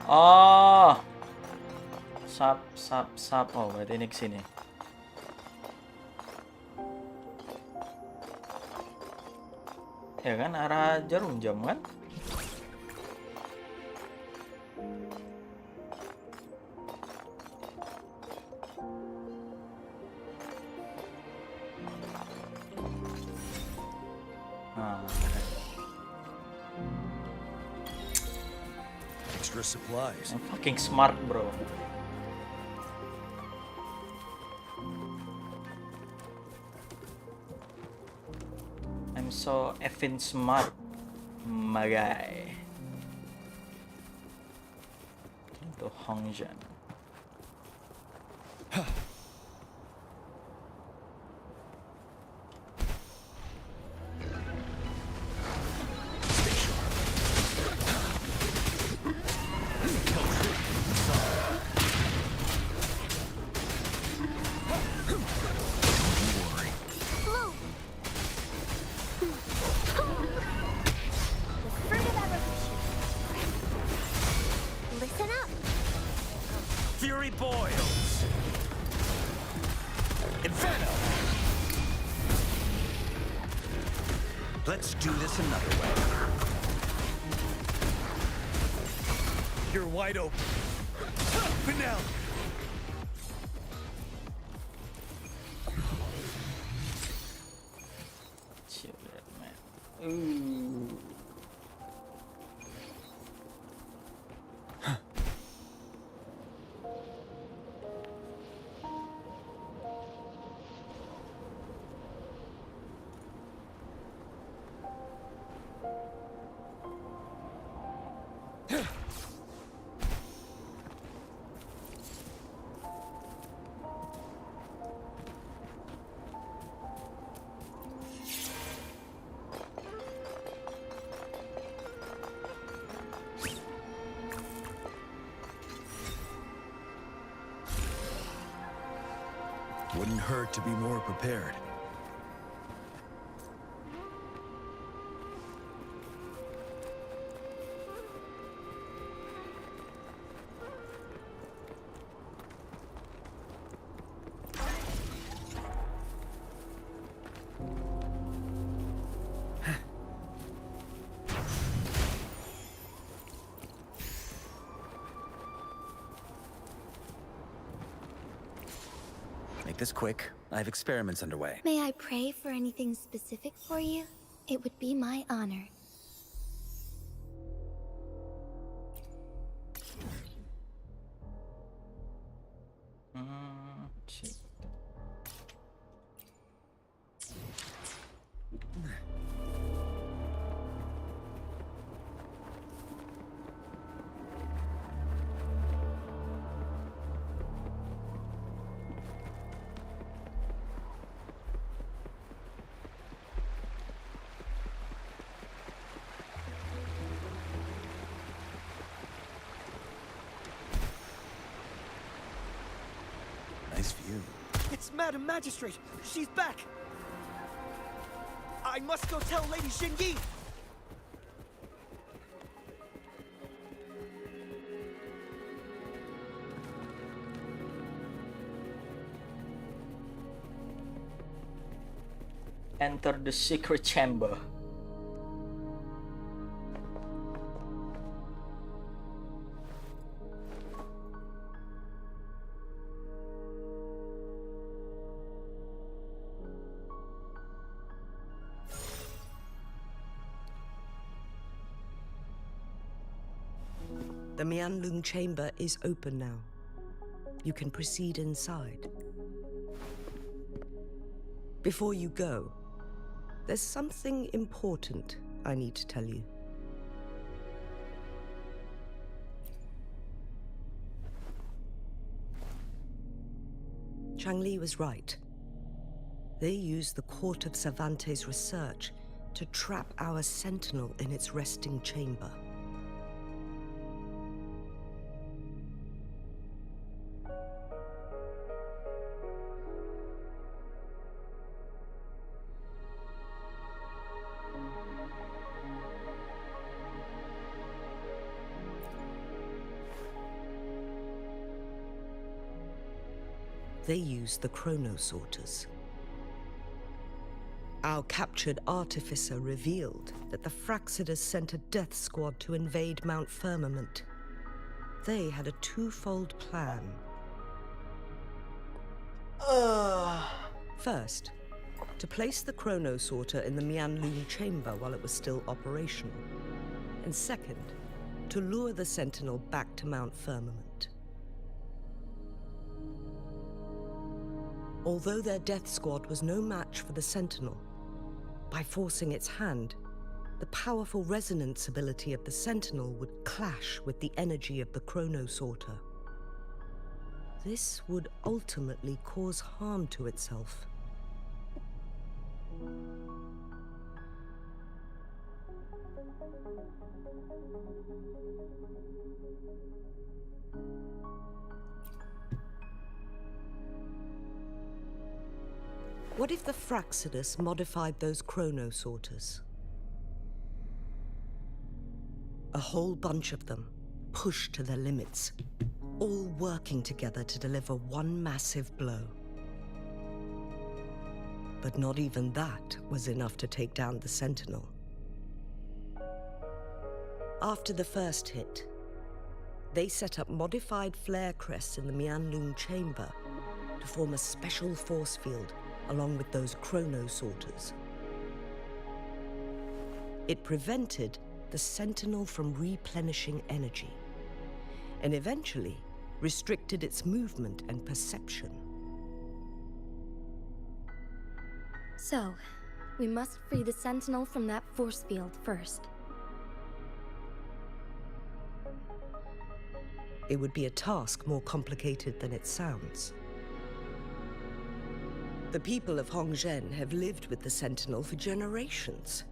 [SPEAKER 1] Oh, sap. Oh, berarti ini kesini. Ya kan, arah jarum jam kan? Nah,
[SPEAKER 10] Extra supplies.
[SPEAKER 1] I'm fucking smart, bro. I'm so effing smart, my guy. Into Hongjian.
[SPEAKER 5] Listen up.
[SPEAKER 10] Fury boils. Inferno. Let's do this another way. You're wide open. Finale.
[SPEAKER 1] Chill that, man. Ooh.
[SPEAKER 10] Wouldn't hurt to be more prepared. Make this quick. I have experiments underway.
[SPEAKER 6] May I pray for anything specific for you? It would be my honor.
[SPEAKER 9] this view.
[SPEAKER 13] It's Madam Magistrate. She's back. I must go tell Lady Xinyi.
[SPEAKER 1] Enter the secret chamber.
[SPEAKER 12] The Mianlung chamber is open now. You can proceed inside. Before you go, there's something important I need to tell you. Changli was right. They used the Court of Cervantes' research to trap our sentinel in its resting chamber. They used the chronosorters. Our captured artificer revealed that the Fraxidus sent a death squad to invade Mount Firmament. They had a twofold plan. First, to place the chronosorter in the Mianlung chamber while it was still operational. And second, to lure the sentinel back to Mount Firmament. Although their death squad was no match for the sentinel, by forcing its hand, the powerful resonance ability of the sentinel would clash with the energy of the chronosorter. This would ultimately cause harm to itself. What if the Fraxidus modified those chronosorters? A whole bunch of them, pushed to their limits, all working together to deliver one massive blow. But not even that was enough to take down the Sentinel. After the first hit, they set up modified flare crests in the Mianlung chamber to form a special force field along with those chronosorters. It prevented the Sentinel from replenishing energy, and eventually restricted its movement and perception.
[SPEAKER 6] So, we must free the Sentinel from that force field first.
[SPEAKER 12] It would be a task more complicated than it sounds. The people of Hongzhen have lived with the Sentinel for generations.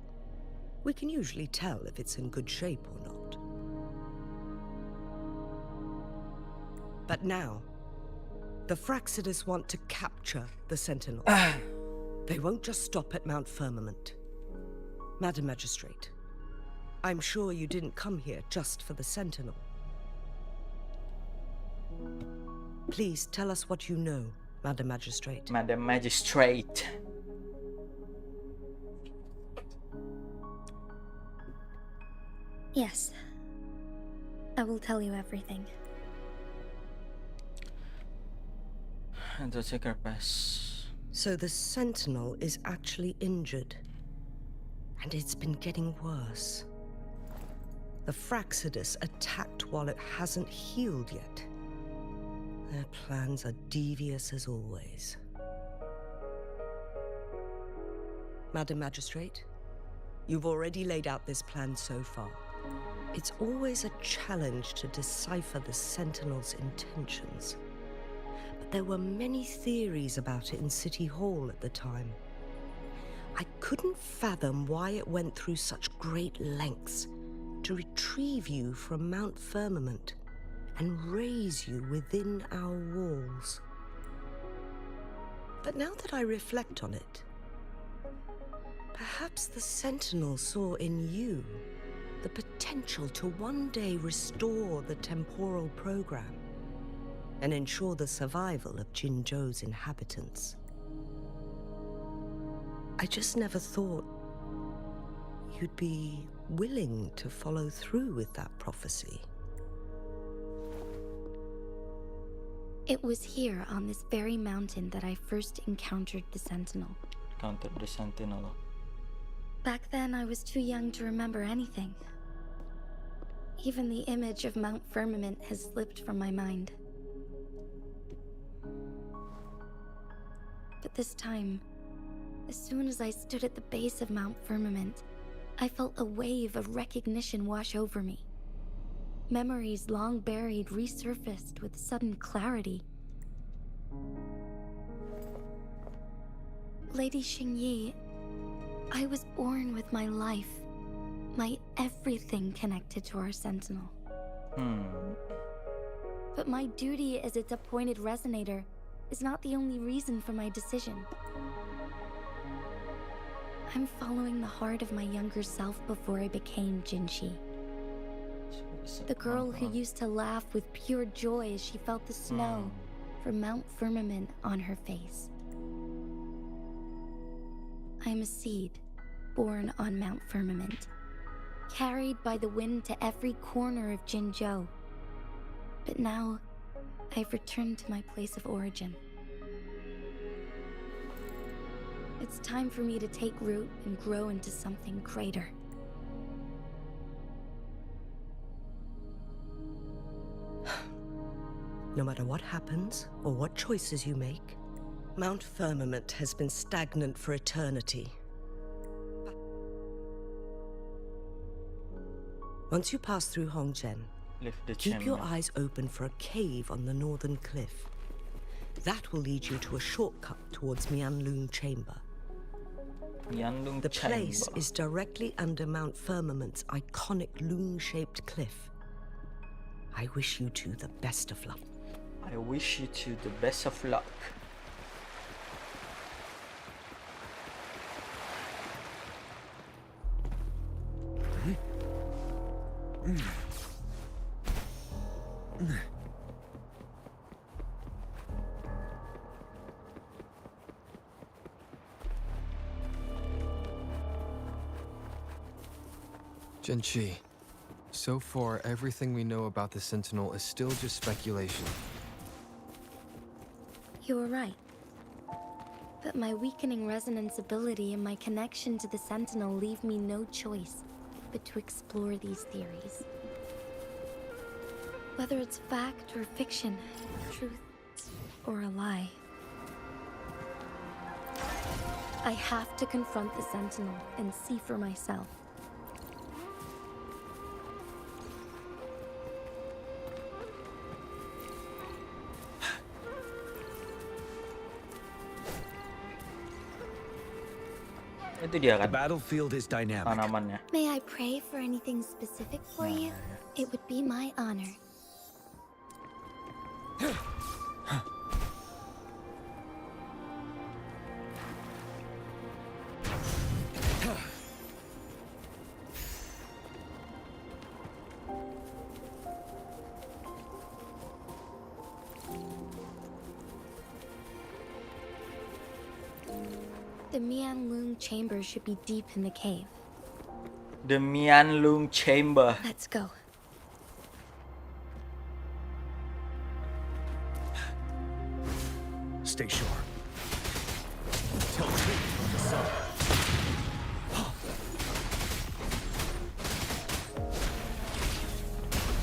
[SPEAKER 12] We can usually tell if it's in good shape or not. But now, the Fraxidus want to capture the Sentinel. They won't just stop at Mount Firmament. Madam Magistrate, I'm sure you didn't come here just for the Sentinel. Please tell us what you know, Madam Magistrate.
[SPEAKER 1] Madam Magistrate.
[SPEAKER 6] Yes. I will tell you everything.
[SPEAKER 12] So the Sentinel is actually injured. And it's been getting worse. The Fraxidus attacked while it hasn't healed yet. Their plans are devious as always. Madam Magistrate, you've already laid out this plan so far. It's always a challenge to decipher the Sentinel's intentions. But there were many theories about it in City Hall at the time. I couldn't fathom why it went through such great lengths to retrieve you from Mount Firmament and raise you within our walls. But now that I reflect on it, perhaps the Sentinel saw in you the potential to one day restore the temporal program and ensure the survival of Jinzhou's inhabitants. I just never thought you'd be willing to follow through with that prophecy.
[SPEAKER 6] It was here on this very mountain that I first encountered the Sentinel.
[SPEAKER 1] Counter the Sentinel.
[SPEAKER 6] Back then, I was too young to remember anything. Even the image of Mount Firmament has slipped from my mind. But this time, as soon as I stood at the base of Mount Firmament, I felt a wave of recognition wash over me. Memories long buried resurfaced with sudden clarity. Lady Xingyi, I was born with my life, my everything connected to our Sentinel. But my duty as its appointed resonator is not the only reason for my decision. I'm following the heart of my younger self before I became Jinshi. The girl who used to laugh with pure joy as she felt the snow from Mount Firmament on her face. I'm a seed born on Mount Firmament, carried by the wind to every corner of Jinzhou. But now, I've returned to my place of origin. It's time for me to take root and grow into something greater.
[SPEAKER 12] No matter what happens or what choices you make, Mount Firmament has been stagnant for eternity. Once you pass through Hongzhen, keep your eyes open for a cave on the northern cliff. That will lead you to a shortcut towards Mianlun Chamber. The place is directly under Mount Firmament's iconic loon-shaped cliff. I wish you two the best of luck.
[SPEAKER 1] I wish you two the best of luck.
[SPEAKER 4] Jinshi, so far everything we know about the Sentinel is still just speculation.
[SPEAKER 6] You were right. But my weakening resonance ability and my connection to the Sentinel leave me no choice but to explore these theories. Whether it's fact or fiction, truth or a lie. I have to confront the Sentinel and see for myself.
[SPEAKER 1] Itu dia kan.
[SPEAKER 9] The battlefield is dynamic.
[SPEAKER 1] Tanamannya.
[SPEAKER 6] May I pray for anything specific for you? It would be my honor. The Mianlun Chamber should be deep in the cave.
[SPEAKER 1] The Mianlun Chamber.
[SPEAKER 6] Let's go.
[SPEAKER 10] Stay sure. Tilt from the sun.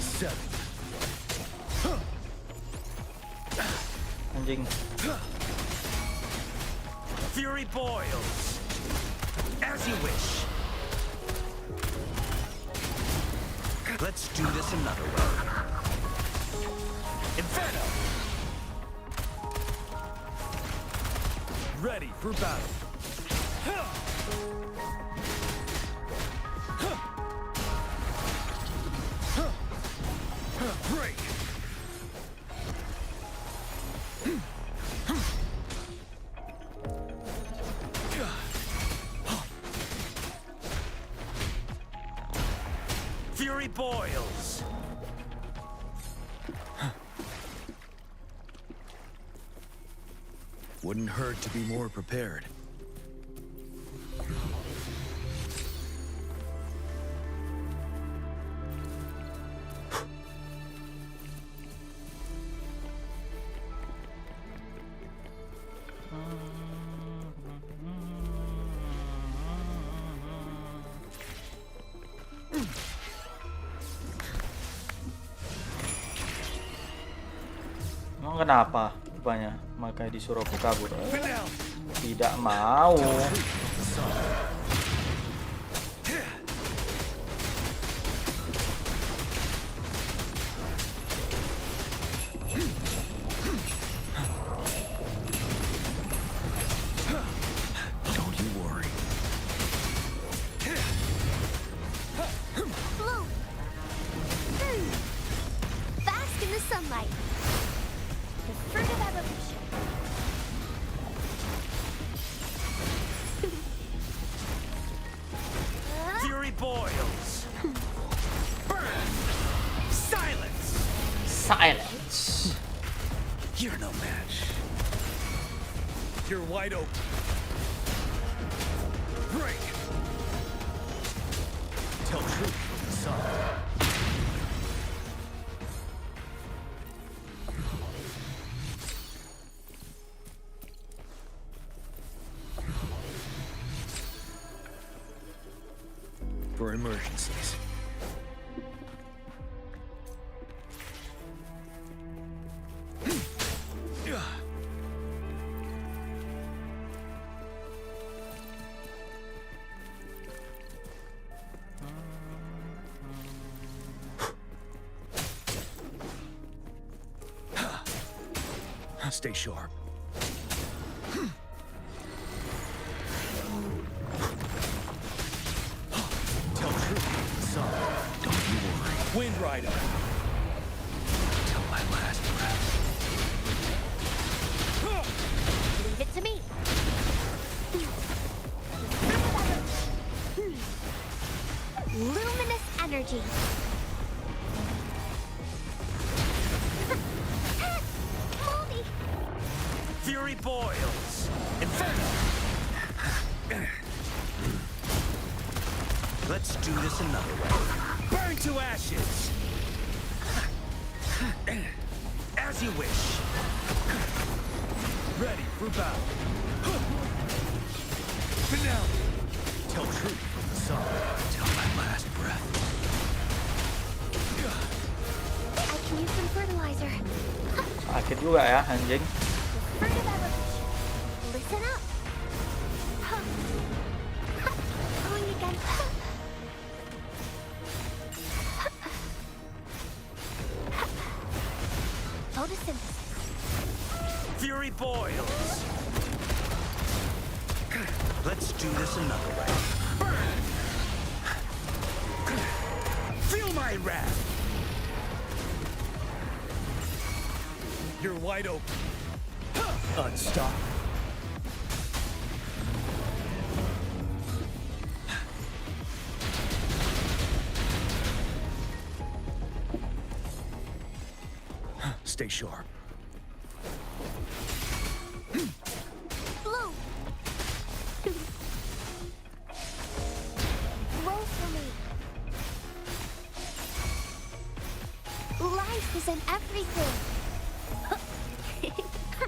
[SPEAKER 10] Seven.
[SPEAKER 1] Anjing.
[SPEAKER 10] Fury boils. As you wish. Let's do this another way. Inferno! Ready for battle. Break! Fury boils. Wouldn't hurt to be more prepared.
[SPEAKER 1] Emang kenapa rupanya? Makanya disuruh aku kabur. Tidak mau.
[SPEAKER 10] Don't you worry.
[SPEAKER 5] Blue! Bask in the sunlight. The fruit of evolution.
[SPEAKER 10] Fury boils. Burn. Silence.
[SPEAKER 1] Silence.
[SPEAKER 10] You're no match. You're wide open. Break. Tell truth from the sun. For emergencies. Stay sharp. Tell truth, son. Don't you worry. Wind Rider. Till my last breath.
[SPEAKER 5] Leave it to me. Luminous energy. Moldy.
[SPEAKER 10] Fury boils. Inferno. Let's do this another way. Burn to ashes. As you wish. Ready for battle. Finale. Tell truth from the sun. Till my last breath.
[SPEAKER 5] I can use some fertilizer.
[SPEAKER 1] Sakit juga ya anjing.
[SPEAKER 5] Fruit of evolution. Listen up. Going again. Photosynthesis.
[SPEAKER 10] Fury boils. Let's do this another way. Burn! Feel my wrath! You're wide open. Unstop. Stay sharp.
[SPEAKER 5] Blue. Roll for me. Life is in everything.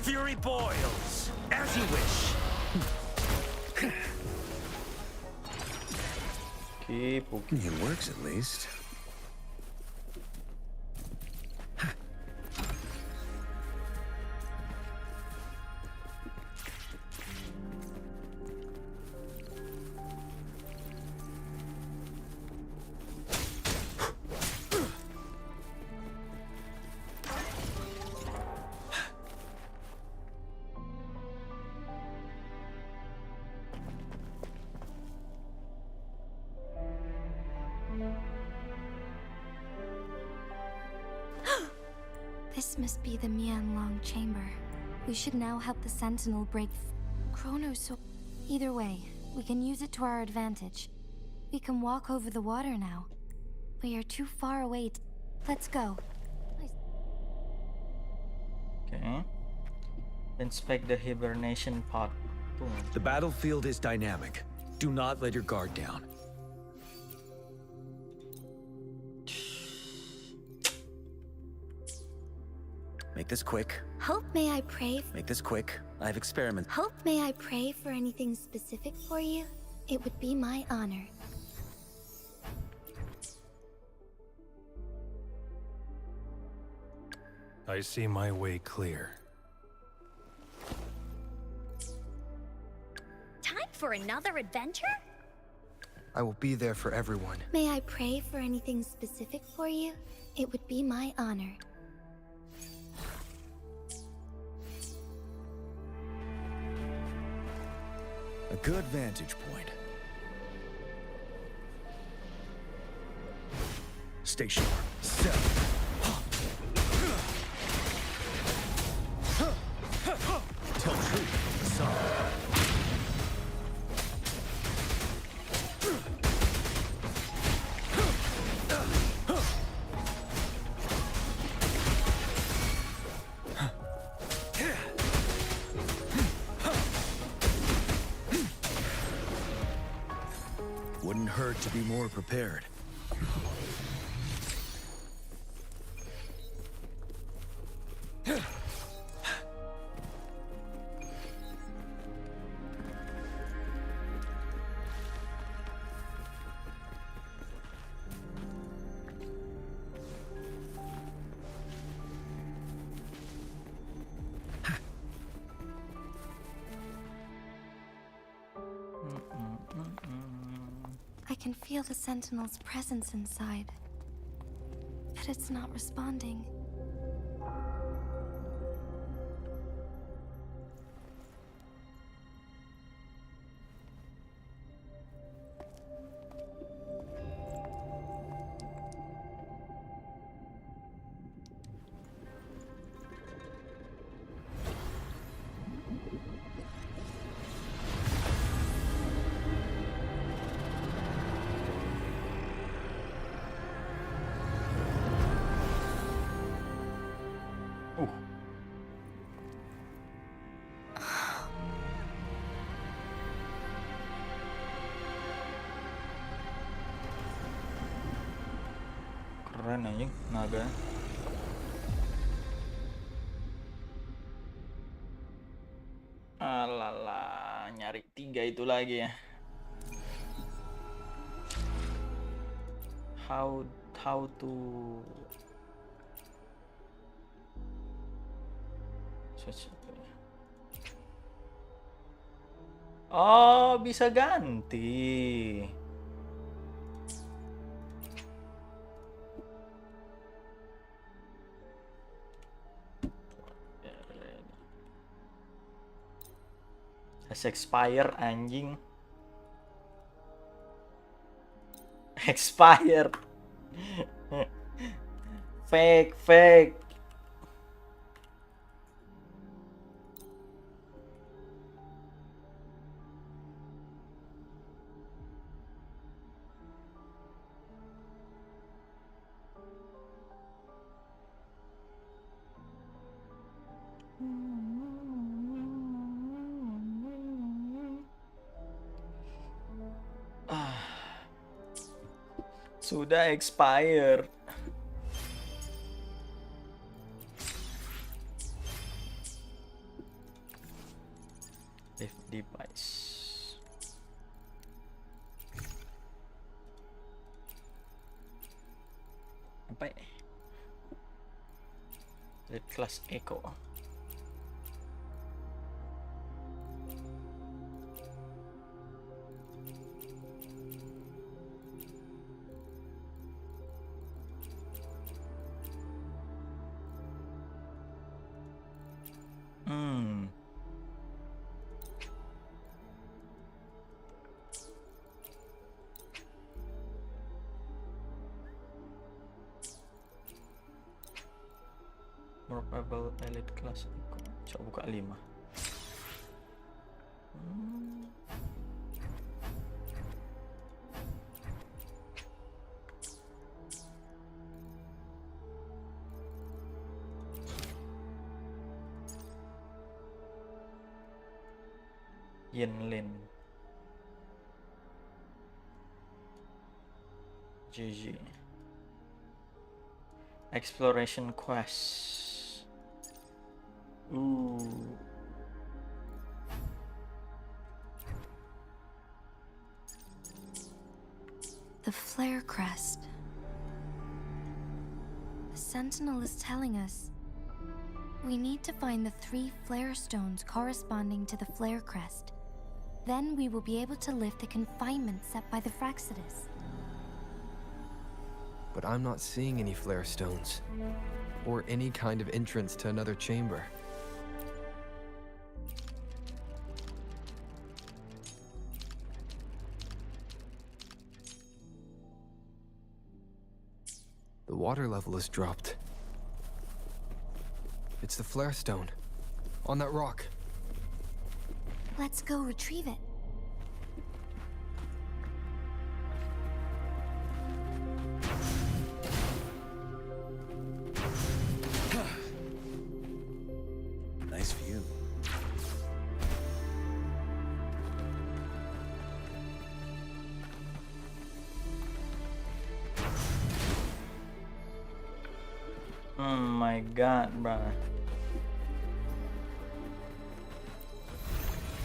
[SPEAKER 10] Fury boils. As you wish.
[SPEAKER 1] Keep.
[SPEAKER 10] It works at least.
[SPEAKER 6] This must be the Mianlong chamber. We should now help the Sentinel break Chronosaur. Either way, we can use it to our advantage. We can walk over the water now. We are too far away. Let's go.
[SPEAKER 1] Okay. Inspect the hibernation pod.
[SPEAKER 9] The battlefield is dynamic. Do not let your guard down. Make this quick.
[SPEAKER 6] Hope may I pray.
[SPEAKER 9] Make this quick. I have experiments.
[SPEAKER 6] Hope may I pray for anything specific for you? It would be my honor.
[SPEAKER 10] I see my way clear.
[SPEAKER 5] Time for another adventure?
[SPEAKER 4] I will be there for everyone.
[SPEAKER 6] May I pray for anything specific for you? It would be my honor.
[SPEAKER 9] A good vantage point. Stay sharp. Step. Tell truth. Son. Wouldn't hurt to be more prepared.
[SPEAKER 6] I can feel the Sentinel's presence inside, but it's not responding.
[SPEAKER 1] Keren anjing, naga. Alala, nyari 3 itu lagi ya. How to Oh, bisa ganti. Has expire anjing. Expired. Fake. Sudah expired. If device. Apa ya? Let class echo. Probable elite class. Coba buka 5. Yinlin. GG. Exploration quest. Ooh.
[SPEAKER 6] The flare crest. The Sentinel is telling us we need to find the 3 flare stones corresponding to the flare crest. Then we will be able to lift the confinement set by the Fraxidus.
[SPEAKER 4] But I'm not seeing any flare stones, or any kind of entrance to another chamber. The water level has dropped. It's the flare stone, on that rock.
[SPEAKER 6] Let's go retrieve it.
[SPEAKER 9] Nice view.
[SPEAKER 1] Oh my god, bruh.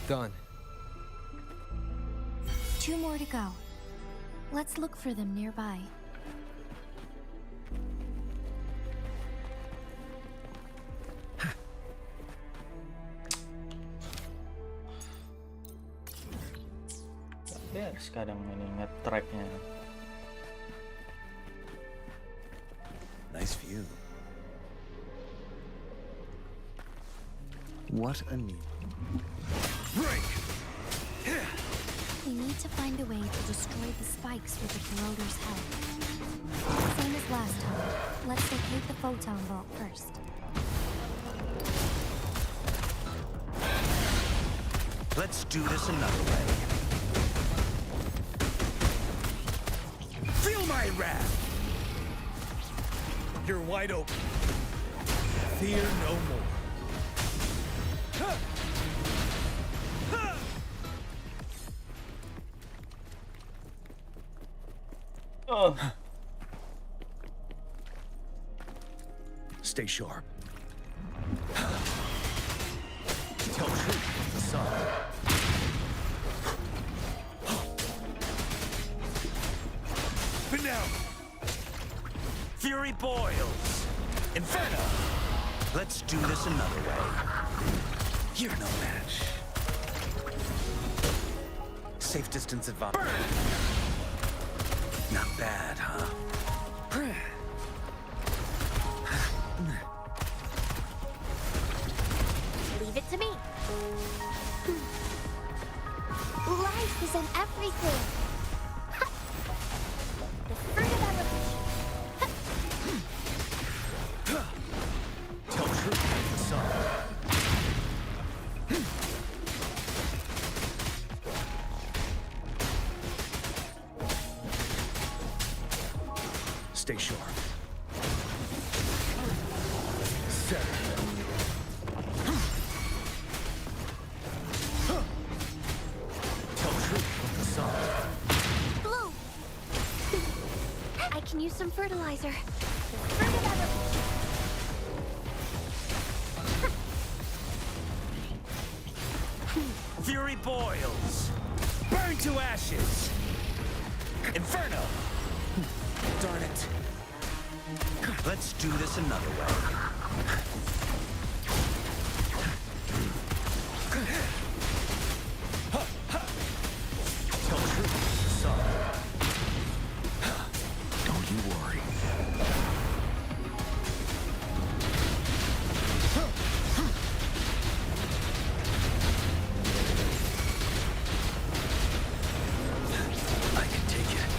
[SPEAKER 4] Done.
[SPEAKER 6] 2 more to go. Let's look for them nearby.
[SPEAKER 1] Ya, sekarang ini nge-tracknya.
[SPEAKER 9] Nice view. What a neat...
[SPEAKER 10] Break!
[SPEAKER 6] We need to find a way to destroy the spikes with the corroder's help. Same as last time. Let's locate the photon vault first.
[SPEAKER 9] Let's do this another way.
[SPEAKER 10] Feel my wrath! You're wide open. Fear no more.
[SPEAKER 1] Oh.
[SPEAKER 10] Stay sharp. Tell truth, son. Finale.
[SPEAKER 9] Fury boils. Inferno. Let's do this another way. You're no match. Safe distance advantage. Not bad, huh?
[SPEAKER 5] Leave it to me. Life is in everything. The fruit of evolution.
[SPEAKER 10] Tell truth, son. Stay sharp. Set. Tell truth, son.
[SPEAKER 5] Blue. I can use some fertilizer. The fruit of evolution.
[SPEAKER 9] Fury boils. Burn to ashes. Inferno. Darn it. Let's do this another way. Tell truth, son. Don't you worry. I can take it.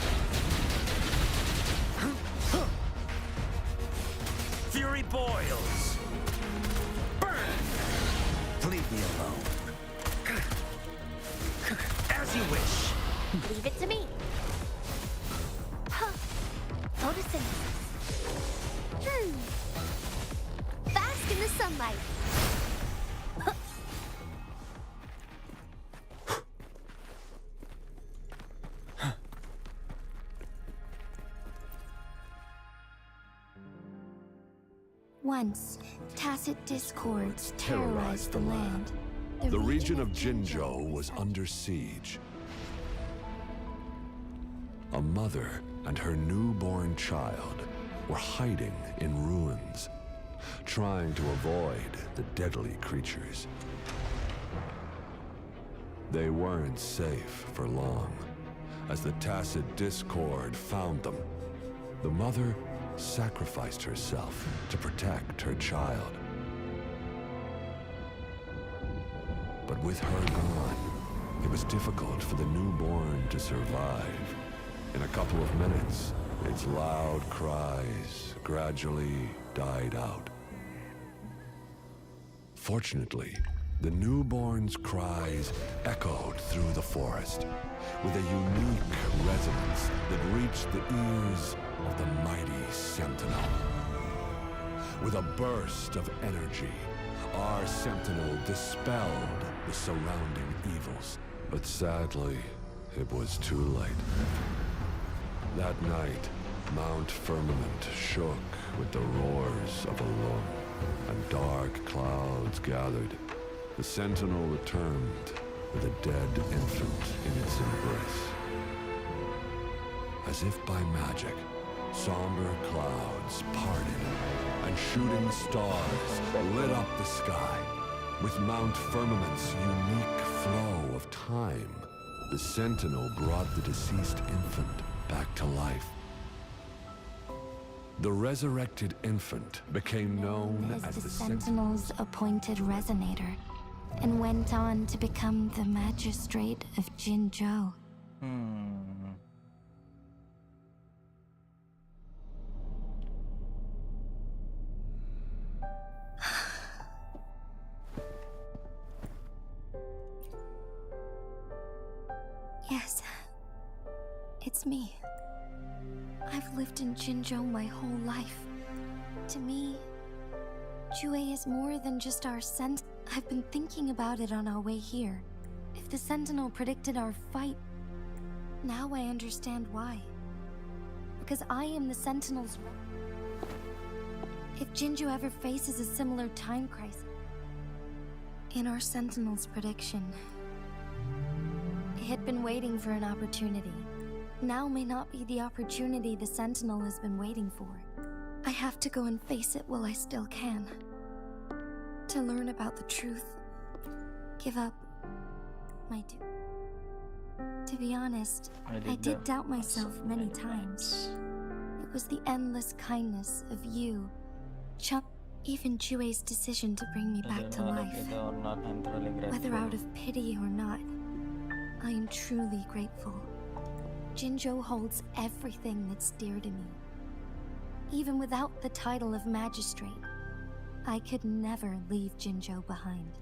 [SPEAKER 9] Fury boils. Burn. Leave me alone. As you wish.
[SPEAKER 5] Leave it to me. Huh. Photosynthesis. Bask in the sunlight.
[SPEAKER 6] Once, tacit discords terrorized the land.
[SPEAKER 7] The region of Jinzhou was under siege. A mother and her newborn child were hiding in ruins, trying to avoid the deadly creatures. They weren't safe for long, as the tacit discord found them. The mother sacrificed herself to protect her child. But with her gone, it was difficult for the newborn to survive. In a couple of minutes, its loud cries gradually died out. Fortunately, the newborn's cries echoed through the forest with a unique resonance that reached the ears of the mighty Sentinel. With a burst of energy, our Sentinel dispelled the surrounding evils. But sadly, it was too late. That night, Mount Firmament shook with the roars of a lung, and dark clouds gathered. The Sentinel returned with a dead infant in its embrace. As if by magic, somber clouds parted, and shooting stars lit up the sky. With Mount Firmament's unique flow of time, the Sentinel brought the deceased infant back to life. The resurrected infant became known as the
[SPEAKER 6] Sentinel's appointed resonator, and went on to become the magistrate of Jinzhou. Yes, it's me. I've lived in Jinzhou my whole life. To me, Jue is more than just our sentinel. I've been thinking about it on our way here. If the Sentinel predicted our fight, now I understand why. Because I am the Sentinel's... If Jinzhou ever faces a similar time crisis... In our Sentinel's prediction, it had been waiting for an opportunity. Now may not be the opportunity the Sentinel has been waiting for. I have to go and face it while I still can. To learn about the truth. Give up my To be honest, I did doubt myself many times. It was the endless kindness of you, Chuck, even Jue's decision to bring me back to life. Whether out of pity or not, I am truly grateful. Jinzhou holds everything that's dear to me. Even without the title of magistrate, I could never leave Jinzhou behind.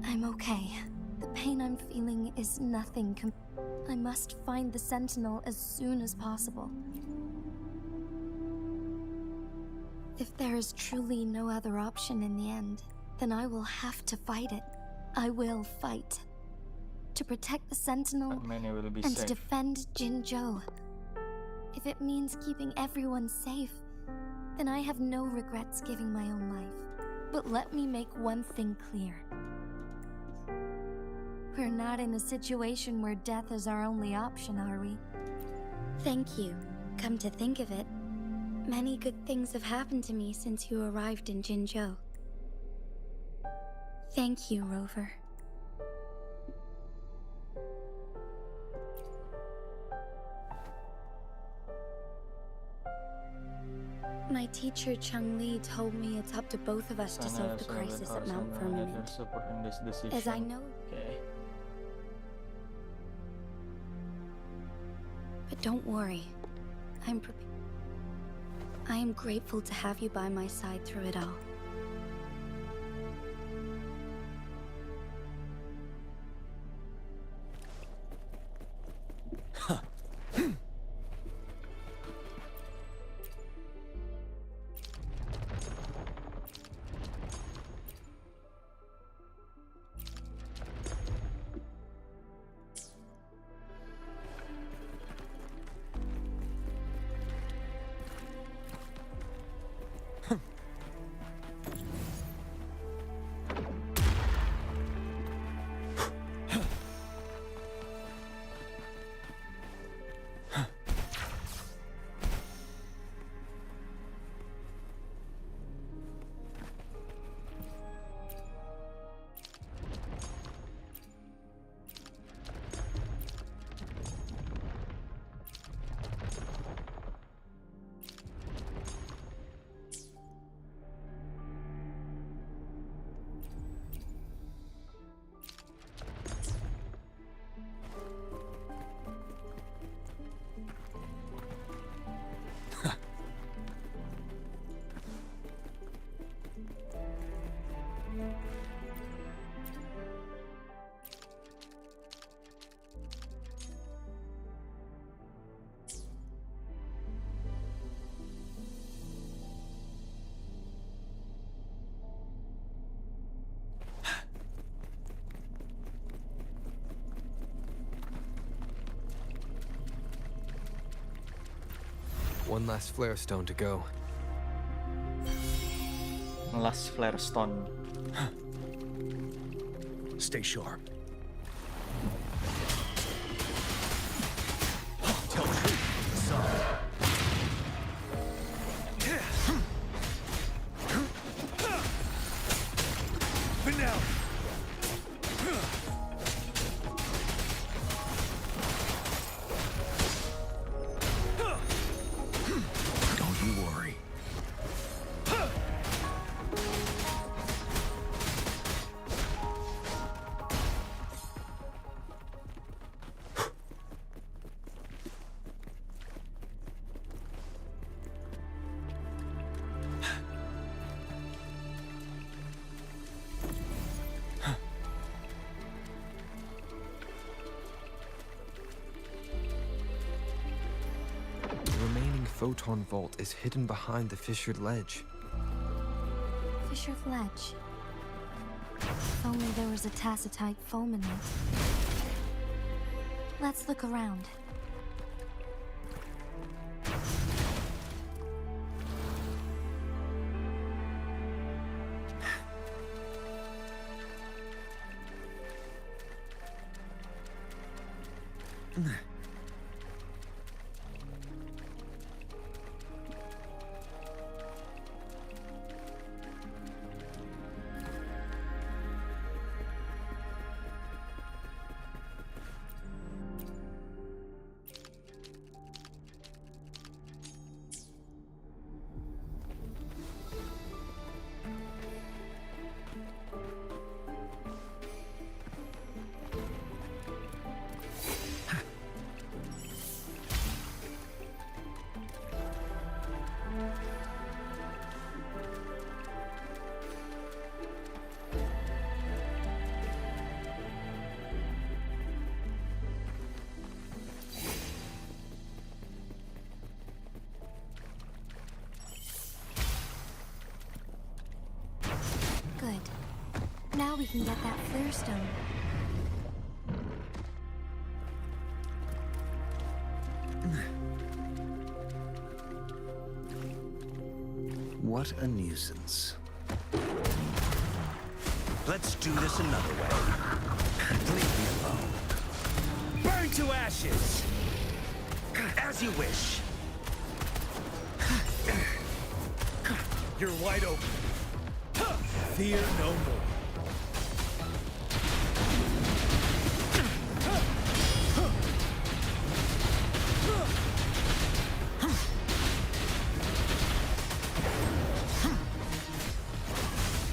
[SPEAKER 6] I'm okay. The pain I'm feeling is nothing I must find the Sentinel as soon as possible. If there is truly no other option in the end, then I will have to fight it. I will fight. To protect the Sentinel and to defend Jinzhou. If it means keeping everyone safe, then I have no regrets giving my own life. But let me make one thing clear. We're not in a situation where death is our only option, are we? Thank you. Come to think of it, many good things have happened to me since you arrived in Jinzhou. Thank you, Rover. My teacher Changli told me it's up to both of us to solve the crisis at Mount Firmament. As I know... But don't worry. I am grateful to have you by my side through it all.
[SPEAKER 4] One last flare stone to go.
[SPEAKER 1] Last flare stone.
[SPEAKER 10] Stay sharp. Tell truth, son. Finale. Don't you worry.
[SPEAKER 4] The remaining photon vault is hidden behind the fissured ledge.
[SPEAKER 6] Fissured ledge. If only there was a tacitite foam in it. Let's look around. Good. Now we can get that flare stone.
[SPEAKER 9] What a nuisance. Let's do this another way. Leave me alone.
[SPEAKER 10] Burn to ashes!
[SPEAKER 9] As you wish.
[SPEAKER 10] You're wide open. Fear no more.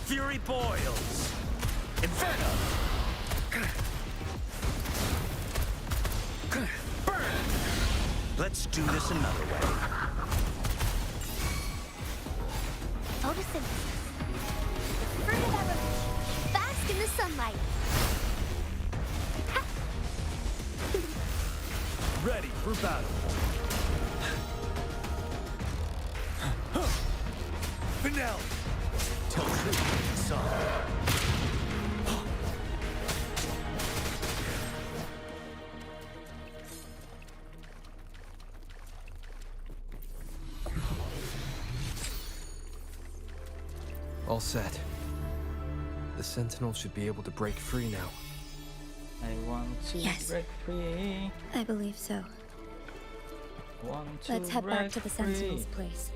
[SPEAKER 9] Fury boils. Inferno. Burn. Let's do this another way.
[SPEAKER 5] Photosynthesis. Further that revolution. Bask in the sunlight.
[SPEAKER 10] Ready for battle. Finale. Tell truth, son.
[SPEAKER 4] All set. The Sentinel should be able to break free now.
[SPEAKER 1] I want to
[SPEAKER 6] Yes.
[SPEAKER 1] break free.
[SPEAKER 6] I believe so.
[SPEAKER 1] Want to
[SPEAKER 6] Let's head back
[SPEAKER 1] break
[SPEAKER 6] to the
[SPEAKER 1] free.
[SPEAKER 6] Sentinel's place.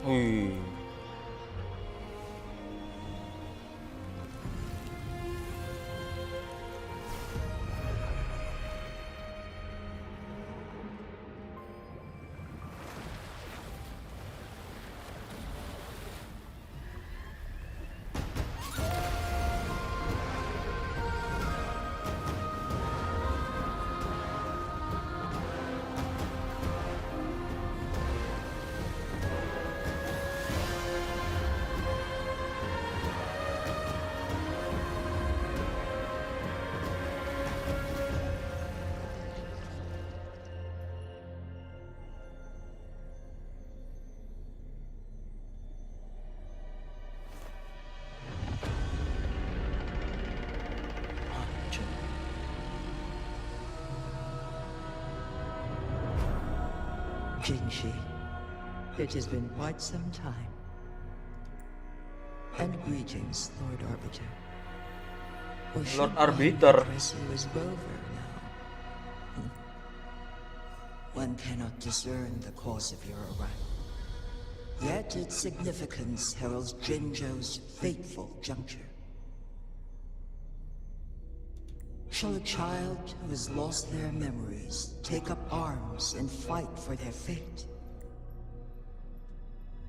[SPEAKER 1] Wih.
[SPEAKER 14] Jinshi, it has been quite some time. And greetings, Lord Arbiter. Or should
[SPEAKER 1] Lord
[SPEAKER 14] I
[SPEAKER 1] Arbiter.
[SPEAKER 14] address you as Rover now? One cannot discern the cause of your arrival. Yet its significance heralds Jinzhou's fateful juncture. Shall a child who has lost their memories take up arms and fight for their fate?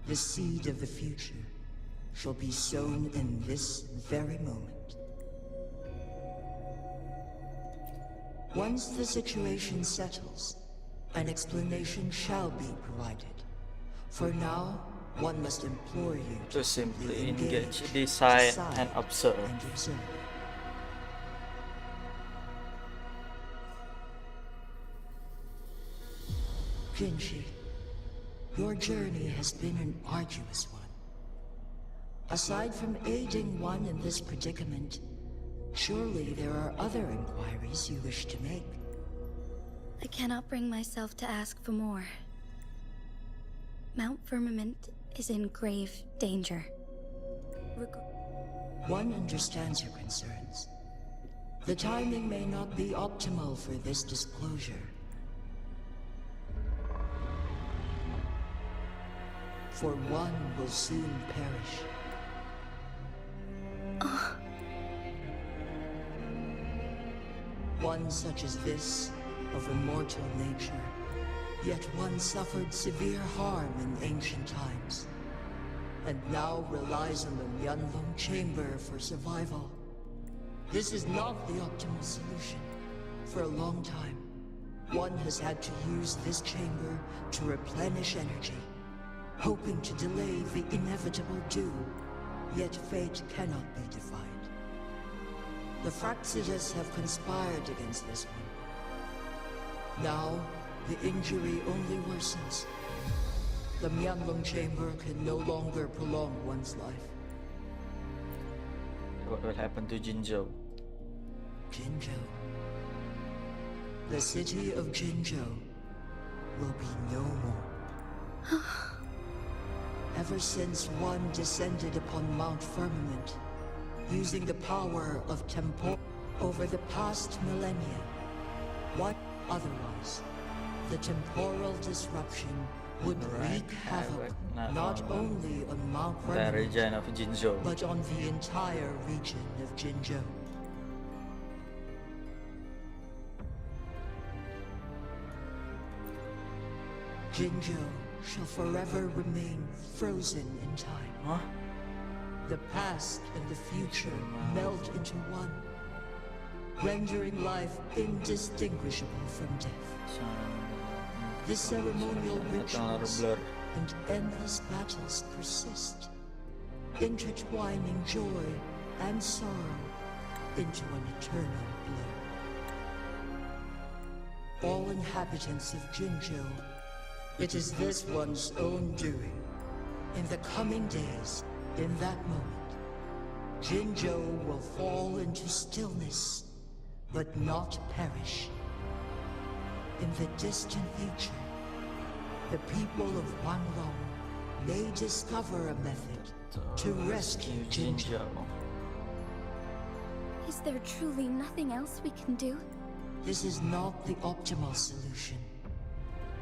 [SPEAKER 14] The seed of the future shall be sown in this very moment. Once the situation settles, an explanation shall be provided. For now, one must implore you
[SPEAKER 1] To simply engage, decide, and observe.
[SPEAKER 14] Jinshi, your journey has been an arduous one. Aside from aiding one in this predicament, surely there are other inquiries you wish to make.
[SPEAKER 6] I cannot bring myself to ask for more. Mount Firmament is in grave danger.
[SPEAKER 14] One understands your concerns. The timing may not be optimal for this disclosure. For one will soon perish. One such as this, of immortal nature, yet one suffered severe harm in ancient times, and now relies on the Nyanlong chamber for survival. This is not the optimal solution. For a long time, one has had to use this chamber to replenish energy, hoping to delay the inevitable doom, yet fate cannot be defied. The Fraxidas have conspired against this one. Now, the injury only worsens. The Myanlong chamber can no longer prolong one's life.
[SPEAKER 1] What will happen to Jinzhou?
[SPEAKER 14] Jinzhou. The city of Jinzhou will be no more. Ever since one descended upon Mount Firmament, using the power of Tempor over the past millennia, what otherwise, the temporal disruption would wreak havoc not only on Mount
[SPEAKER 1] The region
[SPEAKER 14] Firmament,
[SPEAKER 1] of Jinzhou.
[SPEAKER 14] but on the entire region of Jinzhou. Jinzhou shall forever remain frozen in time.
[SPEAKER 1] Huh?
[SPEAKER 14] The past and the future melt into one, rendering life indistinguishable from death. The ceremonial rituals and endless battles persist, intertwining joy and sorrow into an eternal blur. All inhabitants of Jinzhou, it is this one's own doing. In the coming days, in that moment, Jinzhou will fall into stillness, but not perish. In the distant future, the people of Wanglong may discover a method to rescue Jinzhou.
[SPEAKER 6] Is there truly nothing else we can do?
[SPEAKER 14] This is not the optimal solution,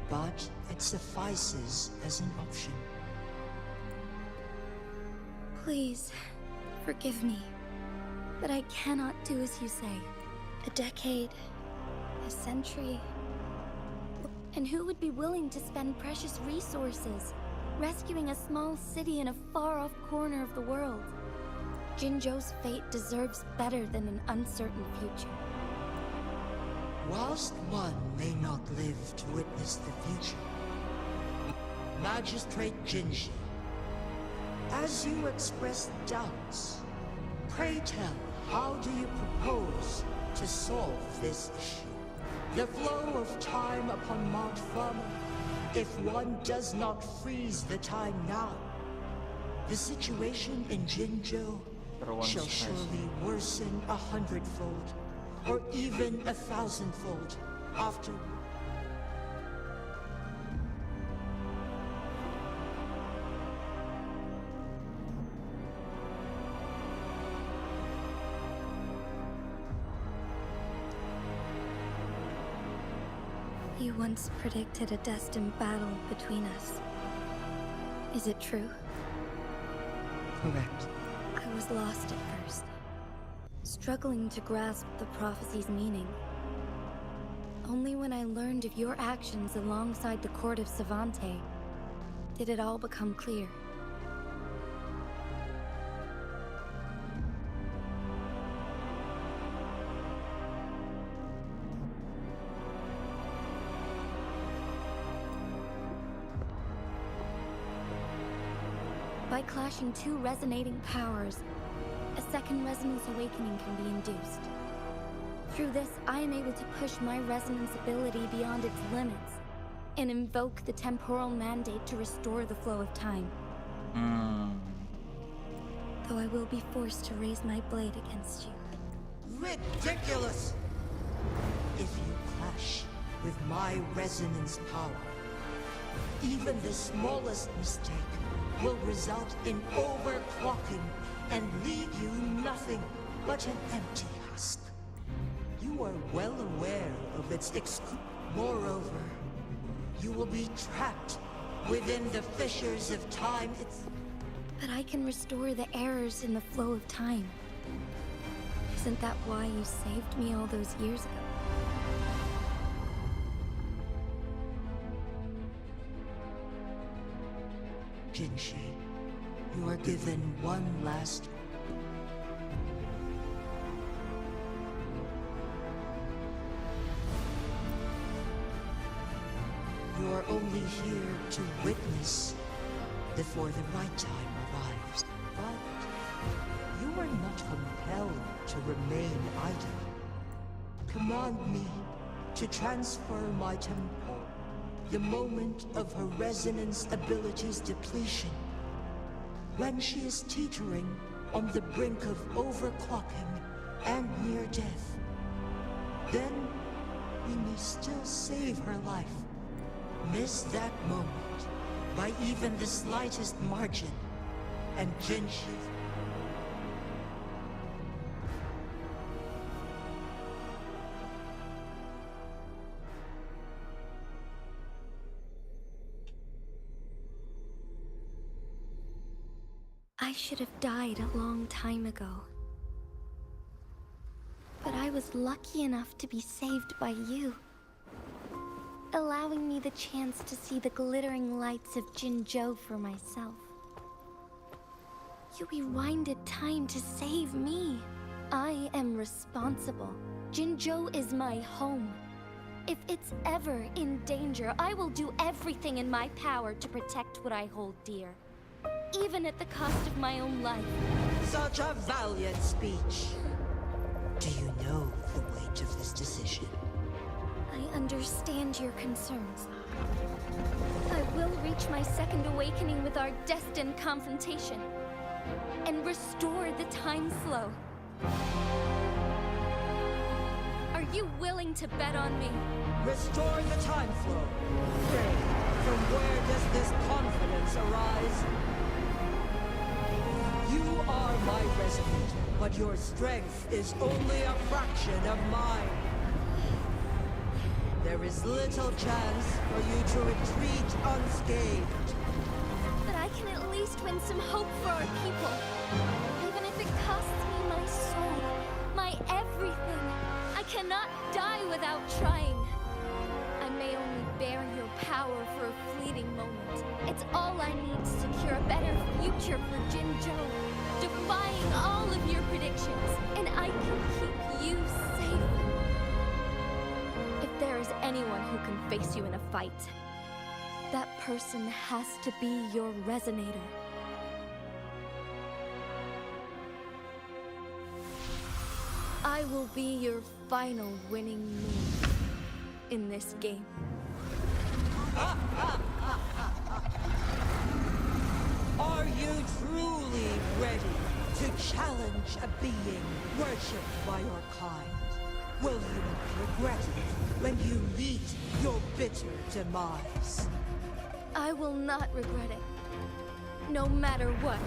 [SPEAKER 14] but it suffices as an option.
[SPEAKER 6] Please, forgive me, but I cannot do as you say. A decade, a century, and who would be willing to spend precious resources rescuing a small city in a far-off corner of the world? Jinzhou's fate deserves better than an uncertain future.
[SPEAKER 14] Whilst one may not live to witness the future, Magistrate Jinshi, as you express doubts, pray tell, how do you propose to solve this issue? The flow of time upon Mount Firmament, if one does not freeze the time now, the situation in Jinzhou shall surely worsen 100-fold, or even 1,000-fold after.
[SPEAKER 6] once predicted a destined battle between us. Is it true?
[SPEAKER 14] Correct.
[SPEAKER 6] I was lost at first, struggling to grasp the prophecy's meaning. Only when I learned of your actions alongside the court of Savante did it all become clear. By clashing two resonating powers, a second resonance awakening can be induced. Through this, I am able to push my resonance ability beyond its limits and invoke the temporal mandate to restore the flow of time. Though I will be forced to raise my blade against you.
[SPEAKER 14] Ridiculous! If you clash with my resonance power, even the smallest mistake will result in overclocking and leave you nothing but an empty husk. You are well aware of its Moreover, you will be trapped within the fissures of time.
[SPEAKER 6] But I can restore the errors in the flow of time. Isn't that why you saved me all those years ago?
[SPEAKER 14] Jinshi, you are given one last... You are only here to witness before the right time arrives. But you are not compelled to remain idle. Command me to transfer my temple the moment of her resonance ability's depletion, when she is teetering on the brink of overclocking and near death. Then we may still save her life. Miss that moment by even the slightest margin, and Jinshi...
[SPEAKER 6] I should have died a long time ago. But I was lucky enough to be saved by you, allowing me the chance to see the glittering lights of Jinzhou for myself. You rewinded time to save me. I am responsible. Jinzhou is my home. If it's ever in danger, I will do everything in my power to protect what I hold dear, even at the cost of my own life.
[SPEAKER 14] Such a valiant speech. Do you know the weight of this decision?
[SPEAKER 6] I understand your concerns. I will reach my second awakening with our destined confrontation and restore the time flow. Are you willing to bet on me?
[SPEAKER 14] Restore the time flow. Pray, from where does this confidence arise? You are my resonator, but your strength is only a fraction of mine. There is little chance for you to retreat unscathed.
[SPEAKER 6] But I can at least win some hope for our people. Even if it costs me my soul, my everything. I cannot die without trying. I may only bear your power for a fleeting moment. It's all I need to secure a better future for Jinzhou, defying all of your predictions, and I can keep you safe. If there is anyone who can face you in a fight, that person has to be your resonator. I will be your final winning move in this game.
[SPEAKER 14] Are you truly ready to challenge a being worshipped by your kind? Will you not regret it when you meet your bitter demise?
[SPEAKER 6] I will not regret it, no matter what.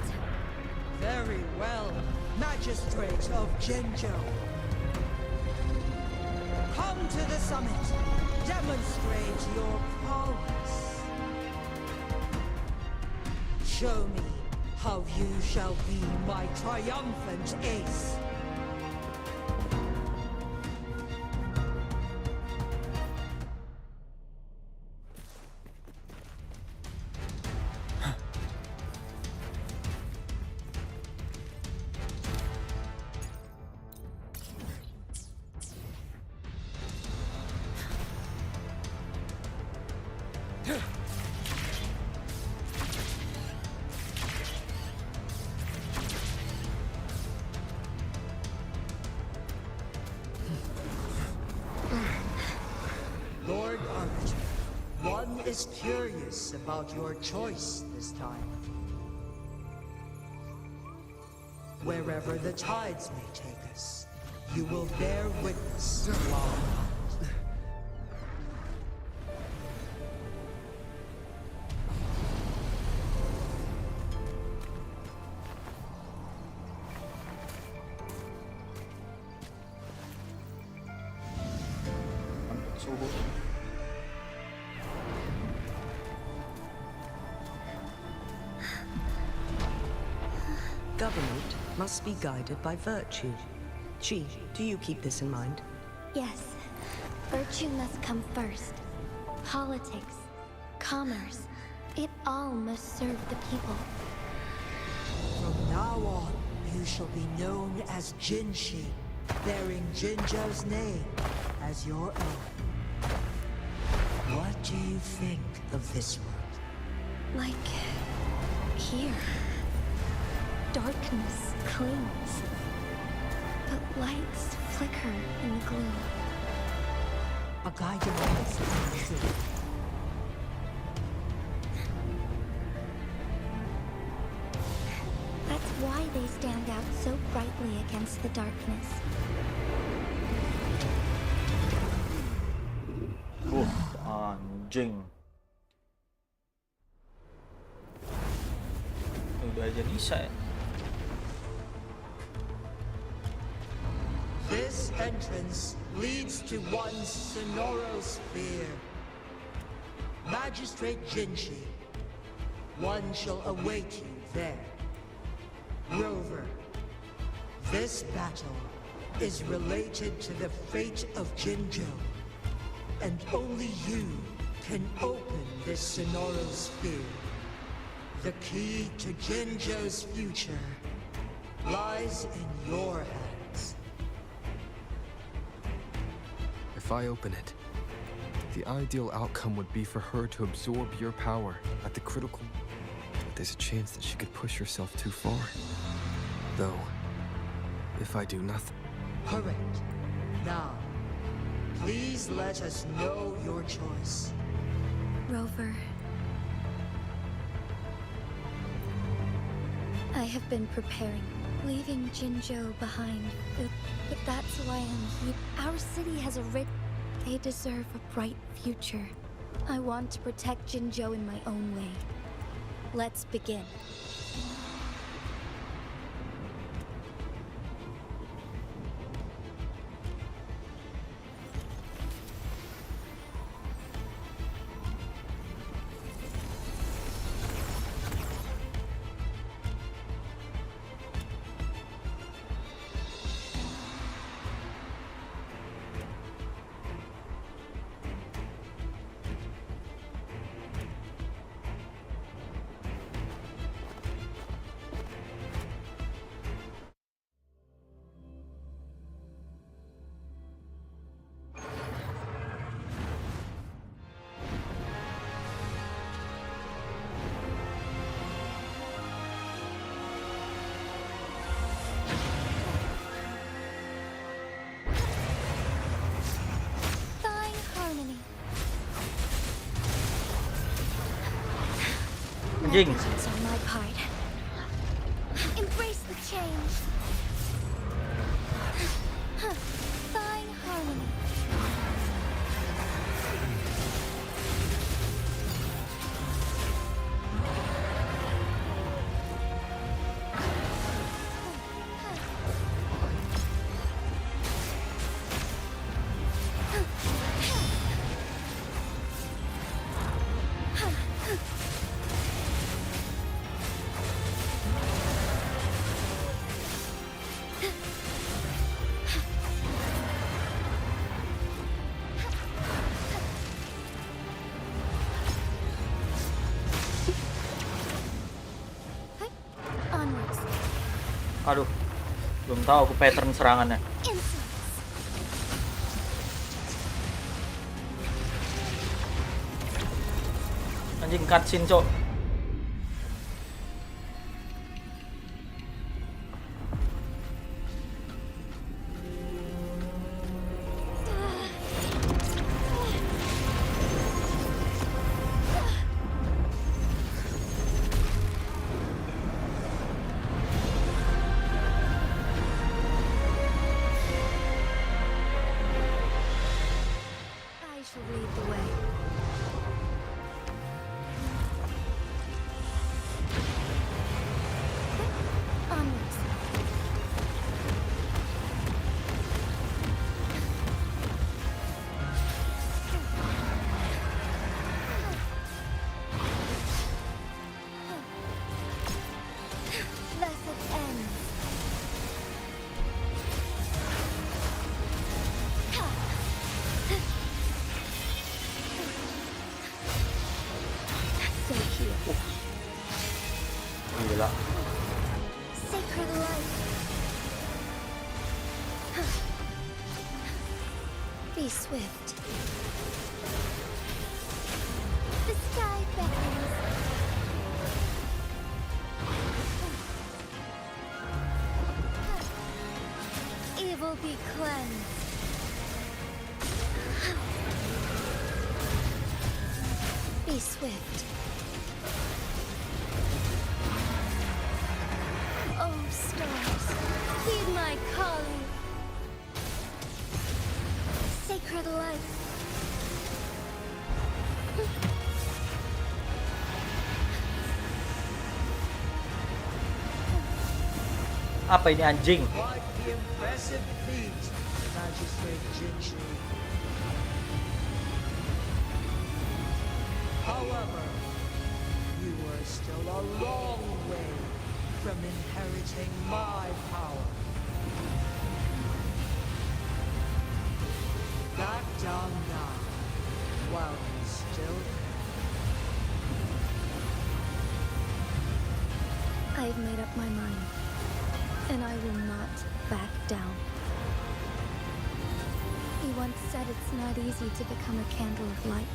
[SPEAKER 14] Very well, Magistrate of Jinzhou. Come to the summit. Demonstrate your prowess. Show me how you shall be my triumphant ace. Lord Arbiter, one is curious about your choice this time. Wherever the tides may take us, you will bear witness to our might.
[SPEAKER 12] Government must be guided by virtue. Chi, do you keep this in mind?
[SPEAKER 6] Yes, virtue must come first. Politics, commerce, it all must serve the people.
[SPEAKER 14] From now on, you shall be known as Jinshi, bearing Jinzhou's name as your own. What do you think of this world?
[SPEAKER 6] Like here. Darkness clings, but lights flicker in the gloom.
[SPEAKER 14] A guiding light, I'm sure.
[SPEAKER 6] That's why they stand out so brightly against the darkness.
[SPEAKER 1] Anjing. Udah aja bisa ya.
[SPEAKER 14] This entrance leads to one's Sonoro sphere. Magistrate Jinshi, one shall await you there. Rover, this battle is related to the fate of Jinzhou, and only you can open this Sonoro sphere. The key to Jinzhou's future lies in your hands.
[SPEAKER 4] If I open it, the ideal outcome would be for her to absorb your power at the critical... But there's a chance that she could push herself too far. Though, if I do nothing...
[SPEAKER 14] Correct. Now, please let us know your choice.
[SPEAKER 6] Rover, I have been preparing, leaving Jinzhou behind, but that's why I'm here. Our city has a rich... They deserve a bright future. I want to protect Jinzhou in my own way. Let's begin.
[SPEAKER 1] Anjing.
[SPEAKER 6] Negligence on my part. Embrace the change. Find harmony.
[SPEAKER 1] Aduh, belum tahu aku pattern serangannya. Anjing cutscene, cok.
[SPEAKER 6] I shall lead the way. Onwards. Thus it ends. So here.
[SPEAKER 1] Gila.
[SPEAKER 6] Sacred light. Be swift. The sky beckons. Evil be cleansed. Be swift. Oh, stars, heed my calling. Sacred light.
[SPEAKER 1] Apa ini anjing?
[SPEAKER 14] Quite the impressive feat, Magistrate Jinchi. However, you are still a long way from inheriting my power. Back down now, while you still can.
[SPEAKER 6] I've made up my mind, and I will not back down. He once said it's not easy to become a candle of light.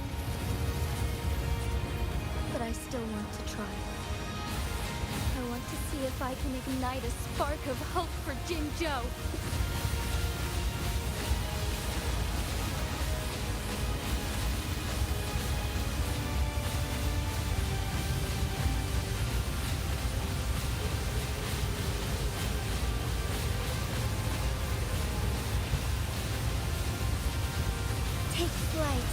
[SPEAKER 6] But I still want to try. I want to see if I can ignite a spark of hope for Jinzhou. Take flight.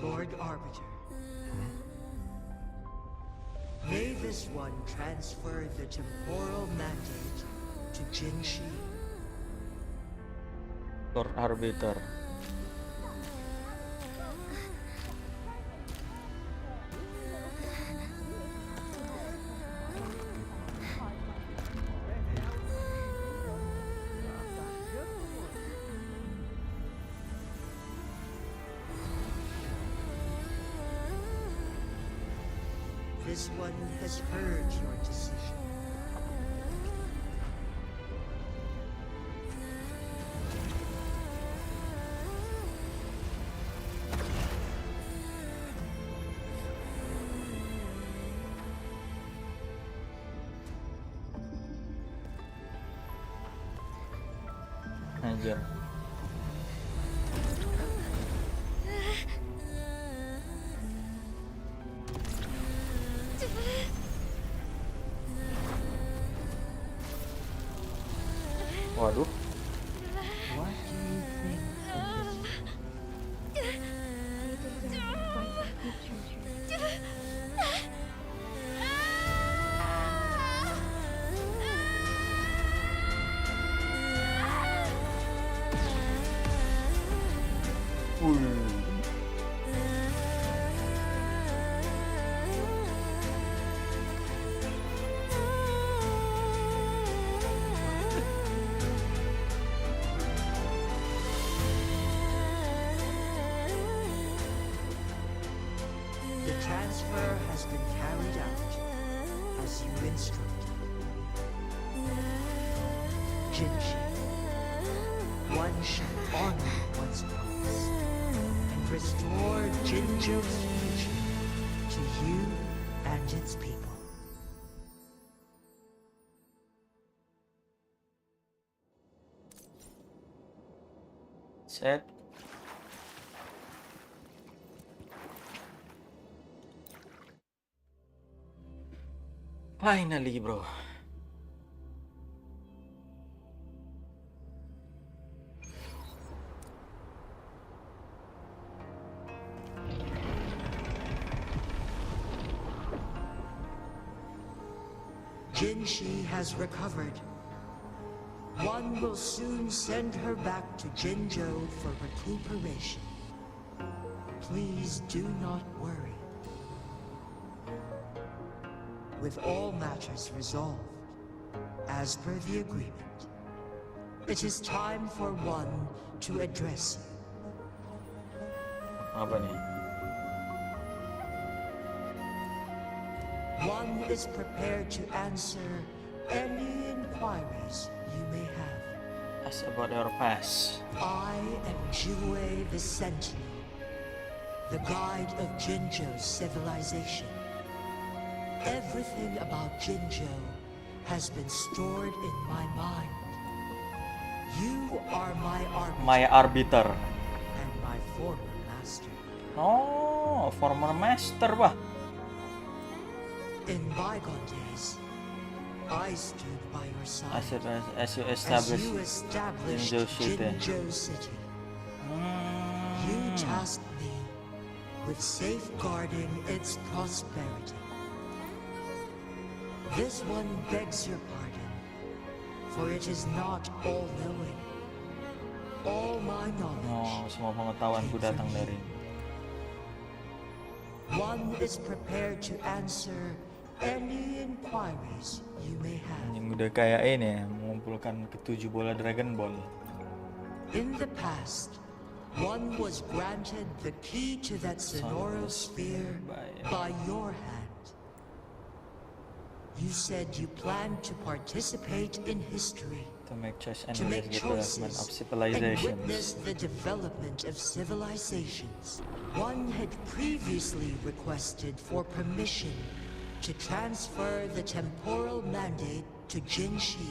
[SPEAKER 14] Lord Arbiter. May this one transfer the temporal mandate to Jinshi.
[SPEAKER 1] Lord Arbiter.
[SPEAKER 14] This one has heard your decision.
[SPEAKER 1] Anjir. Waduh.
[SPEAKER 14] What do you think The transfer has been carried out as you instructed. Jinshi, one shall honor one's promise and restore Jinjo's future to you and its people.
[SPEAKER 1] Set. Finally, bro.
[SPEAKER 14] Jinshi has recovered. One will soon send her back to Jinjo for recuperation. Please do not worry. With all matters resolved, as per the agreement, it is time for one to address you.
[SPEAKER 1] Apa nih?
[SPEAKER 14] One is prepared to answer any inquiries you may have.
[SPEAKER 1] Ask about your past.
[SPEAKER 14] I am Jue the Sentinel, the guide of Jinjo's civilization. Everything about Jinjo has been stored in my mind. You are my arbiter.
[SPEAKER 1] My arbiter.
[SPEAKER 14] And my former master.
[SPEAKER 1] Oh, former master, bah.
[SPEAKER 14] In bygone days, I stood by your side
[SPEAKER 1] As you established
[SPEAKER 14] Jinjo City. You tasked me with safeguarding its prosperity. This one begs your pardon, for it is not all-knowing. All my knowledge.
[SPEAKER 1] Semua pengetahuanku datang dari.
[SPEAKER 14] One is prepared to answer any inquiries you may have.
[SPEAKER 1] Yang udah kayak ini ya, mengumpulkan ketujuh bola Dragon Ball.
[SPEAKER 14] In the past, one was granted the key to that Sonoro sphere by your hand. You said you planned to participate in history,
[SPEAKER 1] To make choice and
[SPEAKER 14] to make
[SPEAKER 1] the development of
[SPEAKER 14] choices, and
[SPEAKER 1] civilizations.
[SPEAKER 14] witness the development of civilizations. One had previously requested for permission to transfer the temporal mandate to Jinshi,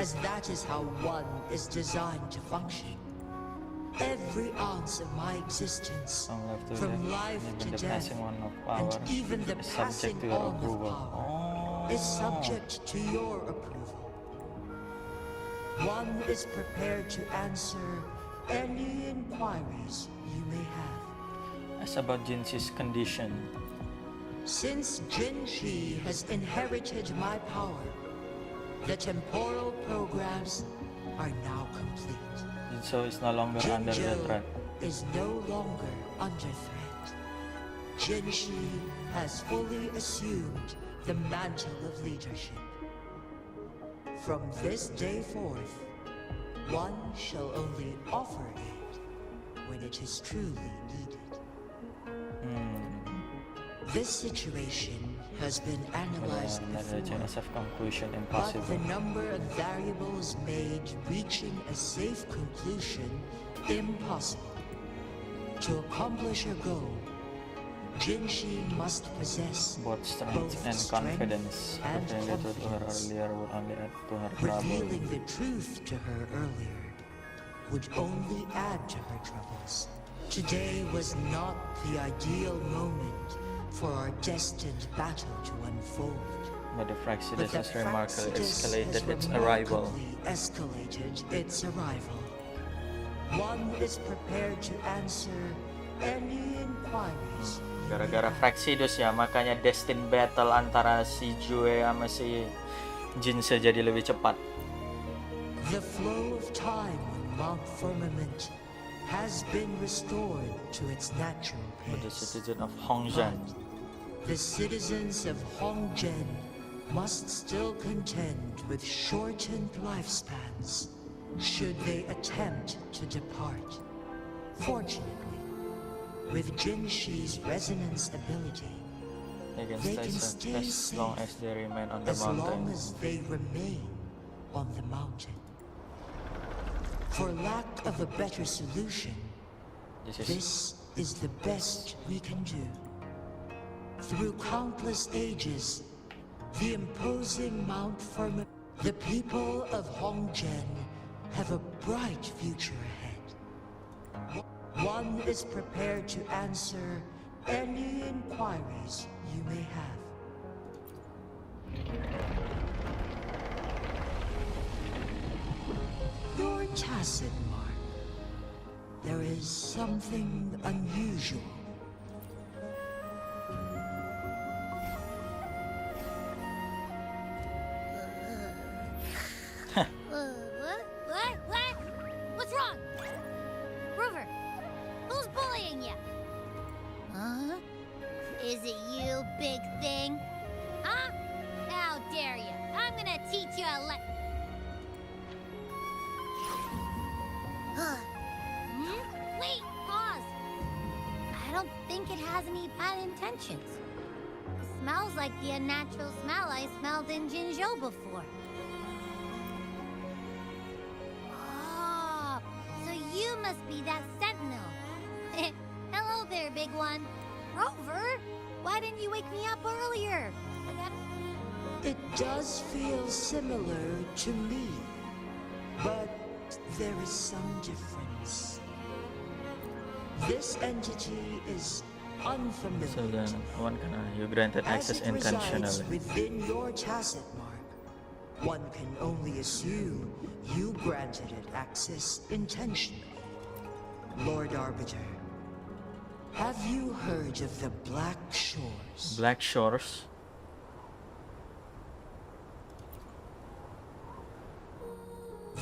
[SPEAKER 14] as that is how one is designed to function. Every ounce of my existence, from life to death, and even the passing on of power, is subject to your approval. One is prepared to answer any inquiries you may have.
[SPEAKER 1] As about Jinshi's condition.
[SPEAKER 14] Since Jinshi has inherited my power, the temporal programs are now complete.
[SPEAKER 1] Jinso is no longer under the threat.
[SPEAKER 14] Is no longer under threat. Jinshi has fully assumed the mantle of leadership. From this day forth, one shall only offer aid when it is truly needed. This situation has been analyzed before, but the number of variables made reaching a safe conclusion impossible. To accomplish her goal, Jinshi must possess
[SPEAKER 1] both strength and confidence.
[SPEAKER 14] Revealing the truth to her earlier would only add to her troubles. Today was not the ideal moment for our destined battle to unfold.
[SPEAKER 1] But the Fraxidus has remarkably escalated its arrival.
[SPEAKER 14] One is prepared to answer any inquiries.
[SPEAKER 1] Gara-gara Fraxidus ya, makanya destined battle antara si Jue sama si Jinse jadi lebih cepat.
[SPEAKER 14] The flow of time on Mount Firmament has been restored to its natural
[SPEAKER 1] For the
[SPEAKER 14] pace.
[SPEAKER 1] citizen of Hongzhen.
[SPEAKER 14] The citizens of Hongzhen must still contend with shortened lifespans should they attempt to depart. Fortunately, with Jinshi's resonance ability,
[SPEAKER 1] They can stay safe as long as they remain on the
[SPEAKER 14] as long
[SPEAKER 1] mountain.
[SPEAKER 14] as they remain on the mountain. For lack of a better solution, this is the best we can do. Through countless ages, the imposing Mount Firmament, the people of Hongzhen have a bright future ahead. One is prepared to answer any inquiries you may have. Your tacit, Mark. There is something unusual.
[SPEAKER 5] What? What's wrong? Rover, who's bullying you? Huh? Is it you, big thing? Huh? How dare you? I'm gonna teach you a Wait, pause. I don't think it has any bad intentions. It smells like the unnatural smell I smelled in Jinzhou before. Oh, so you must be that sentinel. Hello there, big one. Rover, why didn't you wake me up earlier?
[SPEAKER 14] It does feel similar to me, but there is some difference. This entity is unfamiliar.
[SPEAKER 1] So then, you granted access
[SPEAKER 14] As it resides
[SPEAKER 1] intentionally.
[SPEAKER 14] within your tacit mark, one can only assume you granted it access intentionally. Lord Arbiter, have you heard of the Black Shores?
[SPEAKER 1] Black Shores.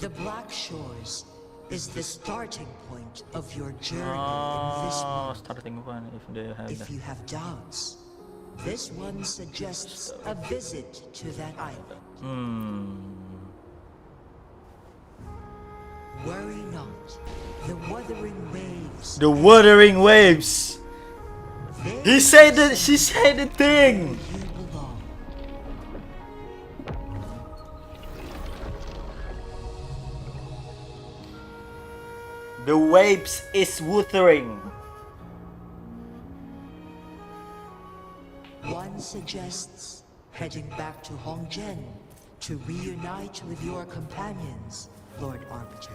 [SPEAKER 14] The Black Shores is the starting point of your journey in this world.
[SPEAKER 1] Starting one if they have
[SPEAKER 14] If
[SPEAKER 1] that.
[SPEAKER 14] you have doubts, this one suggests a visit to that island. Worry not. The Wuthering Waves.
[SPEAKER 1] The Wuthering Waves. He said that. She said the thing.
[SPEAKER 14] You belong.
[SPEAKER 1] The waves is wuthering.
[SPEAKER 14] One suggests heading back to Hongzhen to reunite with your companions, Lord Arbiter.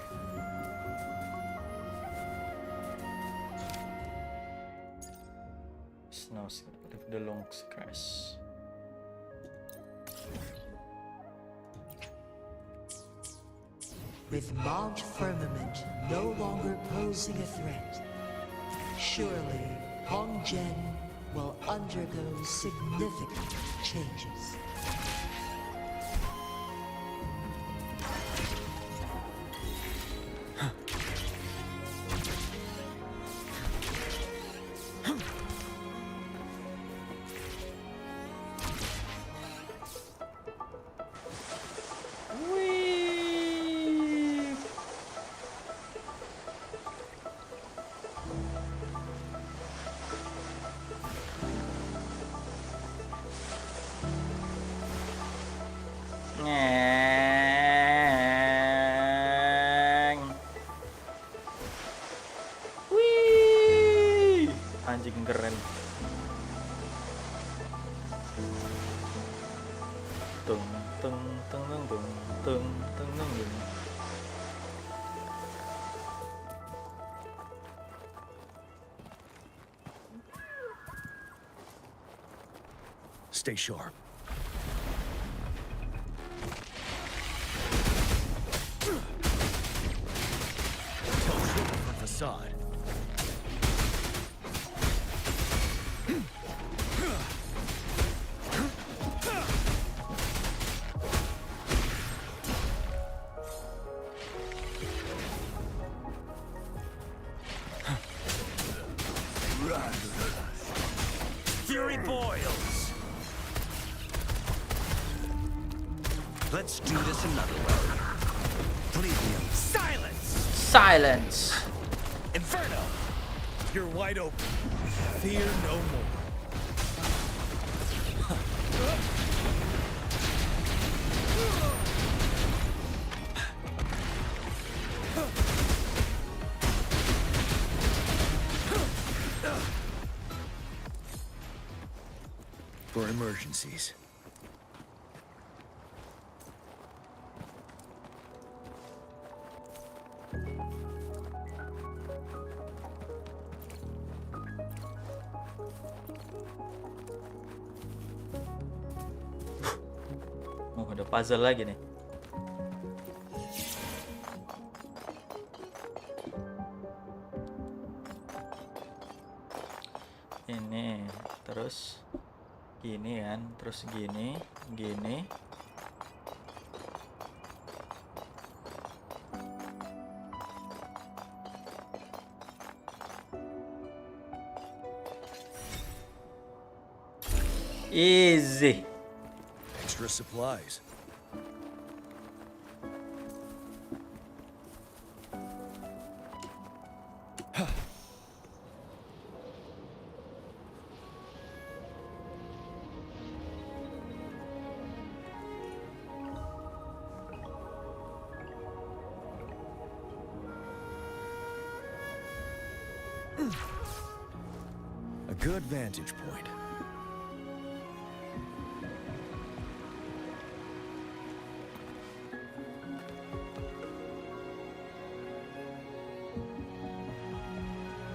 [SPEAKER 1] Snows if the lungs crash.
[SPEAKER 14] With Mount Firmament no longer posing a threat, surely Hongzhen will undergo significant changes.
[SPEAKER 1] Wih, anjing keren. Tung tung tung tung tung tung tung tung tung.
[SPEAKER 10] Stay sharp. Tell short for facade. Let's do this another way. Plebeian, silence!
[SPEAKER 1] Silence.
[SPEAKER 10] Inferno! You're wide open. Fear no more. For emergencies.
[SPEAKER 1] Oh, ada puzzle lagi nih. Ini terus gini kan, terus gini, gini. Easy.
[SPEAKER 10] Extra supplies. A good vantage point.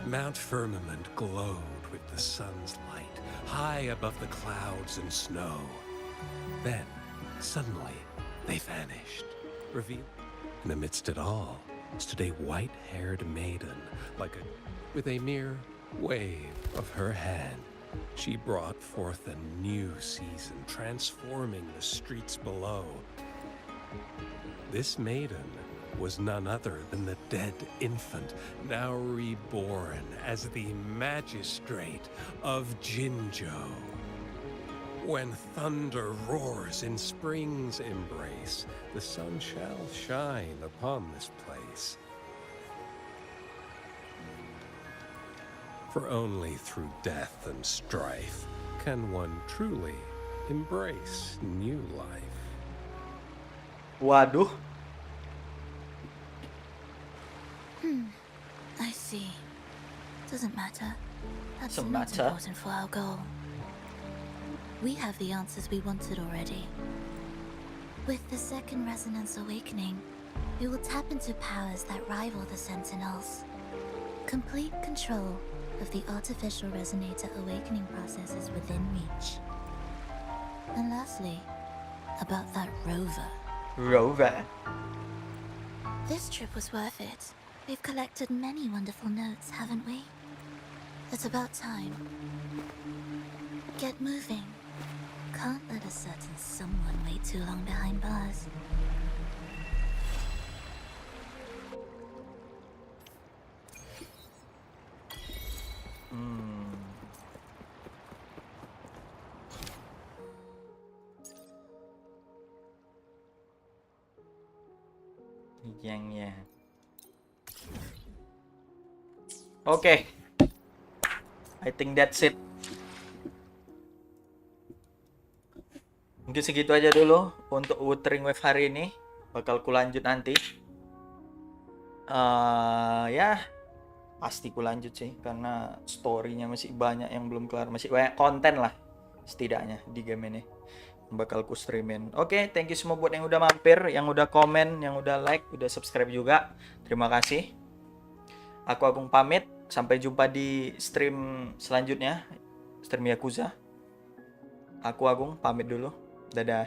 [SPEAKER 15] Mount Firmament glowed with the sun's light, high above the clouds and snow. Then, suddenly, they vanished, revealed. And amidst it all stood a white-haired maiden, with a mere wave of her hand. She brought forth a new season, transforming the streets below. This maiden was none other than the dead infant, now reborn as the magistrate of Jinzhou. When thunder roars in spring's embrace, the sun shall shine upon this place. For only through death and strife can one truly embrace new life.
[SPEAKER 1] Waduh.
[SPEAKER 2] I see. Doesn't matter. That's
[SPEAKER 1] Doesn't
[SPEAKER 2] not
[SPEAKER 1] matter.
[SPEAKER 2] important for our goal. We have the answers we wanted already. With the second resonance awakening, we will tap into powers that rival the Sentinels. Complete control of the artificial resonator awakening process is within reach. And lastly, about that rover.
[SPEAKER 1] Rover.
[SPEAKER 2] This trip was worth it. We've collected many wonderful notes, haven't we? It's about time. Get moving. Can't let a certain someone wait too long behind bars.
[SPEAKER 1] Yang-nya. Oke. I think that's it. Mungkin segitu aja dulu untuk Wuthering Wave hari ini. Bakal kulanjut nanti. Ya, pasti kulanjut sih. Karena story-nya masih banyak yang belum kelar. Masih banyak konten lah setidaknya di game ini. Bakal ku streamin. Oke, thank you semua buat yang udah mampir, yang udah komen, yang udah like, udah subscribe juga. Terima kasih. Aku Agung pamit. Sampai jumpa di stream selanjutnya. Stream Yakuza. Aku Agung pamit dulu. Dadah.